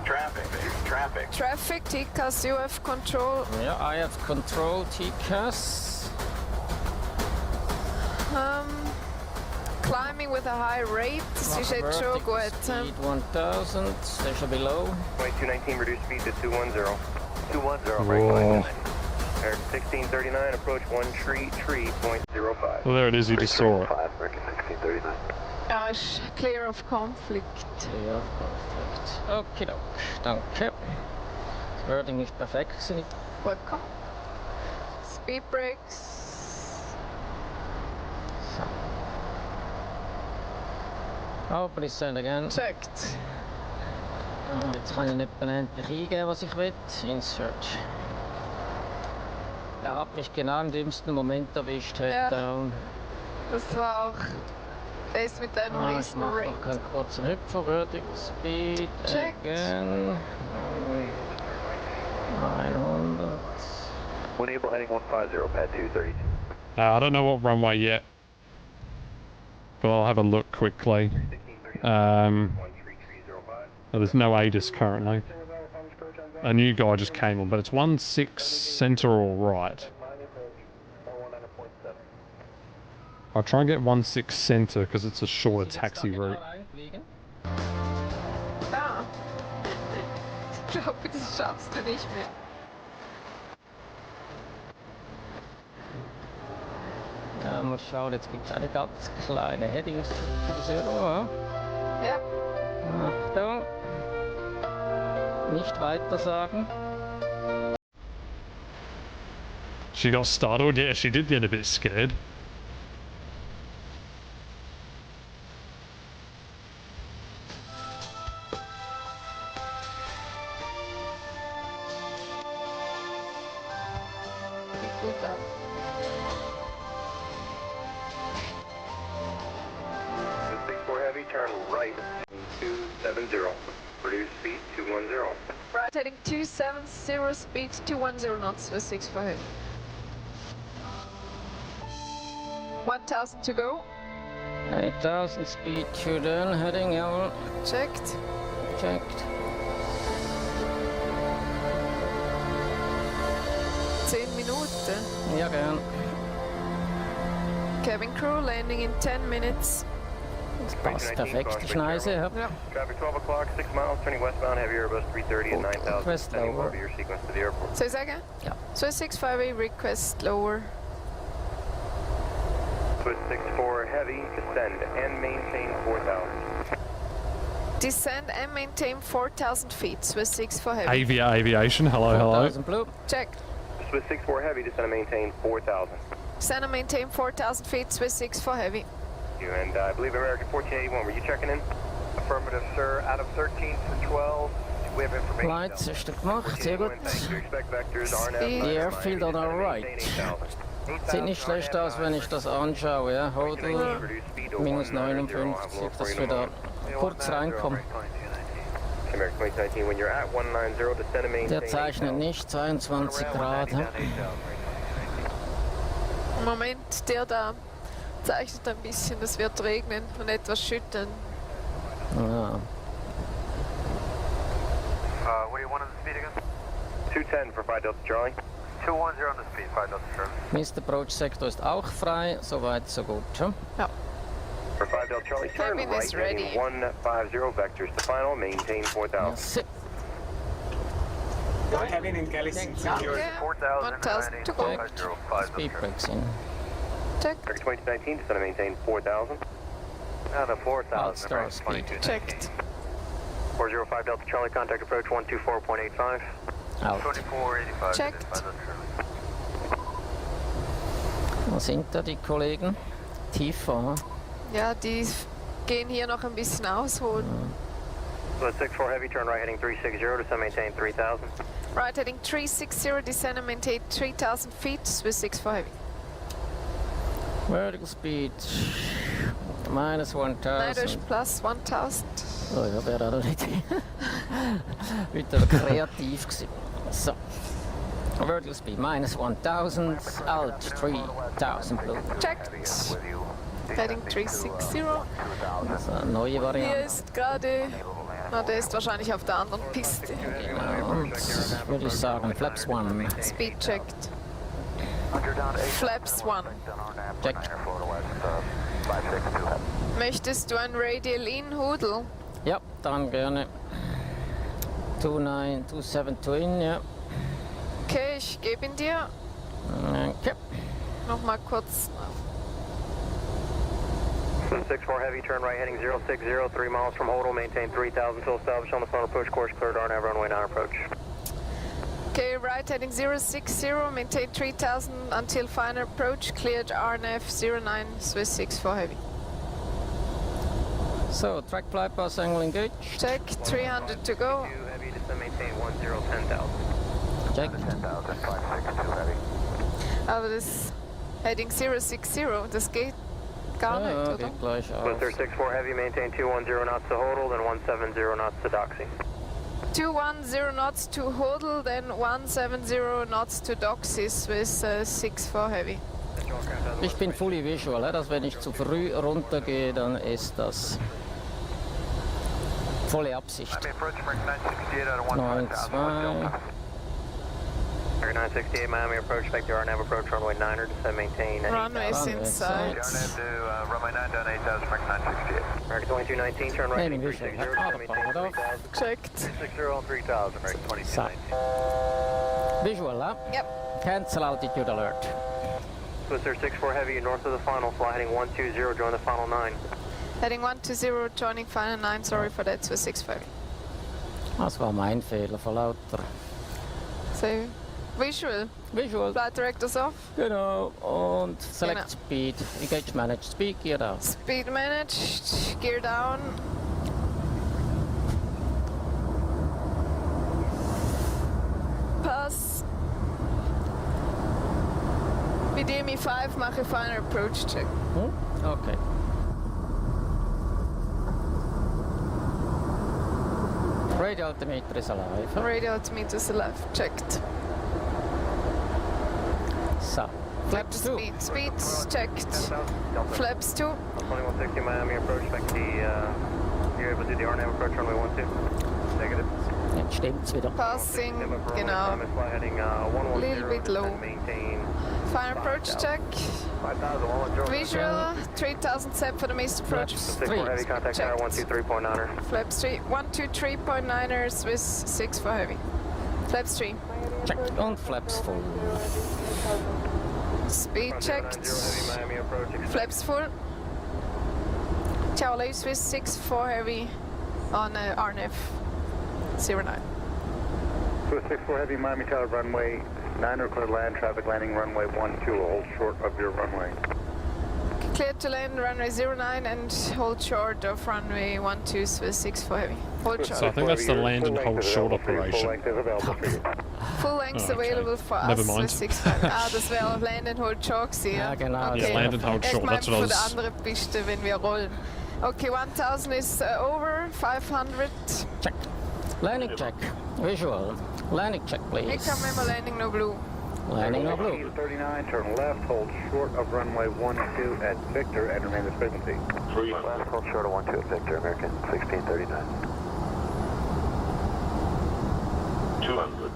Traffic, traffic. Traffic, TCAS, you have control. Yeah, I have control, TCAS. Climbing with a high rate, si Vertical speed 1000, station below. 2219, reduce speed to 210. 210, Whoa. Air 1639, approach 133.05. Well, there it is, you just saw it. 1639. Clear of conflict. Clear of conflict. Okay, danke. Das Wording ist perfekt. Welcome. Speed brakes. So. Open is send again. Checked. Und jetzt kann ich nicht endlich eingeben, was ich will. Insert. Er hat mich genau im dümmsten Moment erwischt. Ja. Das war auch das mit einem riesen Ich Rate. mache noch einen kurzen Hüpfer. Vertical Speed. Checked. Again. 900. One able heading 150, pad 232. I don't know what runway yet. But I'll have a look quickly. Oh, there's no ADIS currently. A new guy just came on, but it's 16 center or right. I'll try and get 16 center because it's a shorter taxi route. Ah. Ich glaube, das schaffst du nicht mehr. Ja, mal schauen, jetzt gibt es eine ganz kleine Heading-Zero. Ja. Achtung. Nicht weiter sagen. She got startled. Yeah, she did get a bit scared. Gut ab. Swiss 6 for heavy, turn right 270. Reduce speed 210. Right heading 270, speed 210 knots, Swiss 6 for heavy. 1000 to go. 8000 speed to the heading, jawohl. Checked. Checked. 10 Minuten. Ja, gern. Cabin crew landing in 10 minutes. Das passt perfekt, die Schneise. Ja. Traffic 12 o'clock, 6 miles, turning westbound, heavy Airbus 330 and 9000. Request Sending lower. over your sequence to the airport. Say that again? Yeah. Swiss 658 request lower. Swiss 64 heavy, descend and maintain 4,000. Descend and maintain 4,000 feet. Swiss 64 heavy. Avia Aviation, hello, hello. 4000 blue. Checked. Swiss 64 heavy, descend and maintain 4,000. Descend and maintain 4,000 feet. Swiss 64 heavy. You and I believe American 1481, were you checking in? Affirmative, sir. Out of 13 to 12, we have information. Lights ist gemacht, sehr gut. Die Airfield on our right. Sieht nicht schlecht aus, wenn ich das anschaue, ja. Hodl minus 59, dass wir da kurz reinkommen. Der zeichnet nicht 22 Grad. Ja. Im Moment, der da zeichnet ein bisschen, es wird regnen und etwas schütteln. Ja. What do you want on the speed again? 210 for 5 Delta Charlie. 210 on the speed, 5 Delta Charlie. Mr. Approach Sektor ist auch frei, soweit so gut. Ja. Ja. For 5 Delta Charlie, turn Cabin right, is ready. heading 150 vectors to final, maintain 4,000. Cabin in Galaxy secure. 1,000 to go. Speed brakes in. Check. Target 2219, descend and maintain 4,000. Out of 4,000. Outstar speed. Checked. 405 Delta Charlie, contact approach 124.85. Out. 2485. Checked. Wo sind da die Kollegen? Tiefer, ne? Ja, die gehen hier noch ein bisschen ausholen. So 64 heavy, turn right heading 360, descend maintain 3,000. Right heading 360, descend and maintain 3,000 feet. Swiss 64 heavy. Vertical speed minus 1000. Neidisch plus 1,000. Oh ja, wäre auch nicht wieder kreativ gewesen. So. Vertical speed minus 1000, alt 3000 blue. Checked. Heading 360. So, neue Variante. Hier ist gerade, na, der ist wahrscheinlich auf der anderen Piste. Genau, und würde ich sagen, Flaps 1. Speed checked. Flaps 1. Check. Möchtest du ein Radial in Hudel? Ja, dann gerne. 2927 in, ja. Okay, ich gebe ihn dir. Okay. Nochmal kurz. 64 heavy, turn right heading 060, 3 miles from Hodel, maintain 3,000 till established on the final approach course, cleared RNAV runway 9 approach. Okay, right heading 060, maintain 3,000 until final approach, cleared RNF 09, Swiss 64 heavy. So, track flight pass angle engaged. Check, 300 to go. Heavy, descend maintain 10,000. Check. 10,000, 562 heavy. Aber das Heading 060, das geht gar nicht, oder? Geht gleich auf. Blister 64 heavy, maintain 210 knots to Hodel, then 170 knots to Doxy. 210 knots to Hodel, then 170 knots to Doxy, Swiss 64 heavy. Ich bin fully visual, dass wenn ich zu früh runtergehe, dann ist das volle Absicht. 9-2. 968 Miami approach, back to RNAV approach, runway 9er, descend maintain. Runway's inside. RNAV to runway 9 down 8,000, Frank 968. American 2219, turn right heading visual. 360, descend maintain 3,000. Checked. 360 on 3,000, American 2219. Visual, huh? Yep. Cancel altitude alert. Blister 64 heavy, north of the final, fly heading 120, join the final 9. Heading 120, joining final 9, sorry for that, Swiss 65. Das war mein Fehler, vor lauter. So, visual. Visual. Flight directors off. Genau. Und select Genau. speed. Engage managed. Speed gear down. Speed managed, gear down. Pass. Mit DMI5 mache ich final approach check. Okay. Radio altimeter is alive. Radio altimeter is alive, checked. So, Flaps 2. Speed checked. Flaps 2. 2160 Miami approach, back you're able to do the RNAV approach runway 12. Negative. Jetzt stimmt's wieder. Passing, genau. A little bit low. Fire approach check. Visual, 3000 set for the missed approach. Heavy contact tower 123.9er. Flaps 3, 123.9ers with 6 for heavy. Flaps 3. Check. Und Flaps full. Speed checked. Flaps full. Tower leaves with 6 for heavy on RNF 09. So 64 heavy Miami Tower runway 9 clear land, traffic landing runway 12, hold short of your runway. Cleared to land runway 09 and hold short of runway 12 with 6 for heavy. Hold short. So I think that's the land and hold short operation. Full length available for Never us mind. with 6 for heavy. Das wäre auf Land and Hold Short gewesen. Ja, genau. Okay. Yeah, land and hold short, that's what I Von der was... anderen Piste, wenn wir rollen. Okay, 1000 is over, 500. Check. Landing check. Visual. Landing check, please. Here come Memo landing no blue. Landing no blue. 39, turn left, hold short of runway 12 at Victor and remain at frequency. 3 left, hold short of 12 at Victor, American 1639. 200.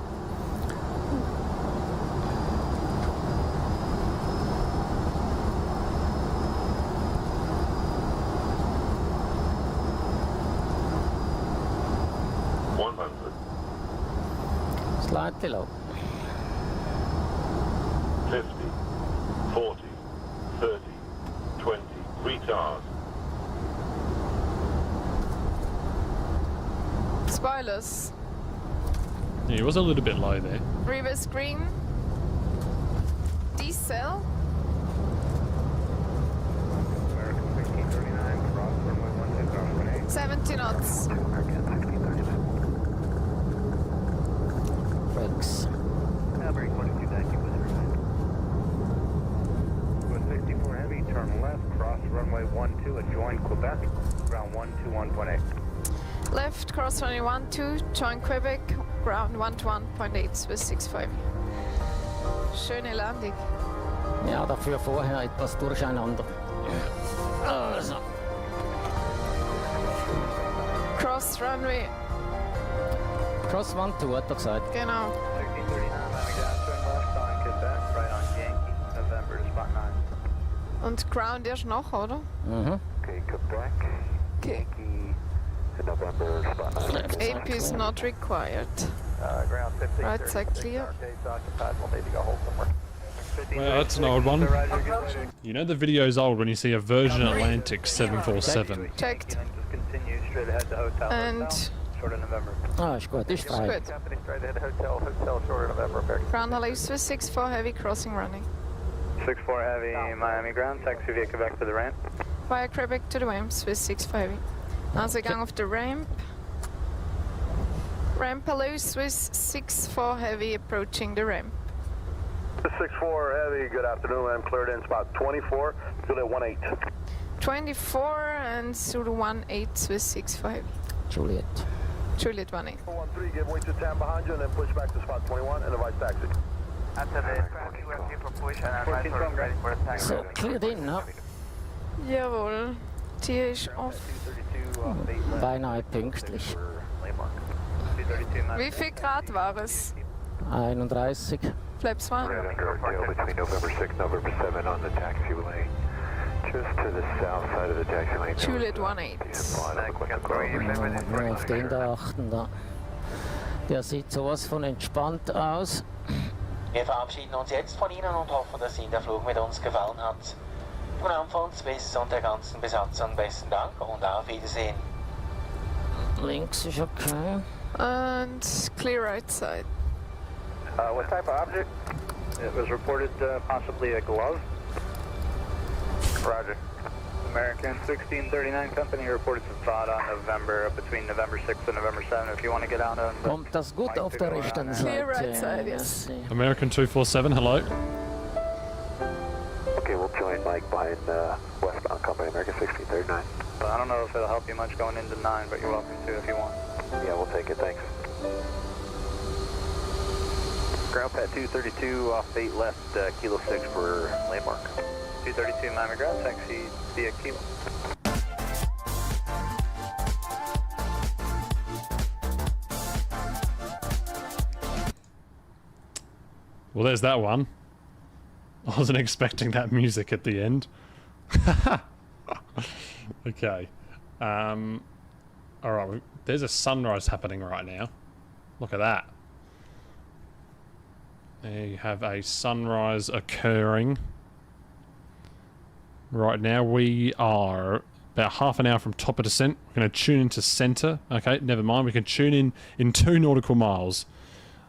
Slightly low. 50, 40, 30, 20, retard. Spoilers. Yeah, he was a little bit low there. Reverse green. Diesel. American 1639, cross runway 12, cross runway 8. 70 knots. Brakes. Break 2290 with 64 heavy, turn left, cross runway 12 and join Quebec, ground 121.8. Left, cross runway 12, join Quebec, ground 121.8 with 65. Schöne Landung. Ja, dafür vorher etwas durcheinander. Also. Cross runway. Cross 12 hat er gesagt. Genau. 1639 Miami ground, turn left on Quebec, right on Yankee, November to spot 9. Und ground erst noch, oder? Mhm. Okay, Quebec, Okay. Yankee, November, spot 9. AP is not required. Ground 15. Right side clear. Occupied, we'll need to go hold somewhere. Well, that's an old one. You know the video's old when you see a Virgin Atlantic 747. Checked. Just continue straight ahead to hotel. And Short of November. Ah, ist gut, ist frei. good. Company straight ahead to hotel, hotel short of November, American. Ground leaves with 64 heavy crossing running. 64 heavy Miami ground, taxi via Quebec to the ramp. Via Quebec to the ramps with 64 heavy. Also gang auf the ramp. Ramp loose with 64 heavy approaching the ramp. 64 heavy, good afternoon, I'm cleared in spot 24, Juliet 18. 24 and Zulu 18 with 64 heavy. Juliet. Juliet 18. 413, give way to 10 behind you and then push back to spot 21 and advise taxi. So, cleared in, no? Jawohl. Tier ist off. Beinahe pünktlich. Wie viel Grad war es? 31. Flaps 1. Between November 6 and November 7 on the taxiway. Just to the south side of the taxiway. Juliet 18. Nur auf den da achten da. Der sieht sowas von entspannt aus. Wir verabschieden uns jetzt von Ihnen und hoffen, dass Ihnen der Flug mit uns gefallen hat. Von Namen von Swiss und der ganzen Besatzung besten Dank und auf Wiedersehen. Links ist okay. And clear right side. What type of object? It was reported possibly a glove. Roger. American 1639 company reported some thought on November, between November 6th and November 7th. If you want to get out on the Kommt das gut auf der rechten Clear Seite? right side, yes. American 247, hello. Okay, we'll join Mike behind westbound company, American 1639. I don't know if it'll help you much going into 9, but you're welcome to if you want. Yeah, we'll take it, thanks. Ground pad 232 off 8 left, Kilo 6 for landmark. 232 Miami ground, taxi via Kilo. Well, there's that one. I wasn't expecting that music at the end. Okay. Alright, there's a sunrise happening right now. Look at that. There you have a sunrise occurring. Right now we are about half an hour from top of descent. We're going to tune into center. Okay, never mind. We can tune in 2 nautical miles.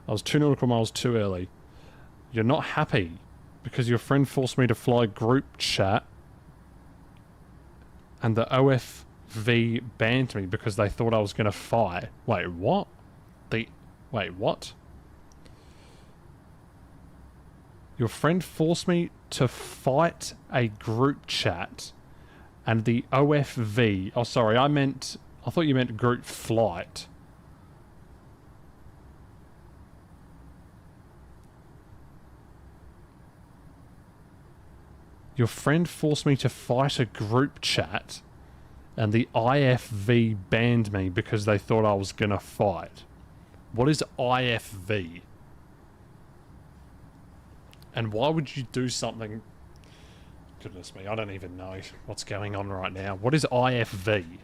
I was 2 nautical miles too early. You're not happy because your friend forced me to fly group chat and the OFV banned me because they thought I was going to fly. Wait, what? Wait, what? Your friend forced me to fight a group chat and the OFV... Oh, sorry, I thought you meant group flight. Your friend forced me to fight a group chat and the IFV banned me because they thought I was going to fight. What is IFV? And why would you do something... Goodness me, I don't even know what's going on right now. What is IFV?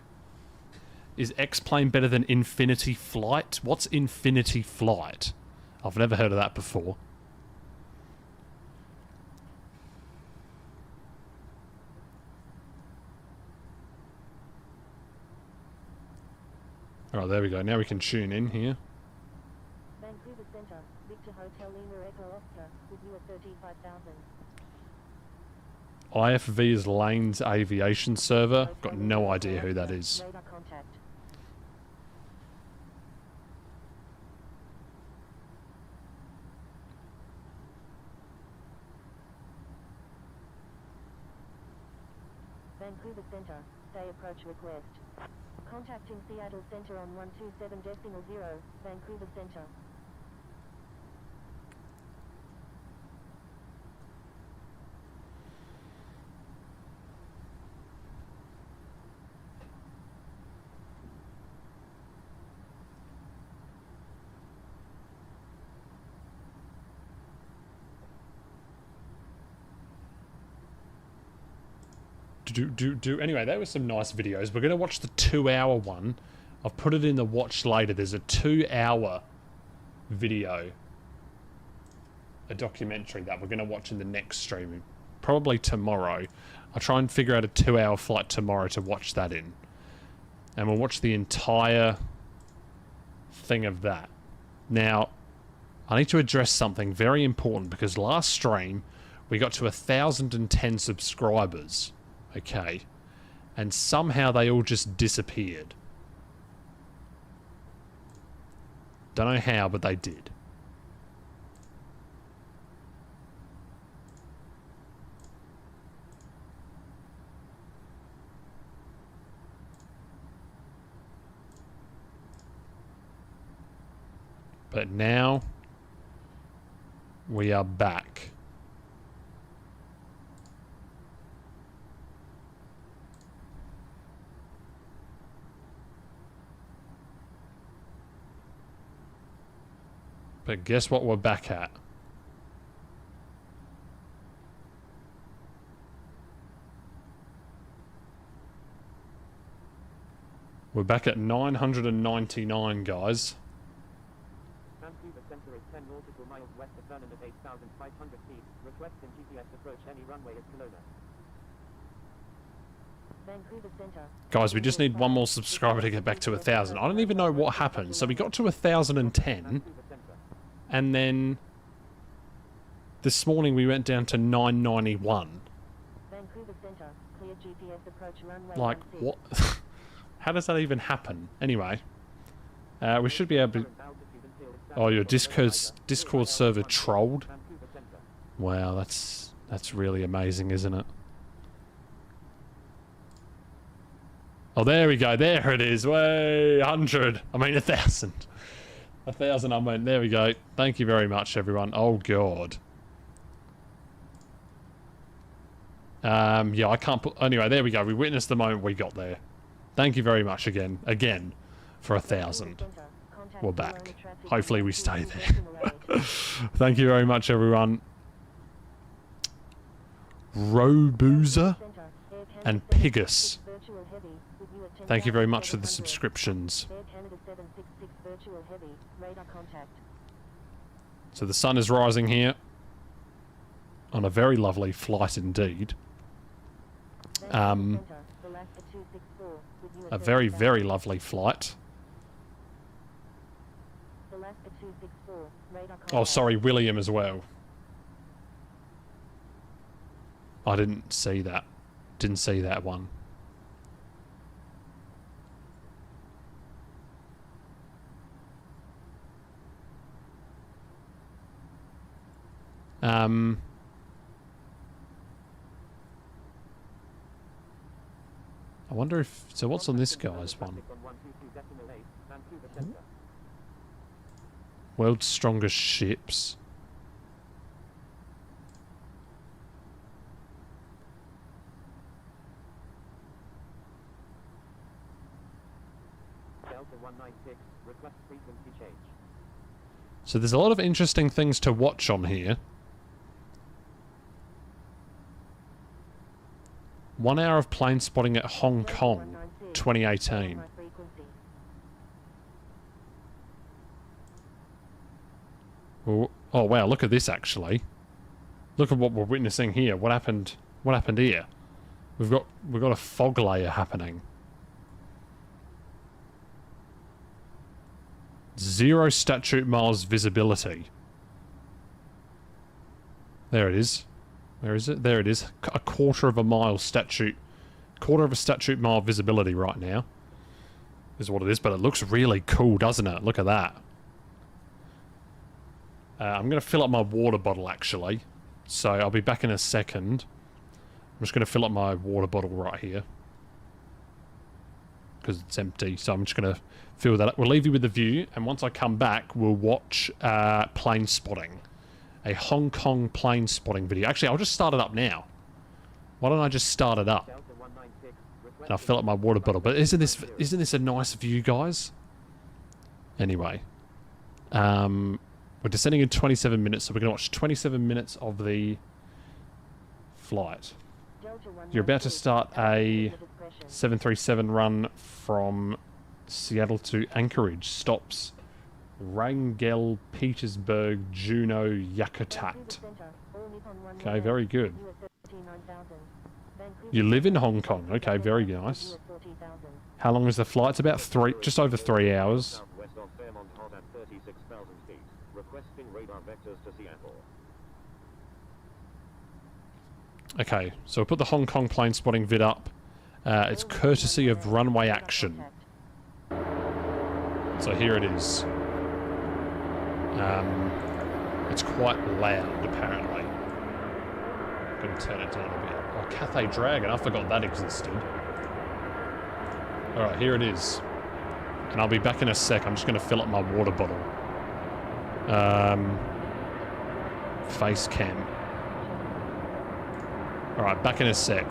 Is X-Plane better than Infinity Flight? What's Infinity Flight? I've never heard of that before. Alright, there we go. Now we can tune in here. Vancouver Centre, Victor Hotel Lima Echo Oscar, with you at 35,000. IFV is Lane's aviation server. Got no idea who that is. Radar contact. Vancouver Centre, stay approach request. Contacting Seattle Centre on 127.0, Vancouver Centre. Anyway, there were some nice videos. We're going to watch the 2-hour one. I've put it in the watch later. There's a 2-hour video. A documentary that we're going to watch in the next stream. Probably tomorrow. I'll try and figure out a 2-hour flight tomorrow to watch that in. And we'll watch the entire thing of that. Now, I need to address something very important because last stream we got to 1,010 subscribers. Okay. And somehow they all just disappeared. Don't know how, but they did. But now we are back. But guess what we're back at? We're back at 999, guys. Vancouver Centre is 10 nautical miles west of Vernon at 8,500 feet. Requesting GPS approach any runway at Kelowna. Vancouver Centre. Guys, we just need one more subscriber to get back to 1,000. I don't even know what happened. So we got to 1,010. And then this morning we went down to 991. Vancouver Centre, clear GPS approach runway. Like, what? How does that even happen? Anyway, we should be able to... Oh, your Discord server trolled? Wow, that's really amazing, isn't it? Oh, there we go. There it is. Way 100. I mean 1,000. 1,000 unmanned. There we go. Thank you very much, everyone. Oh, God. Yeah, I can't put... Anyway, there we go. We witnessed the moment we got there. Thank you very much again. Again, for 1,000. We're back. Hopefully we stay there. Thank you very much, everyone. Robuza and Pigus. Thank you very much for the subscriptions. So the sun is rising here on a very lovely flight indeed. A very, very lovely flight. Oh, sorry, William as well. I didn't see that. Didn't see that one. I wonder if... So what's on this guy's one? World's strongest ships. So there's a lot of interesting things to watch on here. 1 hour of plane spotting at Hong Kong, 2018. Oh wow, look at this actually. Look at what we're witnessing here. What happened here? We've got a fog layer happening. 0 statute miles visibility. There it is. Where is it? There it is. A quarter of a statute mile visibility right now. Is what it is, but it looks really cool, doesn't it? Look at that. I'm going to fill up my water bottle, actually. So I'll be back in a second. I'm just going to fill up my water bottle right here. Because it's empty, so I'm just going to fill that up. We'll leave you with the view, and once I come back, we'll watch plane spotting. A Hong Kong plane spotting video. Actually, I'll just start it up now. Why don't I just start it up? And I'll fill up my water bottle. But isn't this a nice view, guys? Anyway. We're descending in 27 minutes, so we're going to watch 27 minutes of the flight. You're about to start a 737 run from Seattle to Anchorage. Stops Wrangell, Petersburg, Juneau, Yakutat. Okay, very good. You live in Hong Kong. Okay, very nice. How long is the flight? It's about just over 3 hours. Okay, so we'll put the Hong Kong plane spotting vid up. It's courtesy of Runway Action. So here it is. It's quite loud, apparently. I'm going to turn it down a bit. Oh, Cathay Dragon, I forgot that existed. Alright, here it is. And I'll be back in a sec. I'm just going to fill up my water bottle. Face cam. Alright, back in a sec.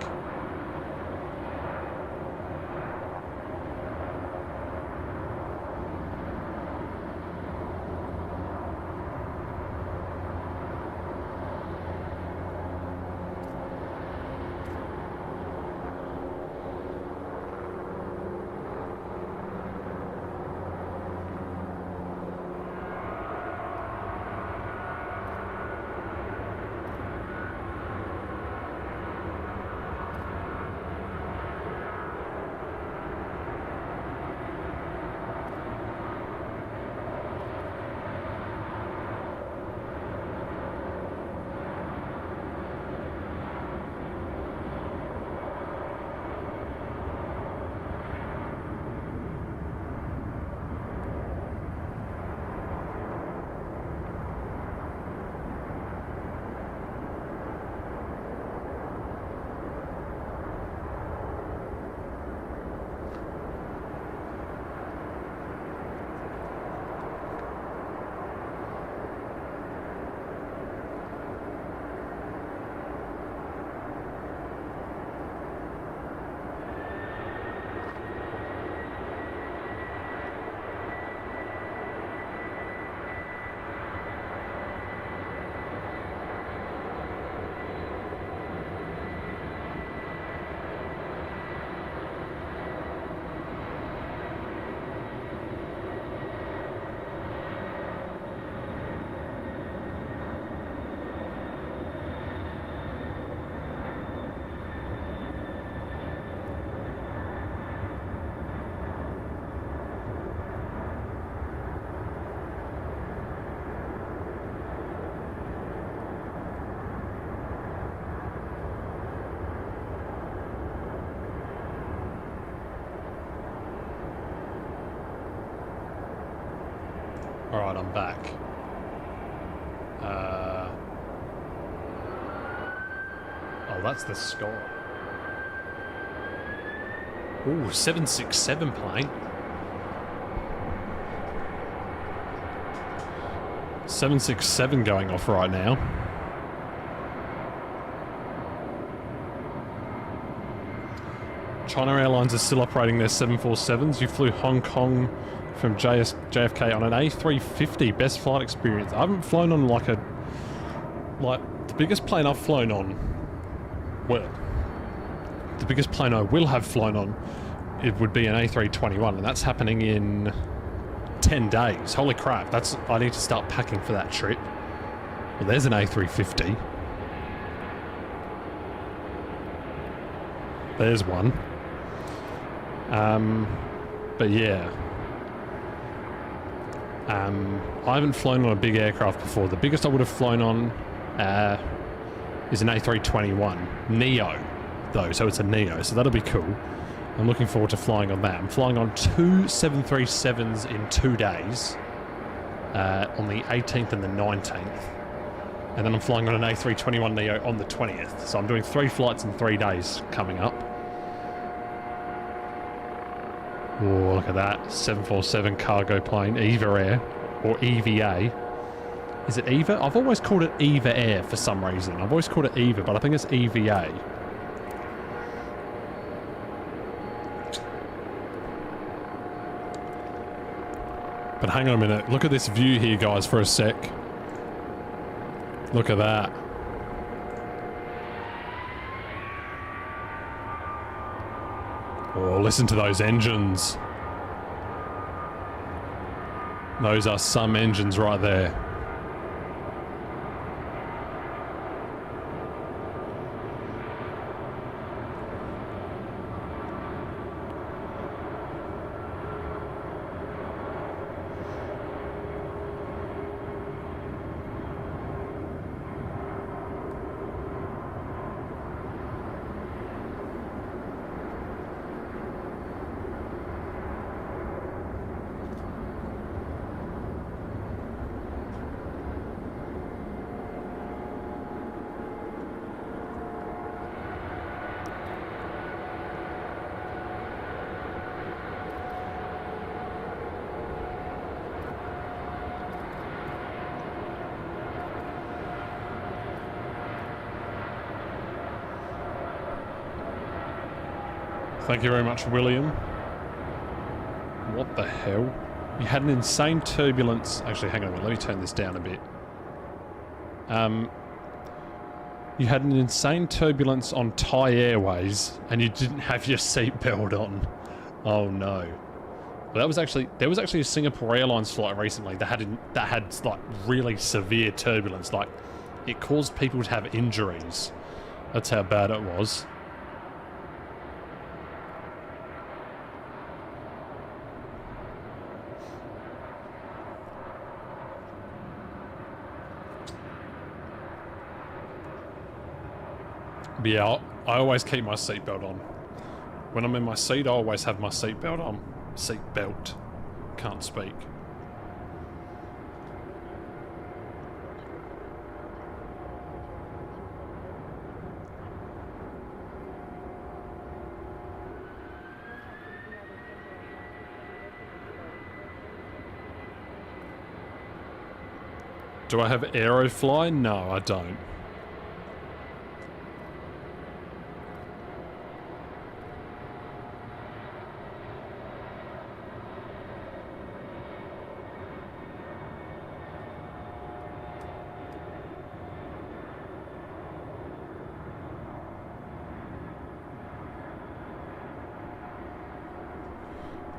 Alright, I'm back. Oh, that's the score. Ooh, 767 plane. 767 going off right now. China Airlines is still operating their 747s. You flew Hong Kong from JFK on an A350. Best flight experience. I haven't flown on like the biggest plane I've flown on. Well, the biggest plane I will have flown on, it would be an A321, and that's happening in 10 days. Holy crap, I need to start packing for that trip. Well, there's an A350. There's one. But yeah. I haven't flown on a big aircraft before. The biggest I would have flown on is an A321 Neo, though, so it's a Neo, so that'll be cool. I'm looking forward to flying on that. I'm flying on 2 737s in 2 days, on the 18th and the 19th. And then I'm flying on an A321 Neo on the 20th. So I'm doing 3 flights in 3 days coming up. Oh, look at that. 747 cargo plane, EVA Air, or EVA. Is it EVA? I've always called it EVA Air for some reason. I've always called it EVA, but I think it's EVA. But hang on a minute. Look at this view here, guys, for a sec. Look at that. Oh, listen to those engines. Those are some engines right there. Thank you very much, William. What the hell? You had an insane turbulence. Actually, hang on a minute. Let me turn this down a bit. You had an insane turbulence on Thai Airways, and you didn't have your seatbelt on. Oh no. Well, there was actually a Singapore Airlines flight recently that had like really severe turbulence. Like, it caused people to have injuries. That's how bad it was. But yeah, I always keep my seatbelt on. When I'm in my seat, I always have my seatbelt on. Seatbelt. Can't speak. Do I have Aerofly? No, I don't.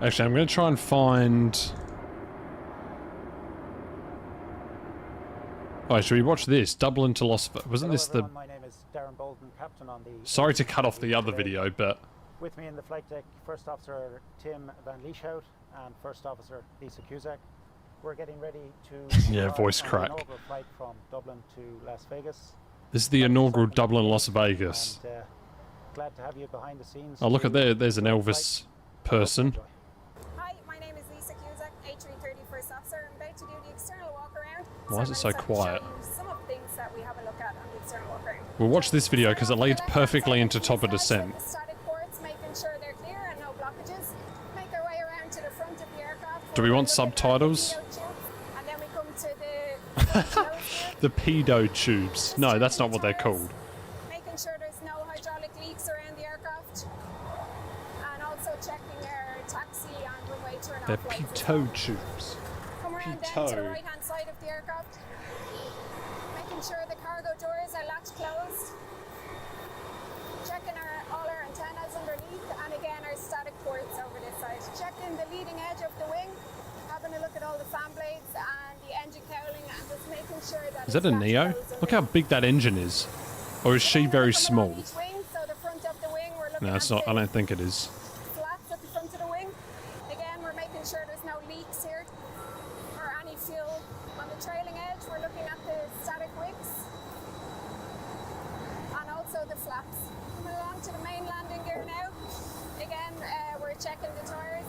Actually, I'm going to try and find... Oh, should we watch this? Dublin to Las Vegas. Wasn't this the... My name is Darren Bolton, captain on the... Sorry to cut off the other video, but... With me in the flight deck, First Officer Tim Van Lieshout and First Officer Lisa Cusack. We're getting ready to... Yeah, voice crack. ...inaugural flight from Dublin to Las Vegas. This is the inaugural Dublin Las Vegas. And, glad to have you behind the scenes. Oh, look at there. There's an Elvis person. Hi, my name is Lisa Cusack, A330 First Officer. I'm about to do the Why is it so quiet? Some of the things that we have a look at on the external walkway. We'll watch this video because it leads perfectly into top of descent. The static ports, making sure they're clear and no blockages. Make our way around to the front of the aircraft. Do we want subtitles? And then we come to the The pedo tubes. No, that's not what they're called. making sure there's no hydraulic leaks around the aircraft. And also checking our taxi and runway turn-off They're lights. pedo tubes. Come around then to the right-hand side of the aircraft. Making sure the cargo doors are latch closed. Checking all our antennas underneath, and again our static ports over this side. Checking the leading edge of the wing, having a look at all the fan blades and the engine cowling, and just making sure that Is that a Neo? Look how big that engine is. Or is she very small? each wing, so the front of the wing, we're looking No, it's at not. I don't think it is. flaps at the front of the wing. Again, we're making sure there's no leaks here or any fuel. On the trailing edge, we're looking at the static wings and also the flaps. Coming along to the main landing gear now. Again, we're checking the tires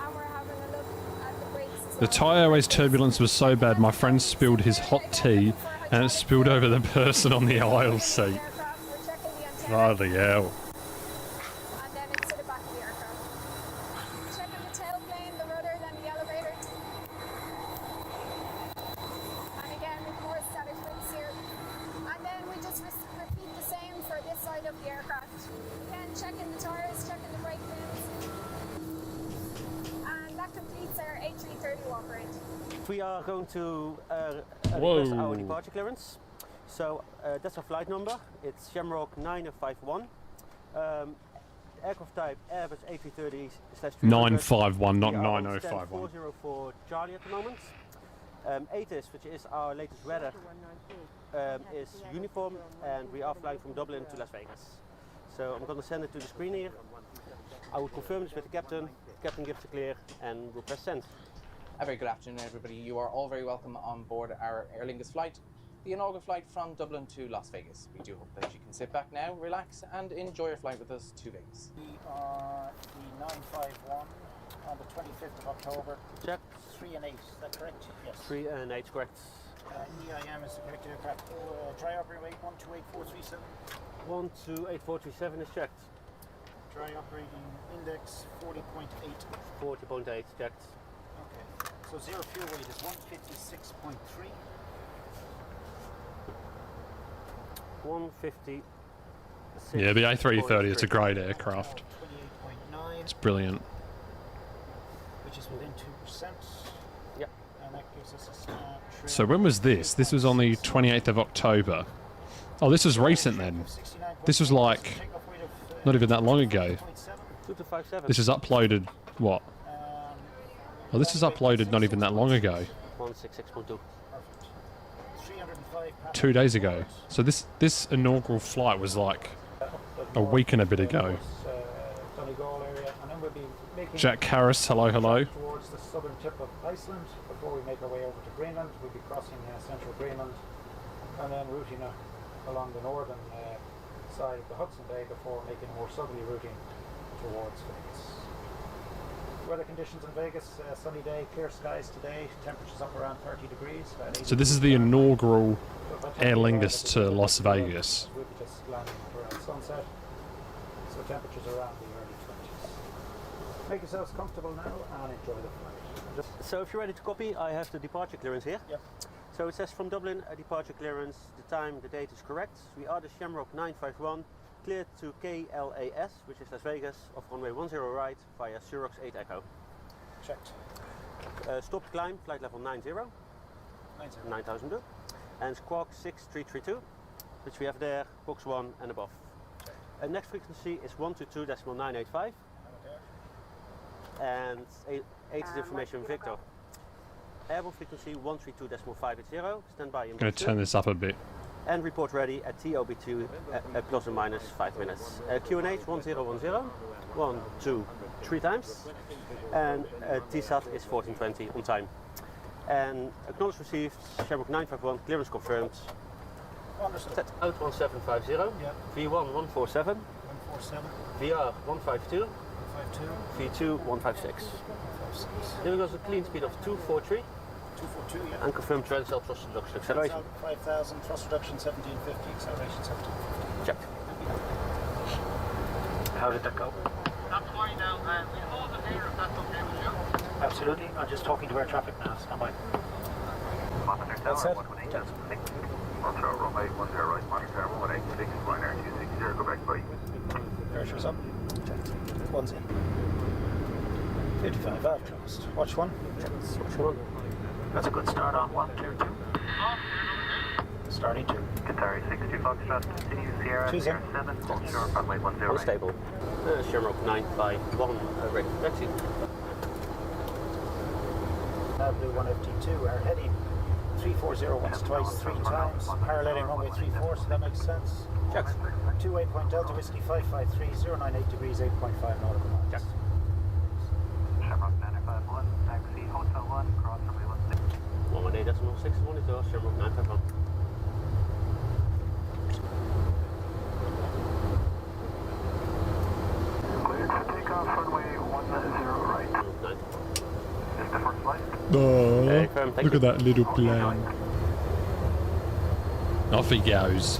and we're having a look at the brakes as The Thai Airways turbulence was so bad, my friend spilled his hot tea and it spilled over the person on the aisle seat. Bloody hell. and then into the back of the aircraft. Checking the tailplane, the rudder, then the elevator. And again, with more static wings here. And then we just repeat the same for this side of the aircraft. Again, checking the tires, checking the brake pins. And that completes our A330 walk around. We are going to Whoa. request our departure clearance. So that's our flight number. It's Shamrock 951. Aircraft type Airbus A330/300. 951, not We are on 9051. 404 Charlie at the moment. ATIS, which is our latest weather, is uniform, and we are flying from Dublin to Las Vegas. So I'm going to send it to the screen here. I will confirm this with the captain. The captain gives the clear, and we'll press send. A very good afternoon, everybody. You are all very welcome on board our Aer Lingus flight, the inaugural flight from Dublin to Las Vegas. We do hope that you can sit back now, relax, and enjoy your flight with us to Vegas. We are the 951 on the 25th of October. Check. 3 and 8, is that correct? Yes. 3 and 8, correct. EIM is the correct aircraft. Dry operating weight 128437. 128437 is checked. Dry operating index 40.8. 40.8 checked. Okay. So zero fuel weight is 156.3. 150. Yeah, the A330, it's a great aircraft. 28.9. It's brilliant. Which is within 2%. Yep. And that gives us a So when was this? This was on the 28th of October. Oh, this was recent then. This was like not even that long ago. 2257. This is uploaded, what? Oh, this is uploaded not even that long ago. 166.2. 2 days ago. So this inaugural flight was like a week and a bit ago. Donegal area, and then we'll be making Jack Harris, hello, hello. towards the southern tip of Iceland before we make our way over to Greenland. We'll be crossing central Greenland and then routing along the northern side of the Hudson Bay before making a more southerly routing towards Vegas. Weather conditions in Vegas, sunny day, clear skies today, temperatures up around 30 degrees. So this is the inaugural Aer Lingus to Las Vegas. We'll be just landing around sunset, so temperatures around the early 20s. Make yourselves comfortable now and enjoy the flight. So if you're ready to copy, I have the departure clearance here. Yep. So it says from Dublin, a departure clearance, the time, the date is correct. We are the Shamrock 951, cleared to KLAS, which is Las Vegas, off runway 10 right via Surox 8 Echo. Checked. Stop climb, flight level 90. 9000. And squawk 6332, which we have there, box 1 and above. Next frequency is 122.985. And 8 is information Victor. Airborne frequency 132.580. Stand by in I'm going to turn this up a bit. And report ready at TOB2 plus or minus 5 minutes. QNH 1010, 1, 2, 3 times. And TSAT is 1420 on time. And acknowledge received, Shamrock 951, clearance confirmed. Understood. Out 1750, yeah. V1 147, 147, VR 152, 152, V2 156. Here goes a clean speed of 243. 242, yeah. And confirm trail cell thrust reduction acceleration. 5,000, thrust reduction 1750, acceleration 1750. Check. How did that go? That's fine now. We'll hold it here if that's okay with you. Absolutely. I'm just talking to air traffic now. Stand by. That's it. Montreal runway 10 right, monitor 186, Ryanair 260, go back by. Pressure's up. One's in. 55 out closed. Watch one. Watch one. That's a good start on one, clear two. Starting two. Qatari 62 Foxtrot, continue Sierra 7, hold short, runway 10 right. Unstable. Shamrock 951, ready for taxi. Blue 1FT2, our heading 340 once, twice, 3 times. Paralleling runway 34, so that makes sense. Checks. 28 point Delta Whiskey 553, 098 degrees, 8.5 nautical miles. Check. Shamrock 951, taxi, hotel 1, cross runway 16. 118.6, monitor, Shamrock 951. Cleared for takeoff, runway 10 right. Is the first flight? Oh, look at that little plane. Off he goes.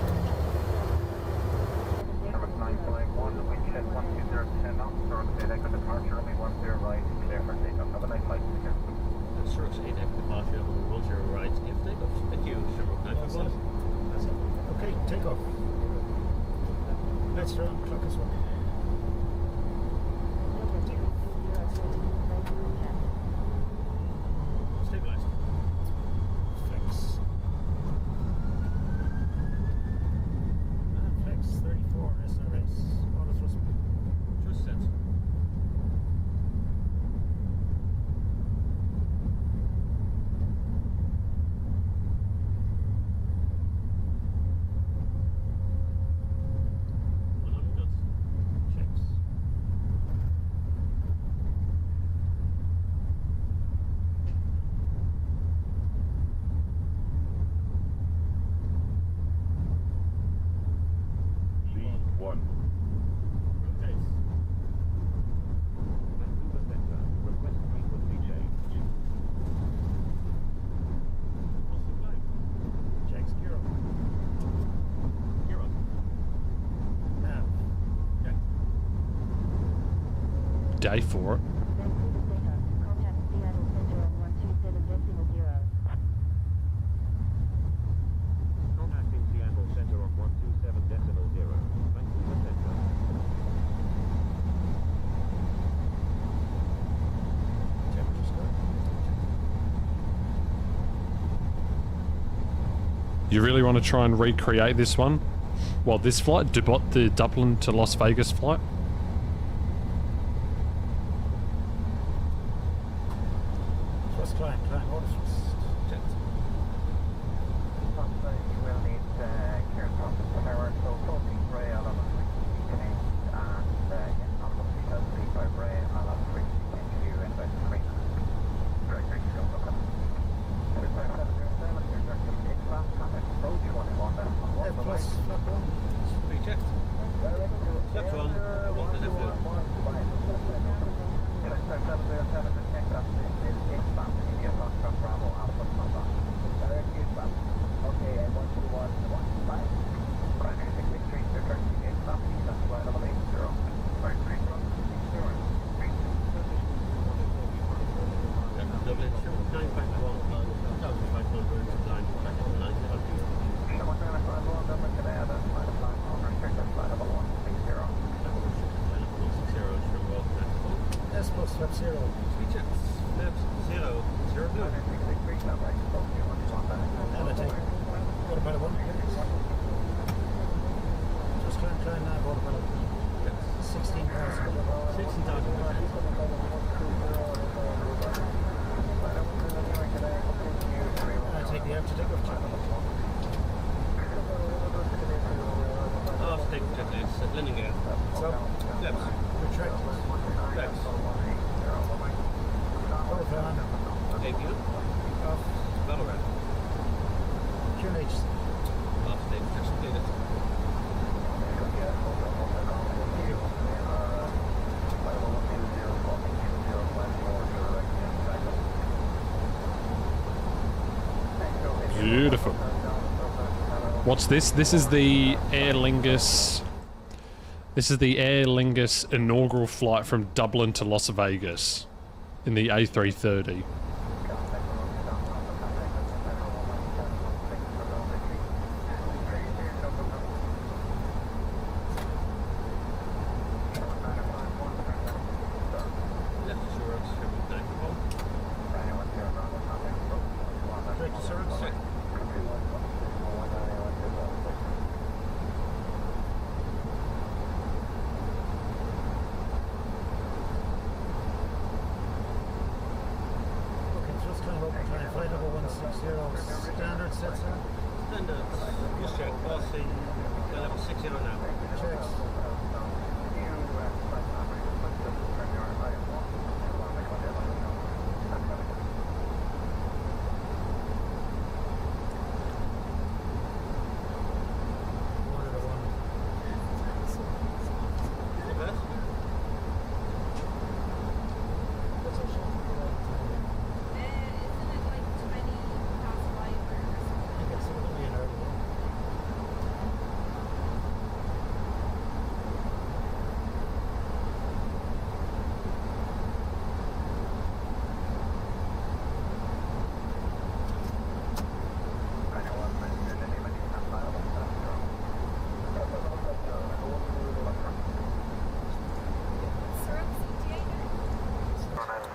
Shamrock 951, wind check 120, 10 knots, start the deck of departure, runway 10 right, clear for takeoff. Have a nice flight. Shamrock 8 departure, 10 right, give takeoff. Thank you, Shamrock 951. Okay, take off. Let's turn clock as well. Stabilize. Flex. Flex 34 SRS. Auto thrust. Just set. Checks. V1. Rotate. Vancouver Center, request frequency change. What's the flight? Checks gear up. Gear up. Nav. Check. Day 4. Contact Seattle Center on 127.0. Contacting Seattle Center on 127.0. Vancouver Center. Temperature's good. You really want to try and recreate this one? Well, this flight, the Dublin to Las Vegas flight? Thrust climb, auto thrust. Checked. You will need care traffic power, so floating Bray, I'll have a quick connect, and on the 3035 Bray, I'll have a quick interview in about 3 minutes. Right, thank you, okay. 577, you're directed to class, contact approach, 1 down on 1 Plus, flap 1. Pre-checked. Left one. One is left one. 707 to check that is eastbound, India Foxtrot Bravo, Alpha Papa. Direct eastbound. Okay, 121, 125. Ryanair 663, you're directed to eastbound, that's flight level 80. Right, 3 from 0. Dublin, Shamrock 951, 1,500, line to track on 9 level 2. Shamrock 951, Dublin, today, that's flight level 1, unrestricted, flight level 160. S plus flap 0. Three checks. Left 0. 0 blue. And I take autopilot 1. Just climb nav, autopilot 16,000. 16,000. I take the after takeoff check. After takeoff check next. Landing gear. So, Flaps. retract. Flaps. What's this? This is the Aer Lingus. This is the Aer Lingus inaugural flight from Dublin to Las Vegas in the A330.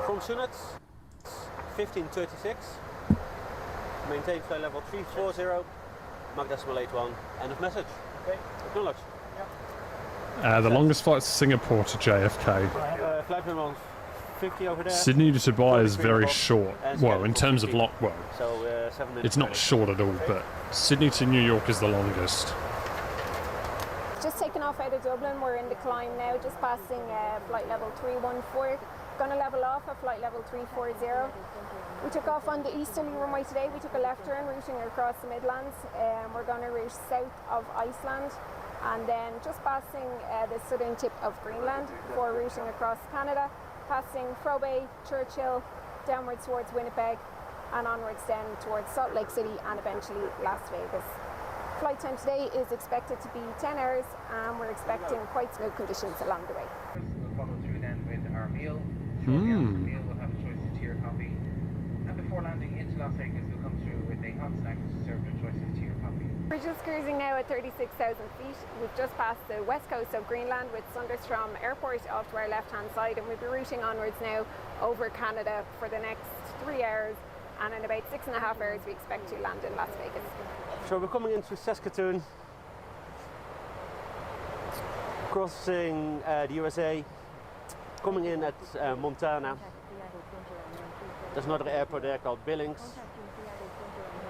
From Sunat, 1536, maintain flight level 340, Mach decimal 81, end of message. Okay. Acknowledge. The longest flight to Singapore to JFK. Flight level 50 over there. Sydney to Dubai is very short. And Well, in terms of so 7 minutes. it's not short at all, but Sydney to New York is the longest. Just taking off out of Dublin, we're in the climb now, just passing flight level 314. Going to level off at flight level 340. We took off on the easterly runway today. We took a left turn routing across the Midlands. We're going to route south of Iceland and then just passing the southern tip of Greenland before routing across Canada, passing Frobay, Churchill, downwards towards Winnipeg and onwards then towards Salt Lake City and eventually Las Vegas. Flight time today is expected to be 10 hours and we're expecting quite smooth conditions along the way. We'll follow through then with our meal. Shortly after the meal we'll have a choices to your coffee. And before landing into Las Vegas we'll come through with a hot snack to serve your choices to your coffee. We're just cruising now at 36,000 feet. We've just passed the west coast of Greenland with Sunderstrom Airport off to our left hand side and we'll be routing onwards now over Canada for the next 3 hours and in about 6.5 hours we expect to land in Las Vegas. So we're coming into Saskatoon, crossing the USA, coming in at Montana. There's another airport there called Billings.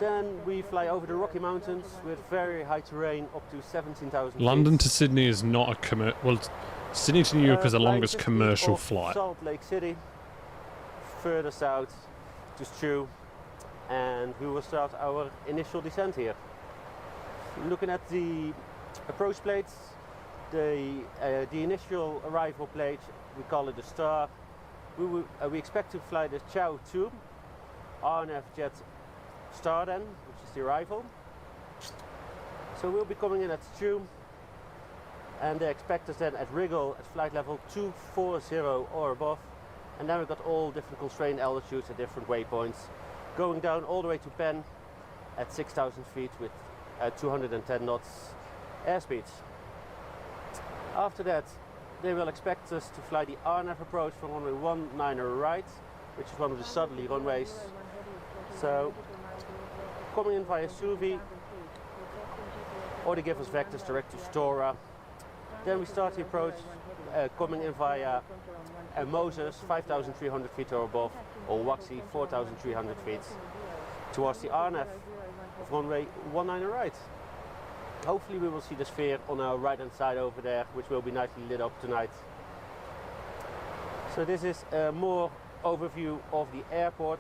Then we fly over the Rocky Mountains with very high terrain up to 17,000 London feet. to Sydney is not a well, Sydney to New York is the longest commercial flight. Salt Lake City, further south to Stew, and we will start our initial descent here. Looking at the approach plates, the initial arrival plate, we call it the Star. We expect to fly the Chow 2 RNF jet Star then, which is the arrival. So we'll be coming in at Stew, and they expect us then at Wriggle at flight level 240 or above, and then we've got all different constrained altitudes at different waypoints, going down all the way to Penn at 6,000 feet with 210 knots airspeeds. After that, they will expect us to fly the RNF approach from runway 19 right, which is one of the southerly runways. So, coming in via Suvi, or they give us vectors direct to Stora. Then we start the approach coming in via Moses, 5,300 feet or above, or Waxy, 4,300 feet, towards the RNF of runway 19 right. Hopefully we will see the sphere on our right hand side over there, which will be nicely lit up tonight. So this is a more overview of the airport.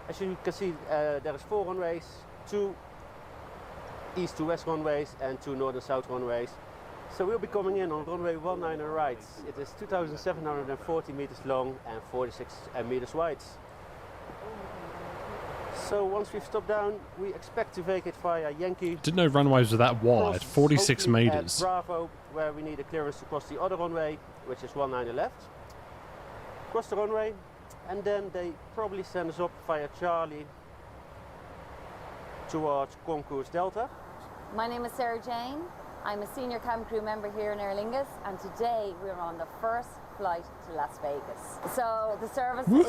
As you can see, there is 4 runways, 2 east to west runways and 2 north and south runways. So we'll be coming in on runway 19 right. It is 2,740 meters long and 46 meters wide. So once we've stopped down, we expect to vacate via Yankee. Didn't know runways were that wide, Cross, 46 hopefully meters. At Bravo, where we need a clearance to cross the other runway, which is 19 left. Cross the runway, and then they probably send us up via Charlie towards Concourse Delta. My name is Sarah Jane. I'm a senior cabin crew member here in Aer Lingus, and today we're on the first flight to Las Vegas. So the service is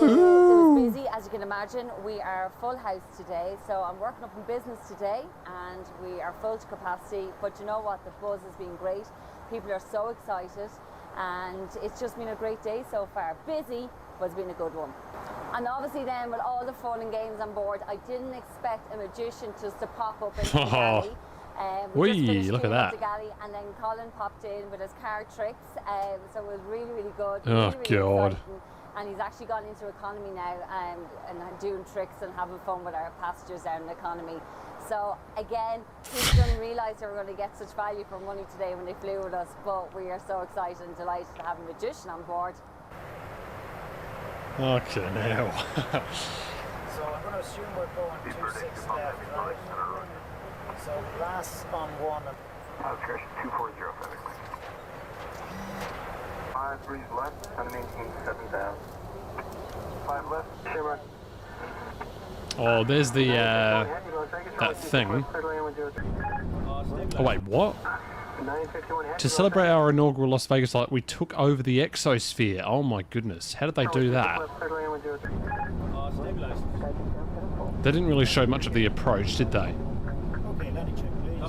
busy, as you can imagine. We are full house today, so I'm working up in business today, and we are full to capacity. But you know what? The buzz has been great. People are so excited, and it's just been a great day so far. Busy, but it's been a good one. And obviously then, with all the fun and games on board, I didn't expect a magician just to pop up into the galley. Whee, look at that. The galley, and then Colin popped in with his card tricks, so it was really, really good. Oh, really, really God. exciting. And he's actually gone into economy now and doing tricks and having fun with our passengers down in economy. So again, people didn't realise they were going to get such value for money today when they flew with us, but we are so excited and delighted to have a magician on board. Okay, now. So I'm going to assume we're going 26 left, right? So last on one. Discretion 240, Fairbanks. 5 breeze left, and maintain 7 down. 5 left, Shamrock. Oh, there's the, that thing. Oh, wait, what? To celebrate our inaugural Las Vegas flight, we took over the exosphere. Oh my goodness, how did they do that? They didn't really show much of the approach, did they? Okay, landing check, please.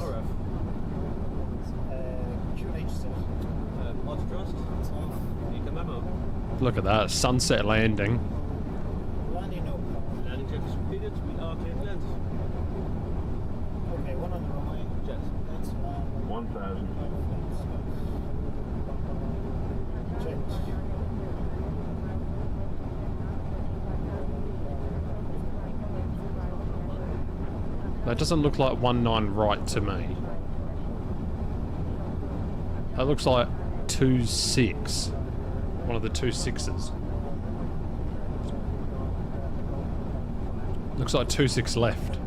QNH set. Mod thrust. It's off. Need the memo. Look at that, sunset landing. Landing no. Landing check is completed. We are clear to land. Okay, one on the runway. Jet. That's 1,000. Check. That doesn't look like 19 right to me. That looks like 26. One of the 26s. Looks like 26 left.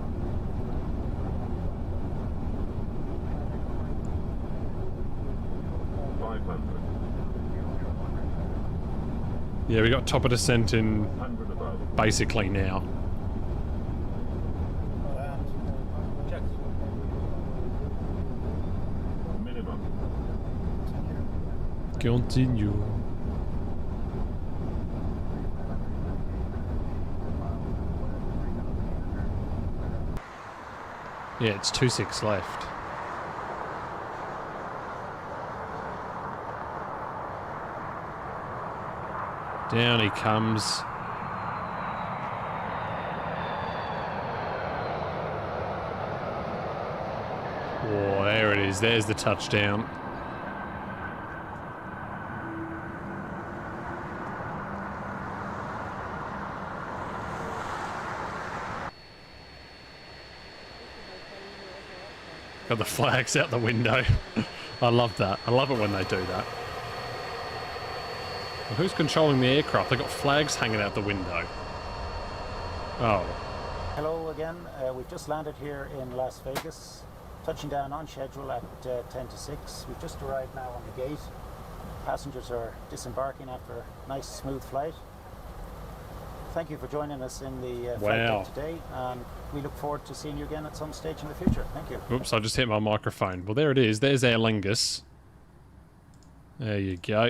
Yeah, we got top of descent in basically now. Continue. Yeah, it's 26 left. Down he comes. Oh, there it is. There's the touchdown. Got the flags out the window. I love that. I love it when they do that. Well, who's controlling the aircraft? They got flags hanging out the window. Oh. Hello again. We've just landed here in Las Vegas, touching down on schedule at 10 to 6. We've just arrived now on the gate. Passengers are disembarking after a nice smooth flight. Thank you for joining us in the flight deck today, and we look forward to seeing you again at some stage in the future. Thank you. Oops, I just hit my microphone. Well, there it is. There's Aer Lingus. There you go.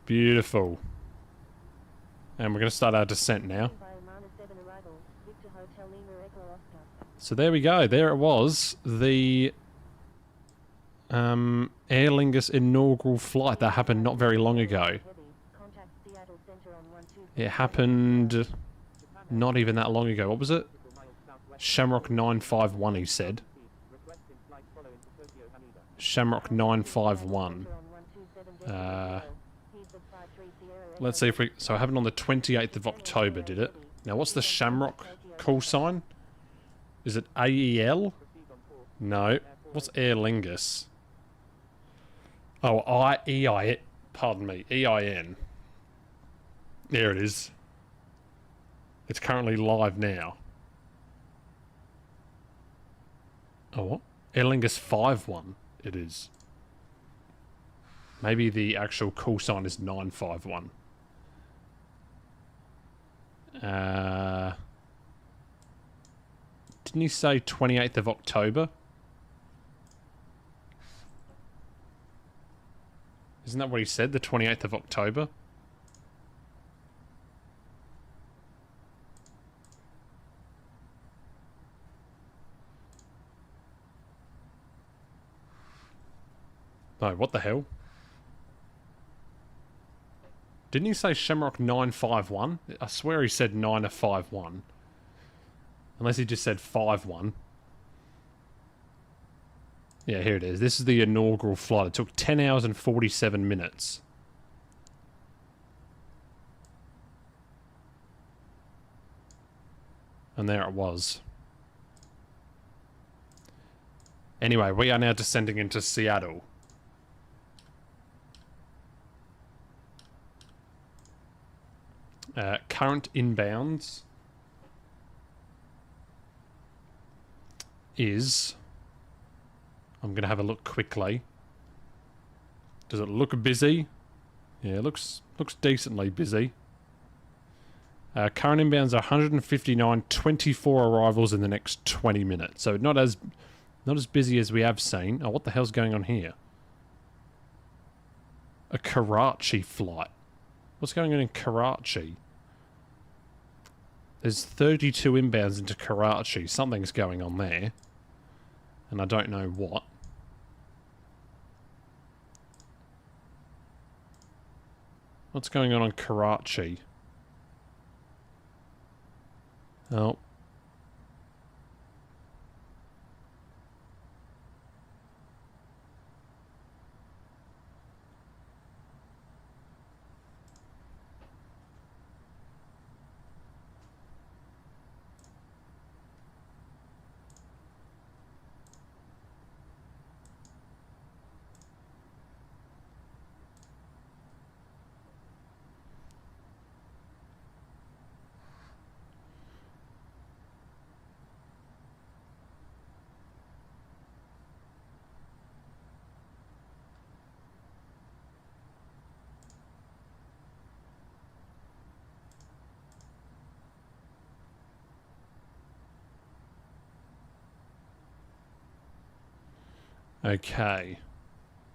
Beautiful. And we're going to start our descent now. So there we go. There it was. The Aer Lingus inaugural flight that happened not very long ago. It happened not even that long ago. What was it? Shamrock 951, he said. Shamrock 951. Let's see if we... So it happened on the 28th of October, did it? Now, what's the Shamrock call sign? Is it AEL? No. What's Aer Lingus? Oh, EIN. There it is. It's currently live now. Oh, what? Aer Lingus 5-1 it is. Maybe the actual call sign is 951. Didn't you say 28th of October? Isn't that what he said? The 28th of October? No, what the hell? Didn't he say Shamrock 951? I swear he said 951. Unless he just said 5-1. Yeah, here it is. This is the inaugural flight. It took 10 hours and 47 minutes. And there it was. Anyway, we are now descending into Seattle. Current inbounds is... I'm going to have a look quickly. Does it look busy? Yeah, it looks decently busy. Current inbounds are 159, 24 arrivals in the next 20 minutes. So not as busy as we have seen. Oh, what the hell's going on here? A Karachi flight. What's going on in Karachi? There's 32 inbounds into Karachi. Something's going on there. And I don't know what. What's going on in Karachi? Oh. Okay.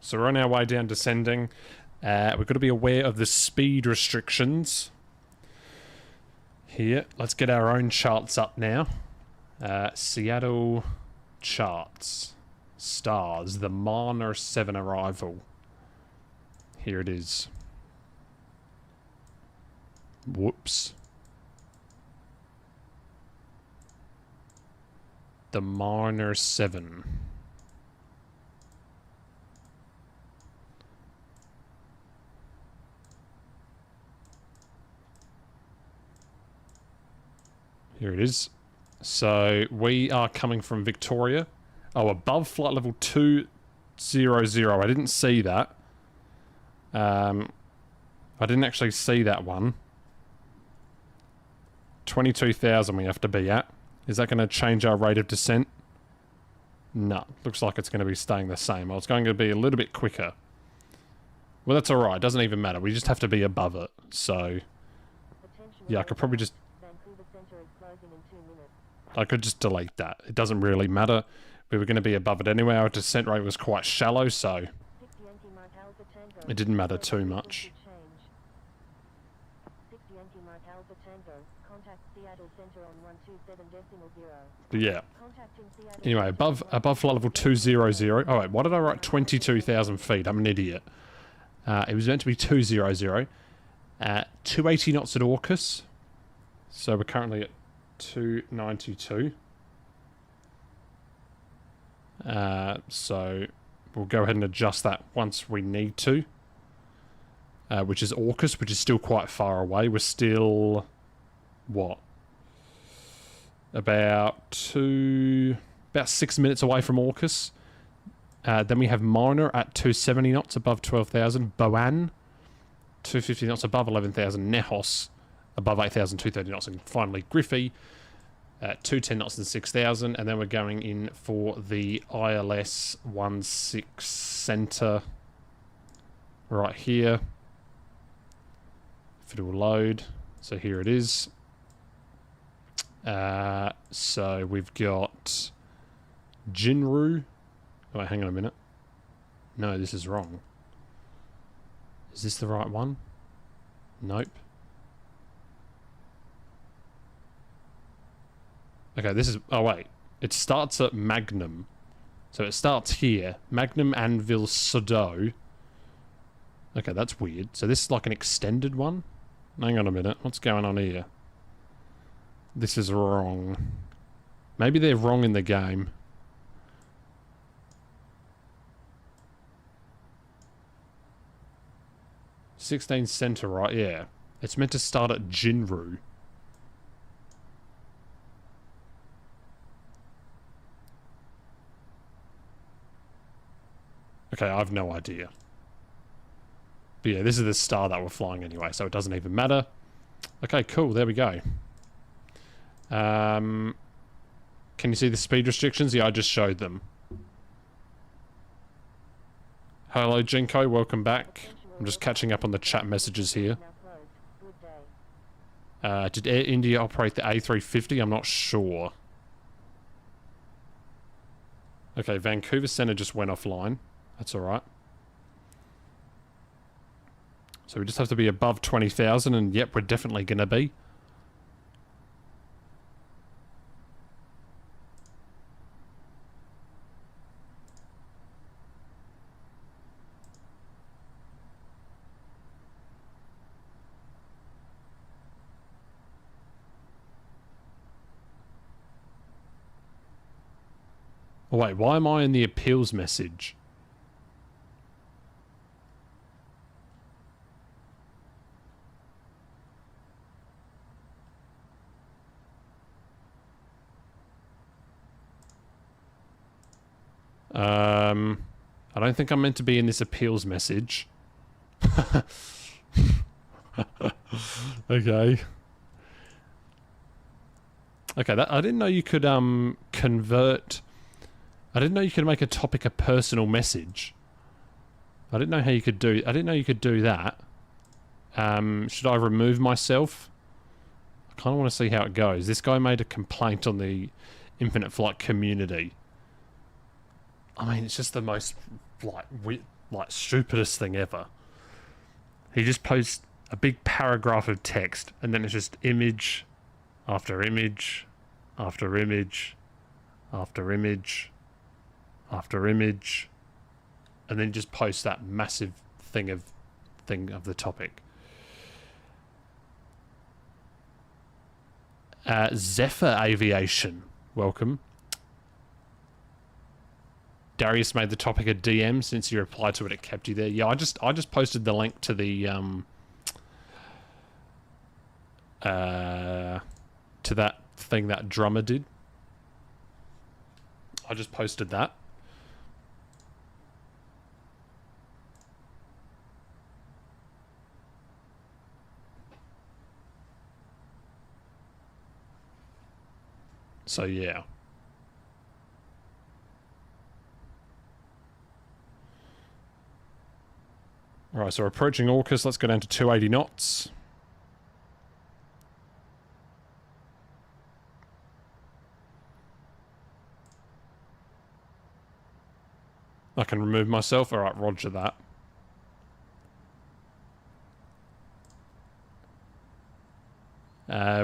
So we're on our way down descending. We've got to be aware of the speed restrictions. Here, let's get our own charts up now. Seattle charts. Stars. The Marner 7 arrival. Here it is. Whoops. The Marner 7. Here it is. So, we are coming from Victoria. Oh, above flight level 200. I didn't see that. I didn't actually see that one. 22,000 we have to be at. Is that going to change our rate of descent? No. Looks like it's going to be staying the same. I was going to be a little bit quicker. Well, that's alright. It doesn't even matter. We just have to be above it. So, yeah, I could probably just... I could just delete that. It doesn't really matter. We were going to be above it anyway. Our descent rate was quite shallow, so it didn't matter too much. But yeah. Anyway, above flight level 200. Oh wait, why did I write 22,000 feet? I'm an idiot. It was meant to be 200. 280 knots at AUKUS. So we're currently at 292. So we'll go ahead and adjust that once we need to. Which is AUKUS, which is still quite far away. We're still... what? About 6 minutes away from AUKUS. Then we have Marner at 270 knots above 12,000. Boan, 250 knots above 11,000. Nehos, above 8,000, 230 knots. And finally, Griffey, 210 knots and 6,000. And then we're going in for the ILS 16 center right here. If it will load. So here it is. So we've got Jinru. Oh, wait, hang on a minute. No, this is wrong. Is this the right one? Nope. Okay, this is... Oh, wait. It starts at Magnum. So it starts here. Magnum Anvil Sodo. Okay, that's weird. So this is like an extended one? Hang on a minute. What's going on here? This is wrong. Maybe they're wrong in the game. $16 center, right? Yeah. It's meant to start at Jinru. Okay, I have no idea. But yeah, this is the star that we're flying anyway, so it doesn't even matter. Okay, cool. There we go. Can you see the speed restrictions? Yeah, I just showed them. Hello, Jinko. Welcome back. I'm just catching up on the chat messages here. Did Air India operate the A350? I'm not sure. Okay, Vancouver Centre just went offline. That's alright. So we just have to be above 20,000, and yep, we're definitely going to be. Oh, wait, why am I in the appeals message? I don't think I'm meant to be in this appeals message. Okay. Okay, that, I didn't know you could convert... I didn't know you could make a topic a personal message. I didn't know how you could do... I didn't know you could do that. Should I remove myself? I kind of want to see how it goes. This guy made a complaint on the Infinite Flight community. I mean, it's just the most, like stupidest thing ever. He just posts a big paragraph of text, and then it's just image after image after image after image after image, and then just post that massive thing of the topic. Zephyr Aviation, welcome. Darius made the topic a DM. Since you replied to it, it kept you there. Yeah, I just posted the link to the to that thing that drummer did. I just posted that. So yeah. Alright, so we're approaching AUKUS. Let's go down to 280 knots. I can remove myself. Alright, roger that.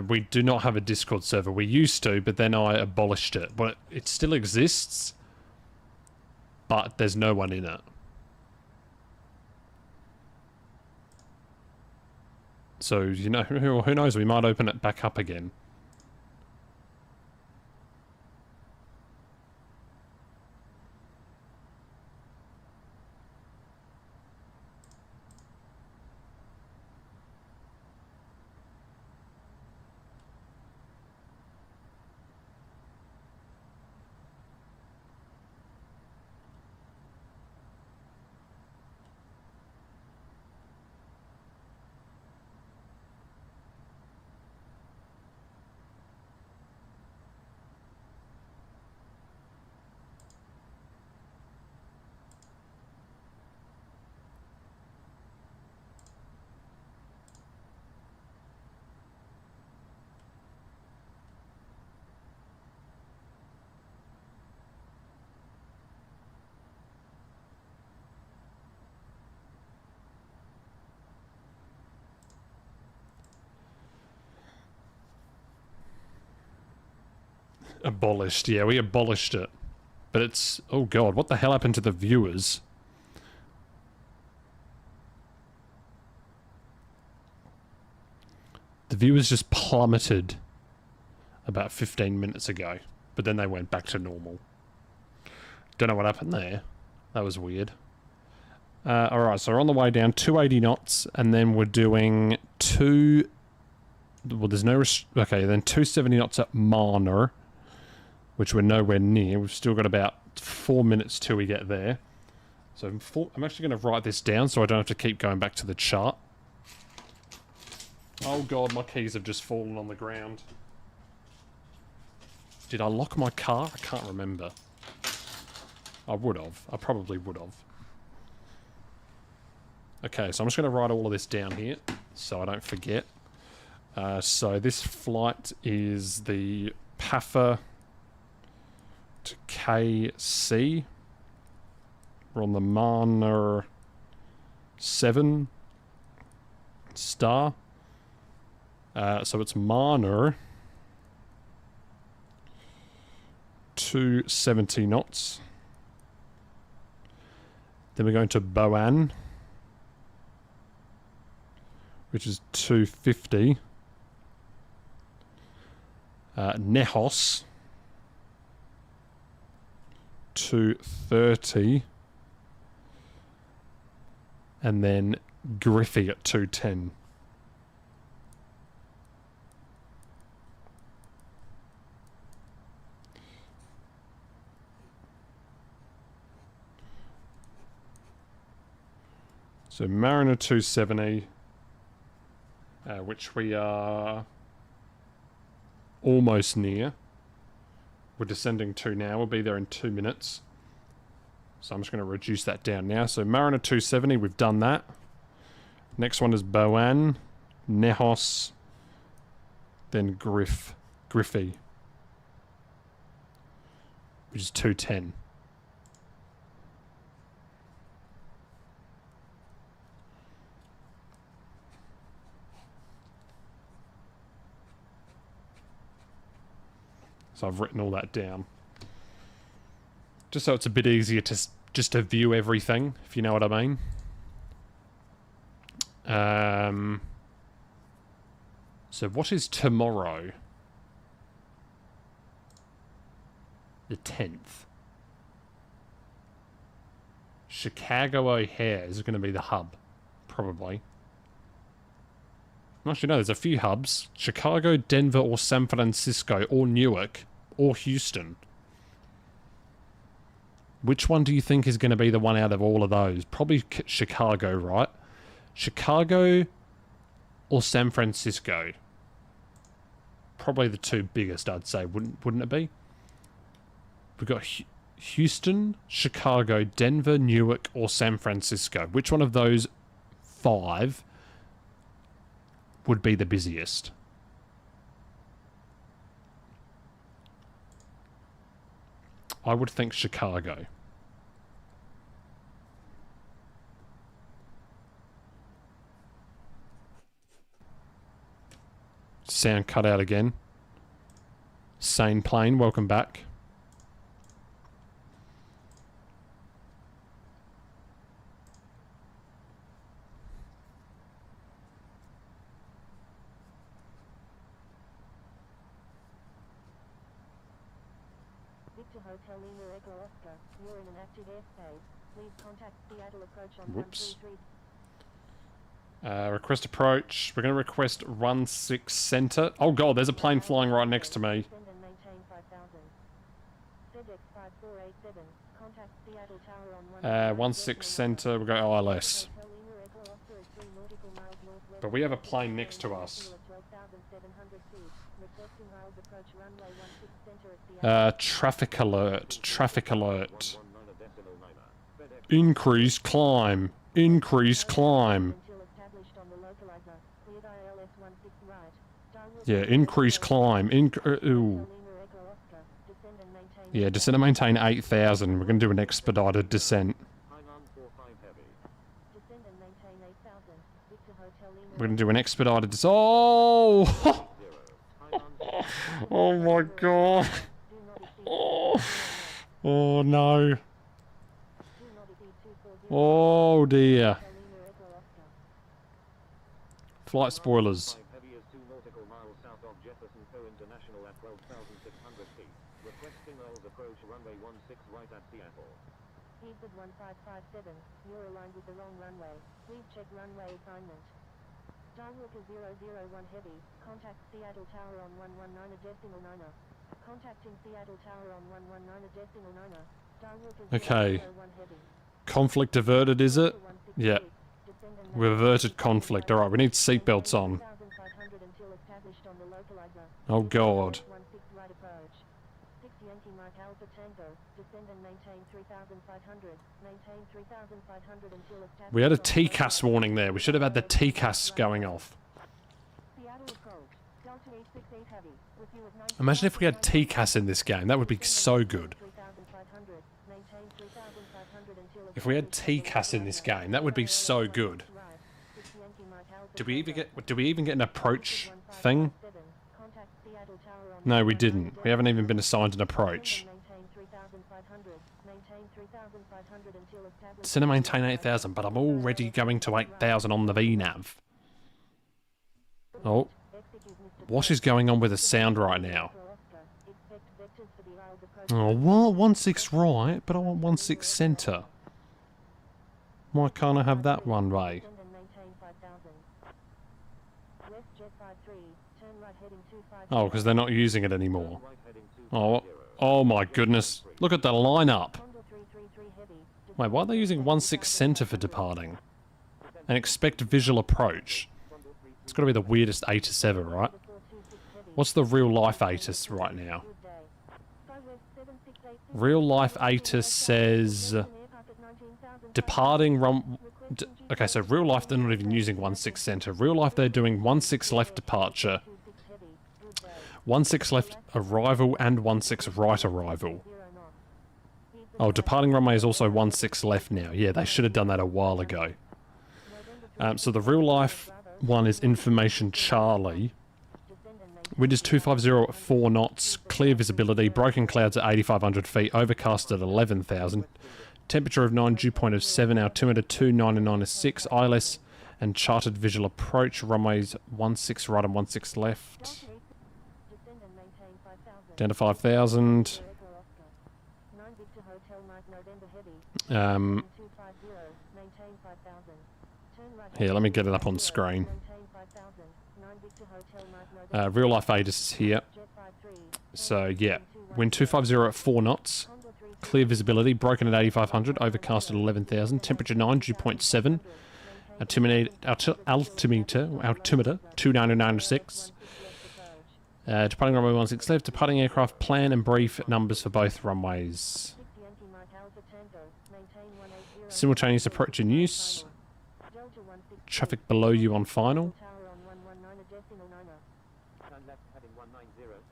We do not have a Discord server. We used to, but then I abolished it. But it still exists, but there's no one in it. So, you know, who knows, we might open it back up again. Abolished, yeah, we abolished it. But it's... Oh god, what the hell happened to the viewers? The viewers just plummeted about 15 minutes ago. But then they went back to normal. Don't know what happened there. That was weird. Alright, so we're on the way down, 280 knots, and then we're doing well, there's no... Okay, then 270 knots at Marner, which we're nowhere near. We've still got about 4 minutes till we get there. So I'm actually going to write this down so I don't have to keep going back to the chart. Oh god, my keys have just fallen on the ground. Did I lock my car? I can't remember. I would have. I probably would have. Okay, so I'm just going to write all of this down here so I don't forget. So this flight is the PAFA to KC. We're on the Marner 7 star. So it's Marner 270 knots. Then we're going to Boan, which is 250. Nehos 230. And then Griffey at 210. So Mariner 270, which we are almost near. We're descending to now. We'll be there in 2 minutes. So I'm just going to reduce that down now. So Mariner 270, we've done that. Next one is Boan, Nehos, then Griffey, which is 210. So I've written all that down. Just so it's a bit easier to just to view everything, if you know what I mean. So what is tomorrow? The 10th. Chicago O'Hare is going to be the hub, probably. Actually, no, there's a few hubs. Chicago, Denver, or San Francisco, or Newark, or Houston. Which one do you think is going to be the one out of all of those? Probably Chicago, right? Chicago or San Francisco? Probably the two biggest, I'd say. Wouldn't it be? We've got Houston, Chicago, Denver, Newark, or San Francisco. Which one of those 5 would be the busiest? I would think Chicago. Sound cut out again. Sane plane, welcome back. Victor Hotel Lima Echo Oscar, you're in an active airspace. Please contact Seattle approach on Whoops. 133. Request approach. We're going to request 16 center. Oh god, there's a plane flying right next to me. Send and maintain 5000. FedEx 5487. Contact Seattle Tower on 16 center. We'll go ILS. But we have a plane next to us. Traffic alert. Traffic alert. Increase climb. Increase climb. Yeah, increase climb. Ooh. Yeah, descend and maintain 8,000. We're going to do an expedited descent. We're going to do an expedited descent. Oh! Oh my god. Oh, oh no. Oh dear. Flight spoilers. Heavy is 2 nautical miles south of Jefferson International at 12,600 feet. Requesting rolls approach runway 16 right at Seattle. Heated 1557, you're aligned with the wrong runway. Please check runway assignment. Skywalker 001 Heavy, contact Seattle Tower on 119 decimal 9er. Contacting Seattle Tower on 119 decimal 9er. Skywalker Okay. 001 Heavy. Conflict averted, is it? Yeah. We've averted conflict. Alright, we need seatbelts on. Oh god. We had a TCAS warning there. We should have had the TCAS going off. Imagine if we had TCAS in this game. That would be so good. If we had TCAS in this game, that would be so good. Do we even get an approach thing? No, we didn't. We haven't even been assigned an approach. Center maintain 8,000, but I'm already going to 8,000 on the VNAV. Oh. What is going on with the sound right now? Oh, what? 16 right, but I want 16 center. Why can't I have that one way? Oh, because they're not using it anymore. Oh, oh my goodness. Look at the lineup. Wait, why are they using 16 center for departing? And expect visual approach. It's got to be the weirdest ATIS ever, right? What's the real life ATIS right now? Real life ATIS says... Departing okay, so real life they're not even using 16 center. Real life they're doing 16 left departure, 16 left arrival, and 16 right arrival. Oh, departing runway is also 16 left now. Yeah, they should have done that a while ago. So the real life one is Information Charlie. Wind is 250 at 4 knots, clear visibility, broken clouds at 8,500 feet, overcast at 11,000. Temperature of 9, dew point of 7, altimeter 299.6, ILS and charted visual approach, runways 16 right and 16 left. Down to 5,000. Here, let me get it up on screen. Real life ATIS is here. So, yeah. Wind 250 at 4 knots. Clear visibility, broken at 8,500, overcast at 11,000, temperature 9, dew point 7, altimeter 299.6. Departing runway 16 left, departing aircraft plan and brief numbers for both runways. Simultaneous approach in use. Traffic below you on final.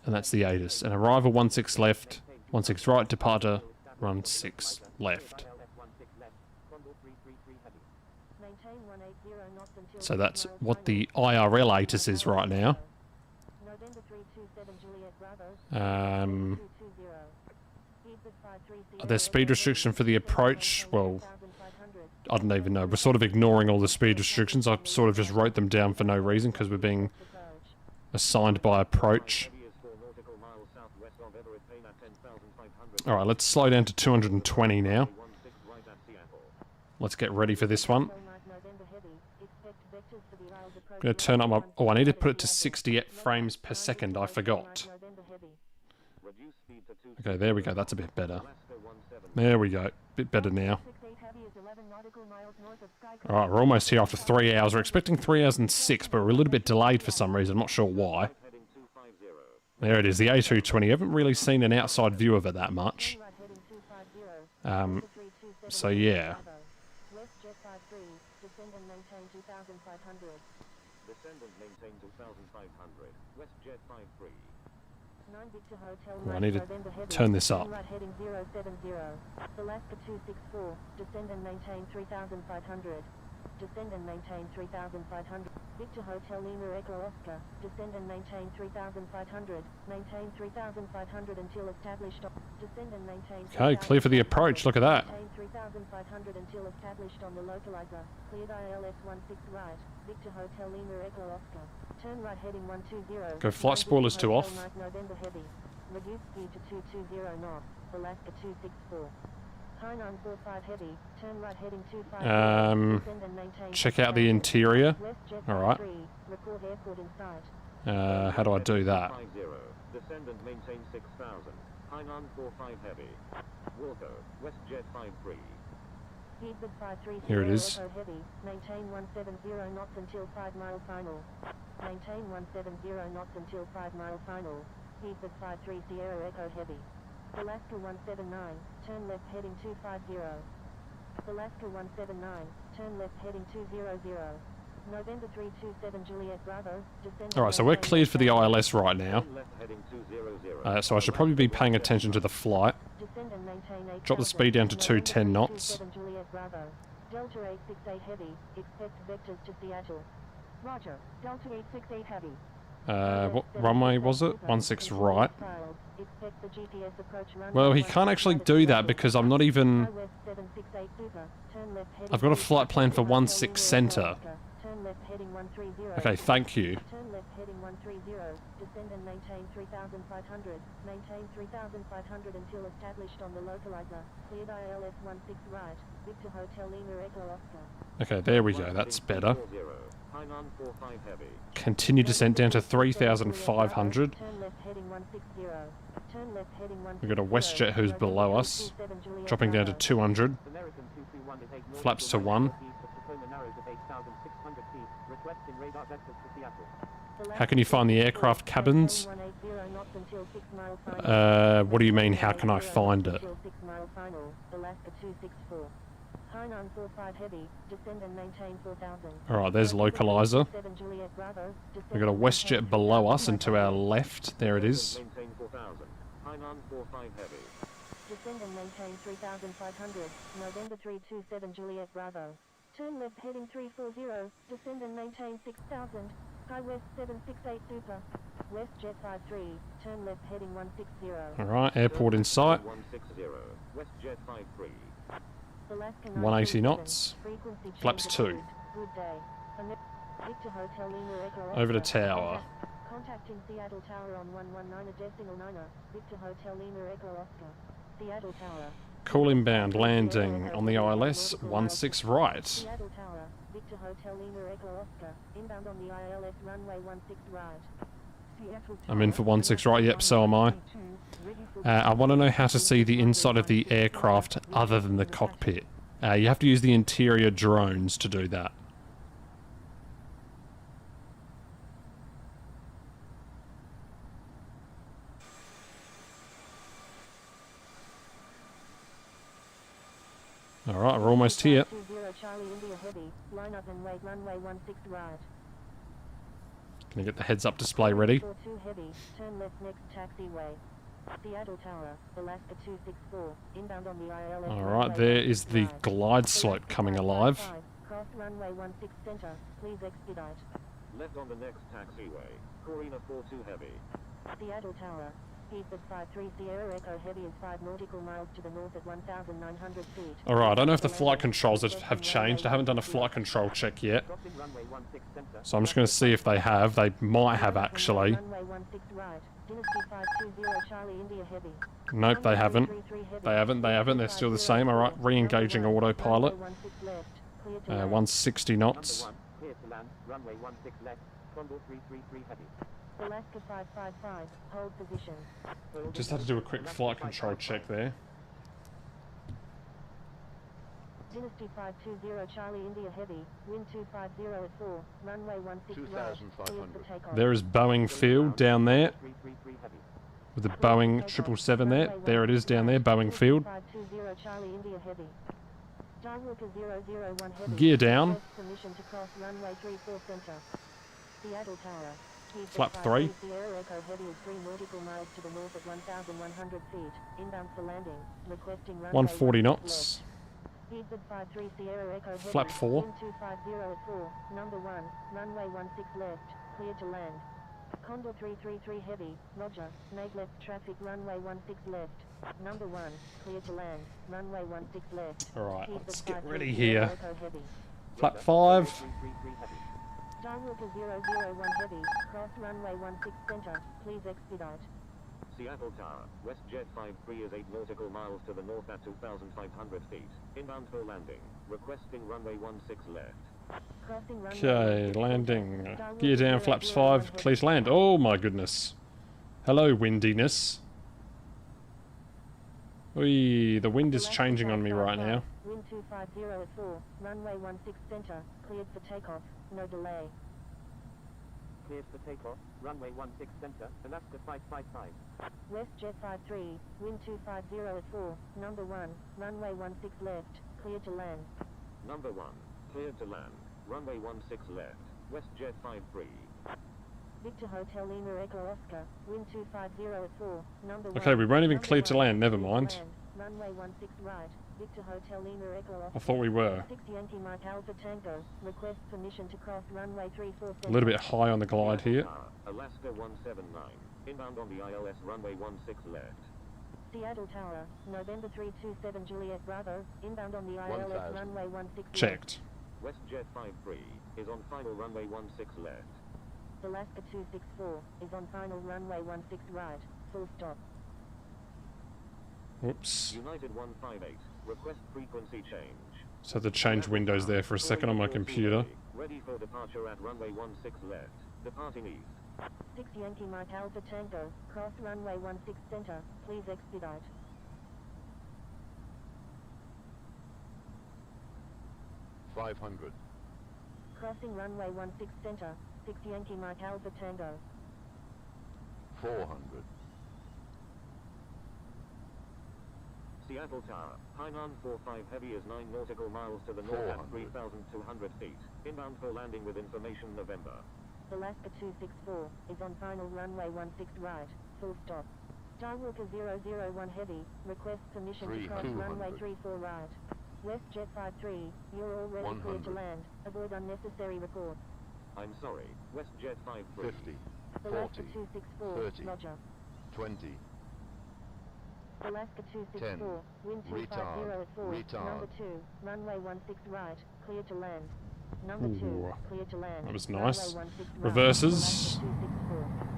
And that's the ATIS. And arrival 16 left, 16 right, departure run 6 left. So that's what the IRL ATIS is right now. There's speed restriction for the approach. Well, I don't even know. We're sort of ignoring all the speed restrictions. I sort of just wrote them down for no reason because we're being assigned by approach. Alright, let's slow down to 220 now. Let's get ready for this one. I'm going to turn up my... Oh, I need to put it to 68 frames per second. I forgot. Okay, there we go. That's a bit better. There we go. Bit better now. Alright, we're almost here after 3 hours. We're expecting 3 hours and 6, but we're a little bit delayed for some reason. I'm not sure why. There it is, the A220. I haven't really seen an outside view of it that much. So yeah. Well, I need to turn this up. Alaska 264, descend and maintain 3,500. Descend and maintain 3,500. Victor Hotel Lima Echo Oscar, descend and maintain 3,500, maintain 3,500 until established, descend and maintain. Okay, clear for the approach, look at that. Maintain 3,500 until established on the localizer, cleared ILS 16 right, Victor Hotel Lima Echo Oscar, turn right heading 120. Go flight spoilers 2 off. November heavy, reduce speed to 220 knots, Alaska 264. High 945 heavy, turn right heading 25. Descend and maintain. Check out the interior. WestJet Alright. 53, report airport in sight. How do I do that? Descend and maintain 6,000. High 945 heavy. Wilco, WestJet 53. Heathrow 53 Here it Sierra is. Echo heavy, maintain 170 knots until 5 mile final. Maintain 170 knots until 5 mile final. Heathrow 53 Sierra Echo heavy. Alaska 179, turn left heading 250. Alaska 179, turn left heading 200. November 327 Juliet Bravo, descend. Alright, so we're cleared for the ILS right now. Left heading 200. So I should probably be paying attention to the flight. Descend and maintain 8,000. Drop the speed down to 210 knots. 327 Juliet Bravo. Delta 868 heavy, expect vectors to Seattle. Roger, Delta 868 heavy. What runway was it? 16 right. Expect the GPS approach runway. Well, he can't actually do that because I'm not even... West 768 Super, turn left heading I've got a flight plan for 16 center. Turn left heading 130. Okay, thank you. Turn left heading 130. Descend and maintain 3,500. Maintain 3,500 until established on the localizer. Cleared ILS 16 right. Victor Hotel Lima Echo Oscar. Okay, there we go. That's better. High 945 heavy. Continue descent down to 3,500. Turn left heading 160. Turn left heading 160. We've got a WestJet who's below us. Dropping down to 200. Flaps to 1. How can you find the aircraft cabins? What do you mean, how can I find it? Alright, there's localizer. We've got a WestJet below us and to our left. There it is. Maintain 4,000. High 945 heavy. Descend and maintain 3,500. November 327 Juliet Bravo. Turn left heading 340. Descend and maintain 6,000. High West 768 Super. WestJet 53. Turn left heading 160. Alright, airport in sight. 160. WestJet 53. 180 knots. Flaps 2. Good day. Victor Hotel Lima Echo Over to Oscar. tower. Contacting Seattle Tower on 119.9. Victor Hotel Lima Echo Oscar. Seattle Tower. Call inbound landing on the ILS 16 right. Seattle Tower. Victor Hotel Lima Echo Oscar. Inbound on the ILS runway 16 right. I'm in for 16 right. Yep, so am I. I want to know how to see the inside of the aircraft other than the cockpit. You have to use the interior drones to do that. Alright, we're almost here. Charlie India Heavy. Line up and wait runway 16 right. Can I get the heads-up display ready? 42 heavy. Turn left next taxiway. Seattle Tower, Alaska 264. Inbound on the ILS. Alright, there is the glide slope coming alive. Cross runway 16 center. Please expedite. Left on the next taxiway. Corina 42 heavy. Seattle Tower. Heathrow 53 Sierra Echo Heavy is 5 nautical miles to the north at 1,900 feet. Alright, I don't know if the flight controls have changed. I haven't done a flight control check yet. So I'm just going to see if they have. They might have, actually. Nope, they haven't. They haven't. They're still the same. Alright, re-engaging autopilot. 160 knots. Alaska 555, hold position. Just had to do a quick flight control check there. Dynasty 520 Charlie India Heavy, wind 250 at 4, runway 16 right, cleared for takeoff. There is Boeing Field down there. With the Boeing 777 there. There it is down there, Boeing Field. 520 Charlie India Heavy. Skywalker 001 Heavy. Gear down. Permission to cross runway 34 center. Seattle Tower. Flap 3. Sierra Echo Heavy is 3 nautical miles to the north at 1,100 feet. Inbound for landing. Requesting runway 140 knots. PZ53 Sierra Echo Heavy. Flap 4. Wind 250 at 4. Number 1. Runway 16 left. Clear to land. Condor 333 Heavy. Roger. Make left traffic. Runway 16 left. Number 1. Clear to land. Runway 16 left. Alright, let's get PZ53 ready Sierra here. Echo Heavy. Flap 5. Skywalker 001 Heavy. Cross runway 16 center. Please expedite. Seattle Tower, WestJet 53 is 8 nautical miles to the north at 2,500 feet. Inbound for landing. Requesting runway 16 left. Crossing runway Okay, landing. Gear down, flaps 5. Clear to land. Oh my goodness. Hello, windiness. Oi, the wind is changing on me right now. Wind 250 at 4. Runway 16 center. Cleared for takeoff. No delay. Cleared for takeoff. Runway 16 center. Alaska 555. WestJet 53. Wind 250 at 4. Number 1. Runway 16 left. Clear to land. Number 1, cleared to land. Runway 16 left. WestJet 53. Victor Hotel Lima Echo Oscar. Wind 250 at 4. Number 1. Okay, we weren't even clear to land. Never mind. Runway 16 right. Victor Hotel Lima Echo Oscar. I thought we were. 6 Yankee Mike Alpha Tango. Request permission to cross runway 34. A little bit high on the glide here. Alaska 179. Inbound on the ILS runway 16 left. Seattle Tower, November 327 Juliet Bravo, inbound on the ILS 1000. runway 16 Checked. WestJet 53 is on final runway 16 left. Alaska 264 is on final runway 16 right, full stop. Whoops. United 158, request frequency change. So the change windows there for a second on my computer. Ready for departure at runway 16 left. Departing east. 6 Yankee Mike Alpha Tango, cross runway 16 center, please expedite. $500. Crossing runway 16 center, 6 Yankee Mike Alpha Tango. $400. Seattle Tower, Hainan 45 Heavy is 9 nautical miles to the north at 3,200 feet. Inbound for landing with information November. Alaska 264 is on final runway 16 right, full stop. Skywalker 001 Heavy, request permission to cross runway 34 right. WestJet 53, you're already clear to land. Avoid unnecessary reports. I'm sorry, WestJet 53. 50. Alaska 40. 264, 30. Roger. 20. Alaska 264, wind 250 at 4, Retard. number 2, runway 16 right, clear to land. Number 2, Ooh, clear to land. that was nice. Runway 16 right, Reverses. Alaska 264.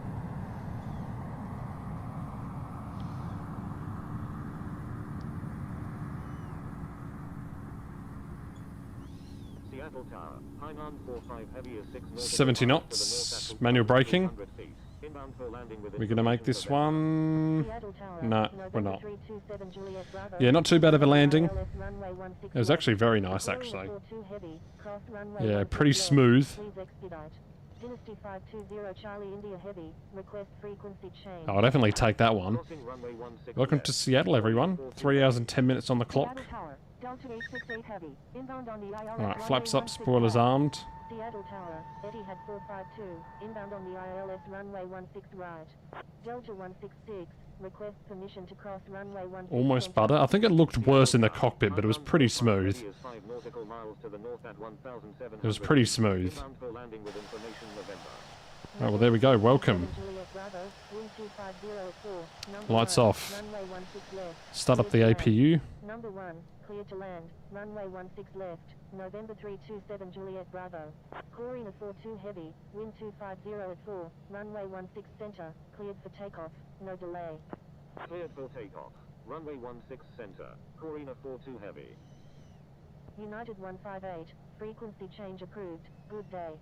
Seattle Tower, Hainan 45 Heavy is 6 nautical 70 miles knots. to the north at Manual braking. 200 feet. Inbound for landing with We're going to make this information one... Seattle Tower, No, we're November not. 327 Juliet Bravo, Yeah, not too bad of a landing. ILS runway 16 It was actually very nice, actually. 42 heavy, cross runway Yeah, 16 pretty left, smooth. please expedite. Dynasty 520 Charlie India Heavy, request frequency change. I'll definitely take that one. Welcome to Seattle, everyone. 3 hours and 10 minutes on the clock. Seattle Tower, Delta 868 Heavy, inbound on the ILS Alright, runway flaps up, 16 spoilers right. armed. Seattle Tower, Etihad 452, inbound on the ILS runway 16 right. Delta 166, request permission to cross runway 16 Almost center. butter. I think it looked worse in the cockpit, but it was pretty smooth. Heavy is 5 nautical miles to the north at 1,700 It was pretty smooth. Inbound for landing with information November. Right, well, there we go. Welcome. Juliet Bravo, wind 250 at 4, number Lights 1, off. runway 16 left. Start up the Clear to land. APU. Number 1, clear to land, runway 16 left, November 327 Juliet Bravo. Corina 42 Heavy, wind 250 at 4, runway 16 center, cleared for takeoff, no delay. Cleared for takeoff. Runway 16 center. Corina 42 Heavy. United 158, frequency change approved, good day.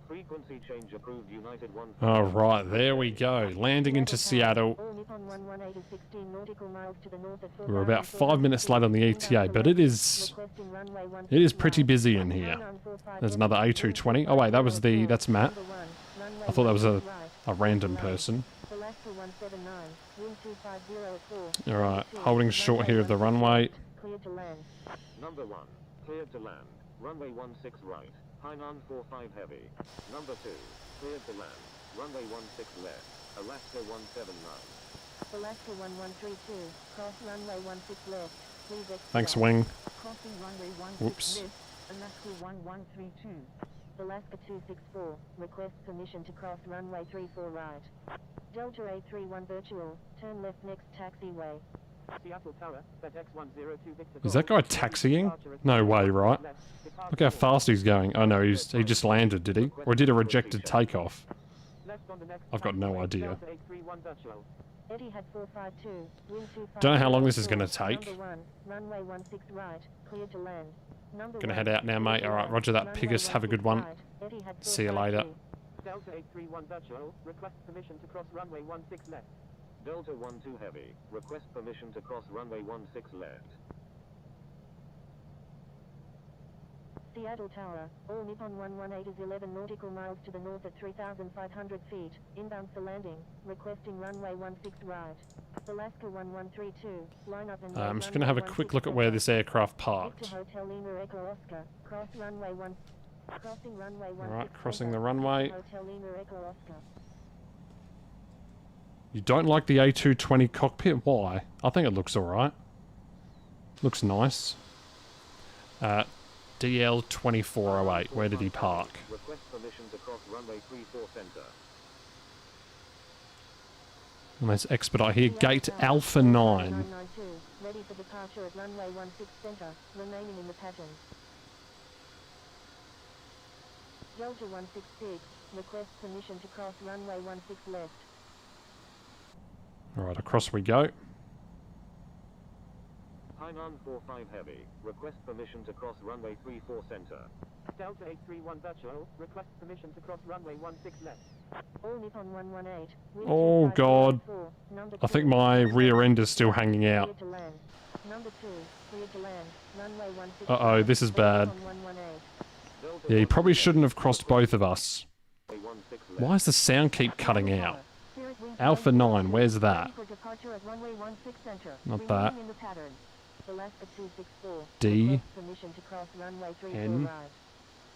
Frequency change approved. United 1. Alright, there we go. Landing into Seattle. All Nippon 118 is 16 nautical miles to the north at We're about 5 minutes late on the ETA, but it is pretty busy in here. There's another A220. Oh wait, that's Matt. I thought that was a random person. Alaska 179, wind 250 at 4. Alright, holding short here of the runway. Clear to land. Number 1. Cleared to land. Runway 16 right. Hainan 45 Heavy. Number 2. Cleared to land. Runway 16 left. Alaska 179. Alaska 1132, cross runway 16 left, Please expedite. Thanks, wing. Crossing runway 16 Whoops. left, Alaska 1132. Alaska 264, request permission to cross runway 34 right. Delta 831 virtual, turn left next taxiway. Seattle Tower, FedEx 102 Victor. Is that guy taxiing? No way, right? Look how fast he's going. Oh no, he just landed, did he? Or did a rejected takeoff? I've got no idea. Etihad 452, wind 25. Don't know how long this is going to take. Number 1, runway 16 right, cleared to land. Number Gonna 1, head out now, mate. Alright, roger that, Pigus. Have a good one. See you later. Delta 831 virtual, request permission to cross runway 16 left. Delta 12 Heavy, request permission to cross runway 16 left. Seattle Tower, all Nippon 118 is 11 nautical miles to the north at 3,500 feet, inbound for landing, requesting runway 16 right. Alaska 1132, line up and I'm just going to have a quick look at where this aircraft parked. Victor Hotel Lima Echo Oscar, cross runway 1, crossing runway 16. Alright, crossing the runway. Hotel Lima Echo Oscar. You don't like the A220 cockpit? Why? I think it looks alright. Looks nice. DL2408, where did he park? Request permission to cross runway 34 center. And let's expedite here. Gate Alpha 9. Ready for departure at runway 16 center, remaining in the pattern. Delta 166, request permission to cross runway 16 left. Alright, across we go. Hainan 45 Heavy, request permission to cross runway 34 center. Delta 831 virtual, request permission to cross runway 16 left. All Nippon 118. Oh god. I think my rear end is still hanging out. Number 2, clear to land. Runway 16. Uh-oh, this is bad. Yeah, you probably shouldn't have crossed both of us. Why does the sound keep cutting out? Alpha 9, where's that? Not that. Alaska 264. D. Permission to cross runway 34 N. right.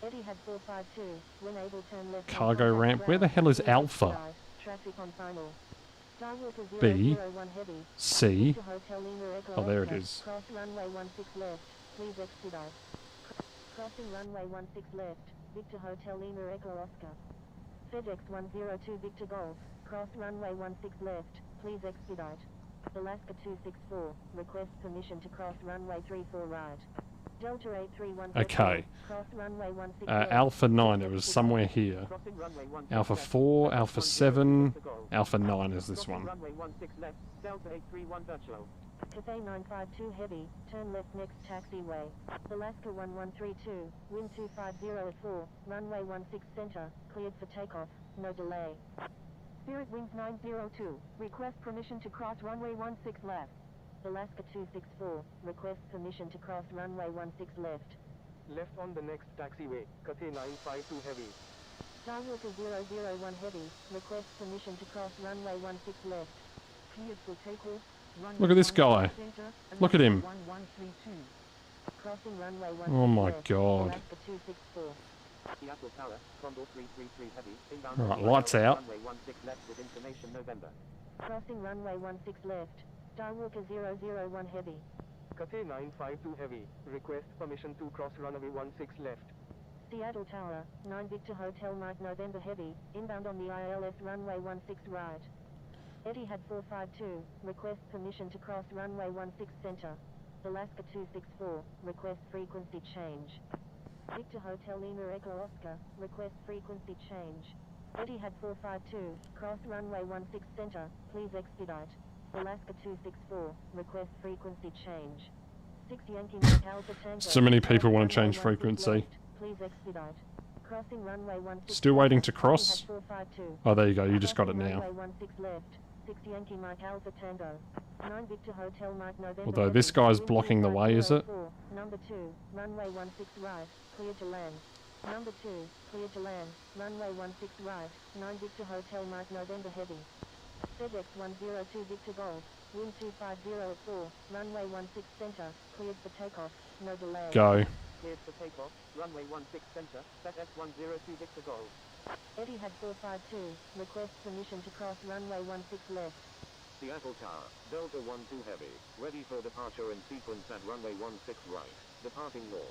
Etihad 452. When able, turn left. Cargo ramp. Where the hell is Alpha? Traffic on final. Skywalker B. 001 heavy. C. To Hotel Lima Echo Oh, there it Oscar. is. Cross runway 16 left. Please expedite. Crossing runway 16 left. Victor Hotel Lima Echo Oscar. FedEx 102 Victor Golf. Cross runway 16 left. Please expedite. Alaska 264, request permission to cross runway 34 right. Delta 831. Okay. Cross runway 16 Alpha 9, it was somewhere here. Alpha 4, Alpha 7, Alpha 9 is this one. Runway 16 left, Delta 831 virtual. Cathay 952 heavy, turn left next taxiway. Alaska 1132, wind 250 at 4, runway 16 center, cleared for takeoff, no delay. Spirit Wings 902, request permission to cross runway 16 left. Alaska 264, request permission to cross runway 16 left. Left on the next taxiway, Cathay 952 Heavy. Skywalker 001 Heavy, request permission to cross runway 16 left. Cleared for takeoff. Look at this guy. Look at him. Crossing runway 16 Oh my left. god. Alaska 264. Seattle Tower, Condor 333 Heavy, inbound. Alright, lights out. Runway 16 left with information November. Crossing runway 16 left. Skywalker 001 Heavy. Cathay 952 Heavy, request permission to cross runway 16 left. Seattle Tower, 9 Victor Hotel Mike November Heavy, inbound on the ILS runway 16 right. Etihad 452, request permission to cross runway 16 center. Alaska 264, request frequency change. Victor Hotel Lima Echo Oscar, request frequency change. Etihad 452, cross runway 16 center, please expedite. Alaska 264, request frequency change. 6 Yankee Mike Alpha Tango. So many people want to change frequency. Please expedite. Crossing runway 16. Still waiting to cross. Etihad 452. Oh, there you go, you just got it now. Runway 16 left. 6 Yankee Mike Alpha Tango. 9 Victor Hotel Mike November. Although this guy's blocking the way, is it? Number 2, runway 16 right, clear to land. Number 2, clear to land, runway 16 right, 9 Victor Hotel Mike November Heavy. FedEx 102 Victor Golf, wind 250 at 4, runway 16 center, cleared for takeoff, no delay. Go. Cleared for takeoff, runway 16 center, FedEx 102 Victor Golf. Etihad 452, request permission to cross runway 16 left. Seattle Tower, Delta 12 Heavy, ready for departure in sequence at runway 16 right, departing north.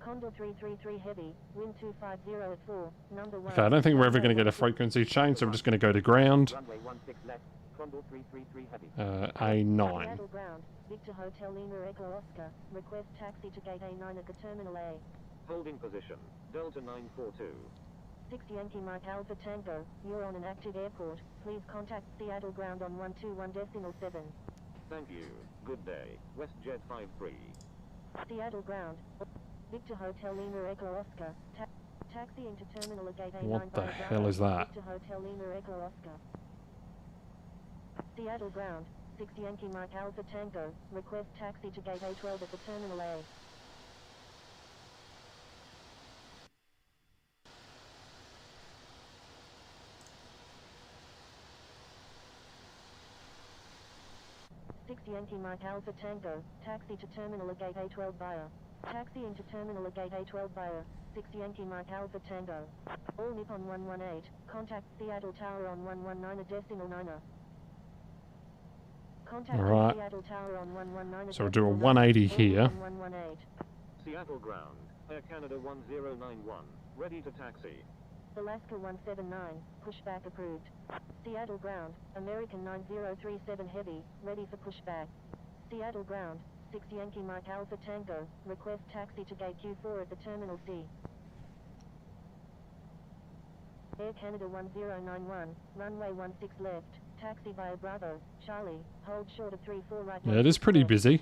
Condor 333 Heavy, wind 250 at 4, number 1. Okay, I don't think we're ever going to get a frequency change, so we're just going to go to ground. Runway 16 left, Condor 333 Heavy. A9. Seattle ground, Victor Hotel Lima Echo Oscar, request taxi to gate A9 at the Terminal A. Holding position, Delta 942. 6 Yankee Mike Alpha Tango, you're on an active airport. Please contact Seattle ground on 121.7. Thank you, good day, WestJet 53. Seattle ground, Victor Hotel Lima Echo Oscar, taxiing to Terminal at gate A9. What the by hell is that? Victor Hotel Lima Echo Oscar. Seattle ground, 6 Yankee Mike Alpha Tango, request taxi to gate A12 at the Terminal A. Yankee Mike Alpha Tango, taxi to Terminal at gate A12 via. Taxi into Terminal at gate A12 via. 6 Yankee Mike Alpha Tango. All Nippon 118, contact Seattle Tower on 119 decimal 9er. Contact Alright. Seattle Tower on 119. So we'll do a 180 here. Seattle ground, Air Canada 1091, ready to taxi. Alaska 179, pushback approved. Seattle ground, American 9037 Heavy, ready for pushback. Seattle ground, 6 Yankee Mike Alpha Tango, request taxi to gate Q4 at the Terminal C. Air Canada 1091, runway 16 left, taxi via Bravo, Charlie, hold short of 34 right. Yeah, it is pretty busy.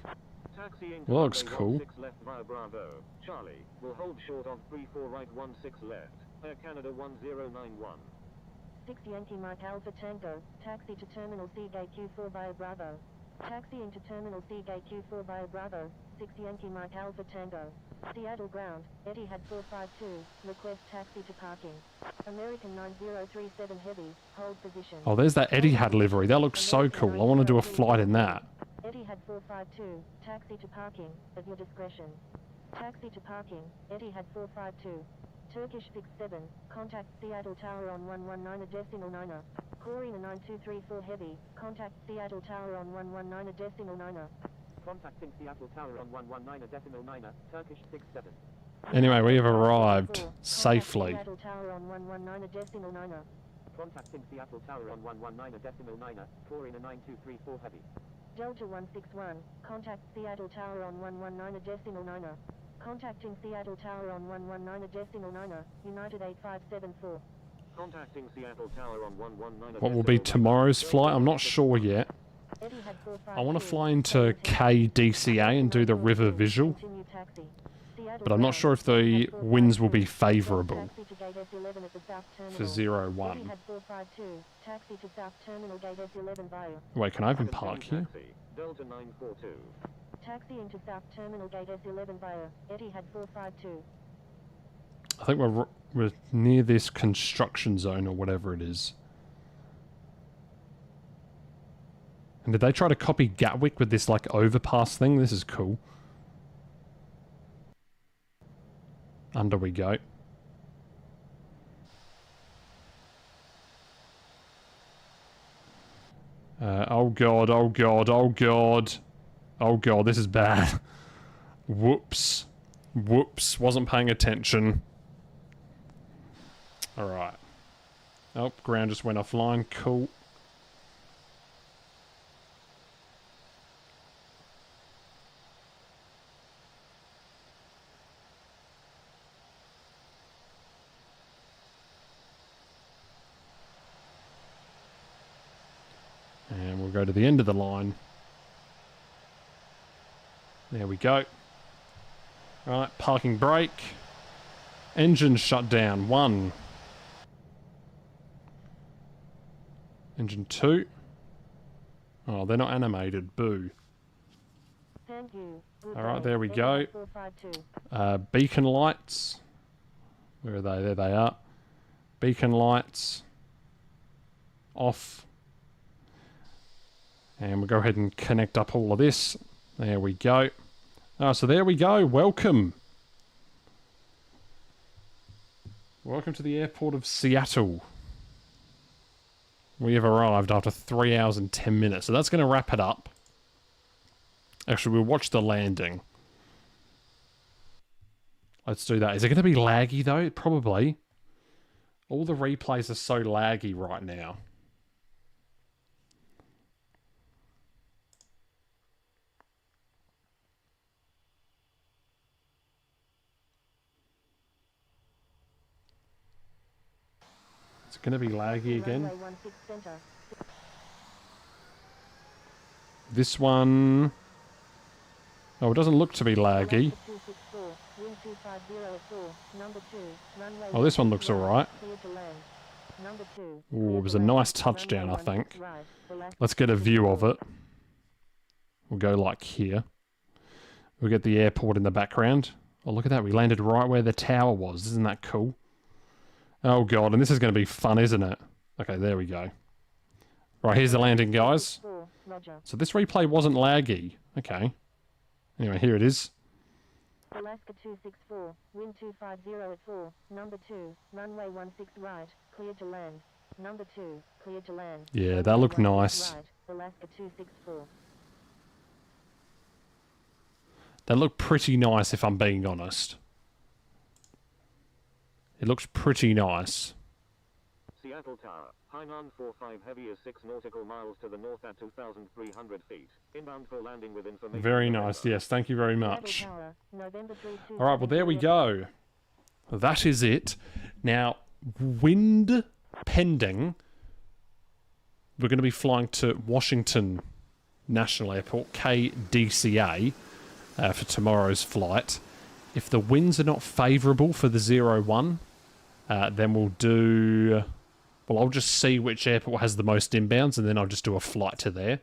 Taxiing Well, looks runway cool. 16 left via Bravo, Charlie, will hold short of 34 right 16 left. Air Canada 1091. 6 Yankee Mike Alpha Tango, taxi to Terminal C gate Q4 via Bravo. Taxi into Terminal C gate Q4 via Bravo, 6 Yankee Mike Alpha Tango. Seattle ground, Etihad 452, request taxi to parking. American 9037 Heavy, hold position. Oh, there's that Etihad livery. That looks so cool. I want to do a flight in that. Etihad 452, taxi to parking, at your discretion. Taxi to parking, Etihad 452. Turkish fixed 7, contact Seattle Tower on 119 decimal 9er. Corina 9234 Heavy, contact Seattle Tower on 119 decimal 9er. Contacting Seattle Tower on 119 decimal 9er, Turkish 67. Anyway, we have arrived safely. Seattle Tower on 119 decimal 9er. Contacting Seattle Tower on 119 decimal 9er, Corina 9234 Heavy. Delta 161, contact Seattle Tower on 119 decimal 9er. Contacting Seattle Tower on 119 decimal 9er, United 8574. Contacting Seattle Tower on 119. What will be tomorrow's flight? I'm not sure yet. I want to fly into KDCA and do the river visual, but I'm not sure if the winds will be favourable for 01. Wait, can I even park here? Delta 942. Taxi into South Terminal Gate S11 via Etihad 452. I think we're near this construction zone or whatever it is. And did they try to copy Gatwick with this like overpass thing? This is cool. Under we go. Oh god, oh god, oh god. Oh god, this is bad. Whoops. Whoops, wasn't paying attention. Alright. Oh, ground just went offline. Cool. And we'll go to the end of the line. There we go. Right, parking brake. Engine shut down. 1. Engine 2. Oh, they're not animated. Boo. Alright, there we go. Beacon lights. Where are they? There they are. Beacon lights. Off. And we'll go ahead and connect up all of this. There we go. Oh, so there we go. Welcome. Welcome to the airport of Seattle. We have arrived after 3 hours and 10 minutes. So that's going to wrap it up. Actually, we'll watch the landing. Let's do that. Is it going to be laggy, though? Probably. All the replays are so laggy right now. Is it going to be laggy again? This one... Oh, it doesn't look to be laggy. Oh, this one looks alright. Ooh, it was a nice touchdown, I think. Let's get a view of it. We'll go like here. We'll get the airport in the background. Oh, look at that. We landed right where the tower was. Isn't that cool? Oh, God. And this is going to be fun, isn't it? Okay, there we go. Right, here's the landing, guys. So this replay wasn't laggy. Okay. Anyway, here it is. Alaska 264, wind 250 at 4, number 2, runway 16 right, clear to land. Number 2, clear to land. Yeah, that looked nice. Right, Alaska 264. That looked pretty nice, if I'm being honest. It looks pretty nice. Seattle Tower, Hainan 45 Heavy is 6 nautical miles to the north at 2,300 feet. Inbound for landing with information. Very nice, yes, thank you very much. Alright, well there we go. That is it. Now, wind pending, we're going to be flying to Washington National Airport, KDCA, for tomorrow's flight. If the winds are not favourable for the 01, then we'll do... Well, I'll just see which airport has the most inbounds, and then I'll just do a flight to there.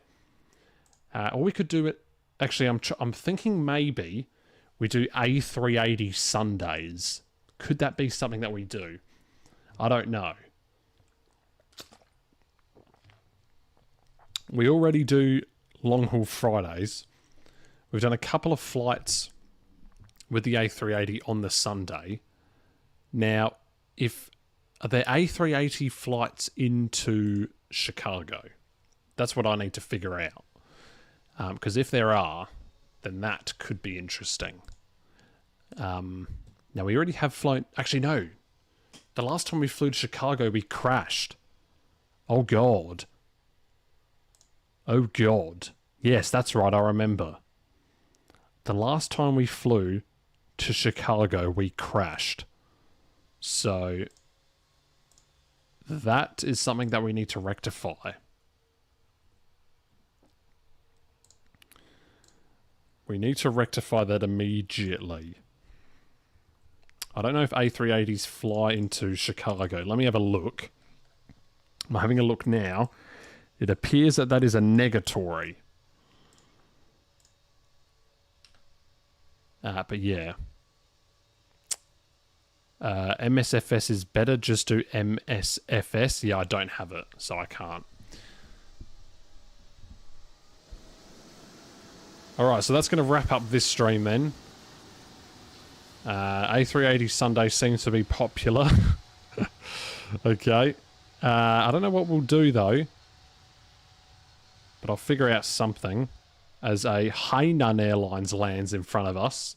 Or we could do it... Actually, I'm thinking maybe we do A380 Sundays. Could that be something that we do? I don't know. We already do long-haul Fridays. We've done a couple of flights with the A380 on the Sunday. Now, if... Are there A380 flights into Chicago? That's what I need to figure out. Because if there are, then that could be interesting. Now, we already have flown... Actually, no. The last time we flew to Chicago, we crashed. Oh, God. Oh, God. Yes, that's right, I remember. The last time we flew to Chicago, we crashed. So... that is something that we need to rectify. We need to rectify that immediately. I don't know if A380s fly into Chicago. Let me have a look. I'm having a look now. It appears that that is a negatory. But yeah. MSFS is better, just do MSFS. Yeah, I don't have it, so I can't. Alright, so that's going to wrap up this stream then. A380 Sunday seems to be popular. Okay. I don't know what we'll do though. But I'll figure out something as a Hainan Airlines lands in front of us.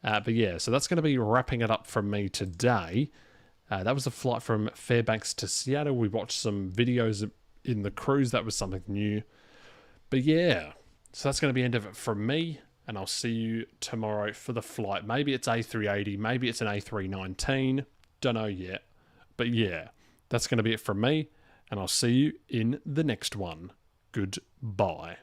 But yeah, so that's going to be wrapping it up from me today. That was a flight from Fairbanks to Seattle. We watched some videos in the cruise. That was something new. But yeah, so that's going to be the end of it from me. And I'll see you tomorrow for the flight. Maybe it's A380. Maybe it's an A319. Don't know yet. But yeah, that's going to be it from me. And I'll see you in the next one. Goodbye.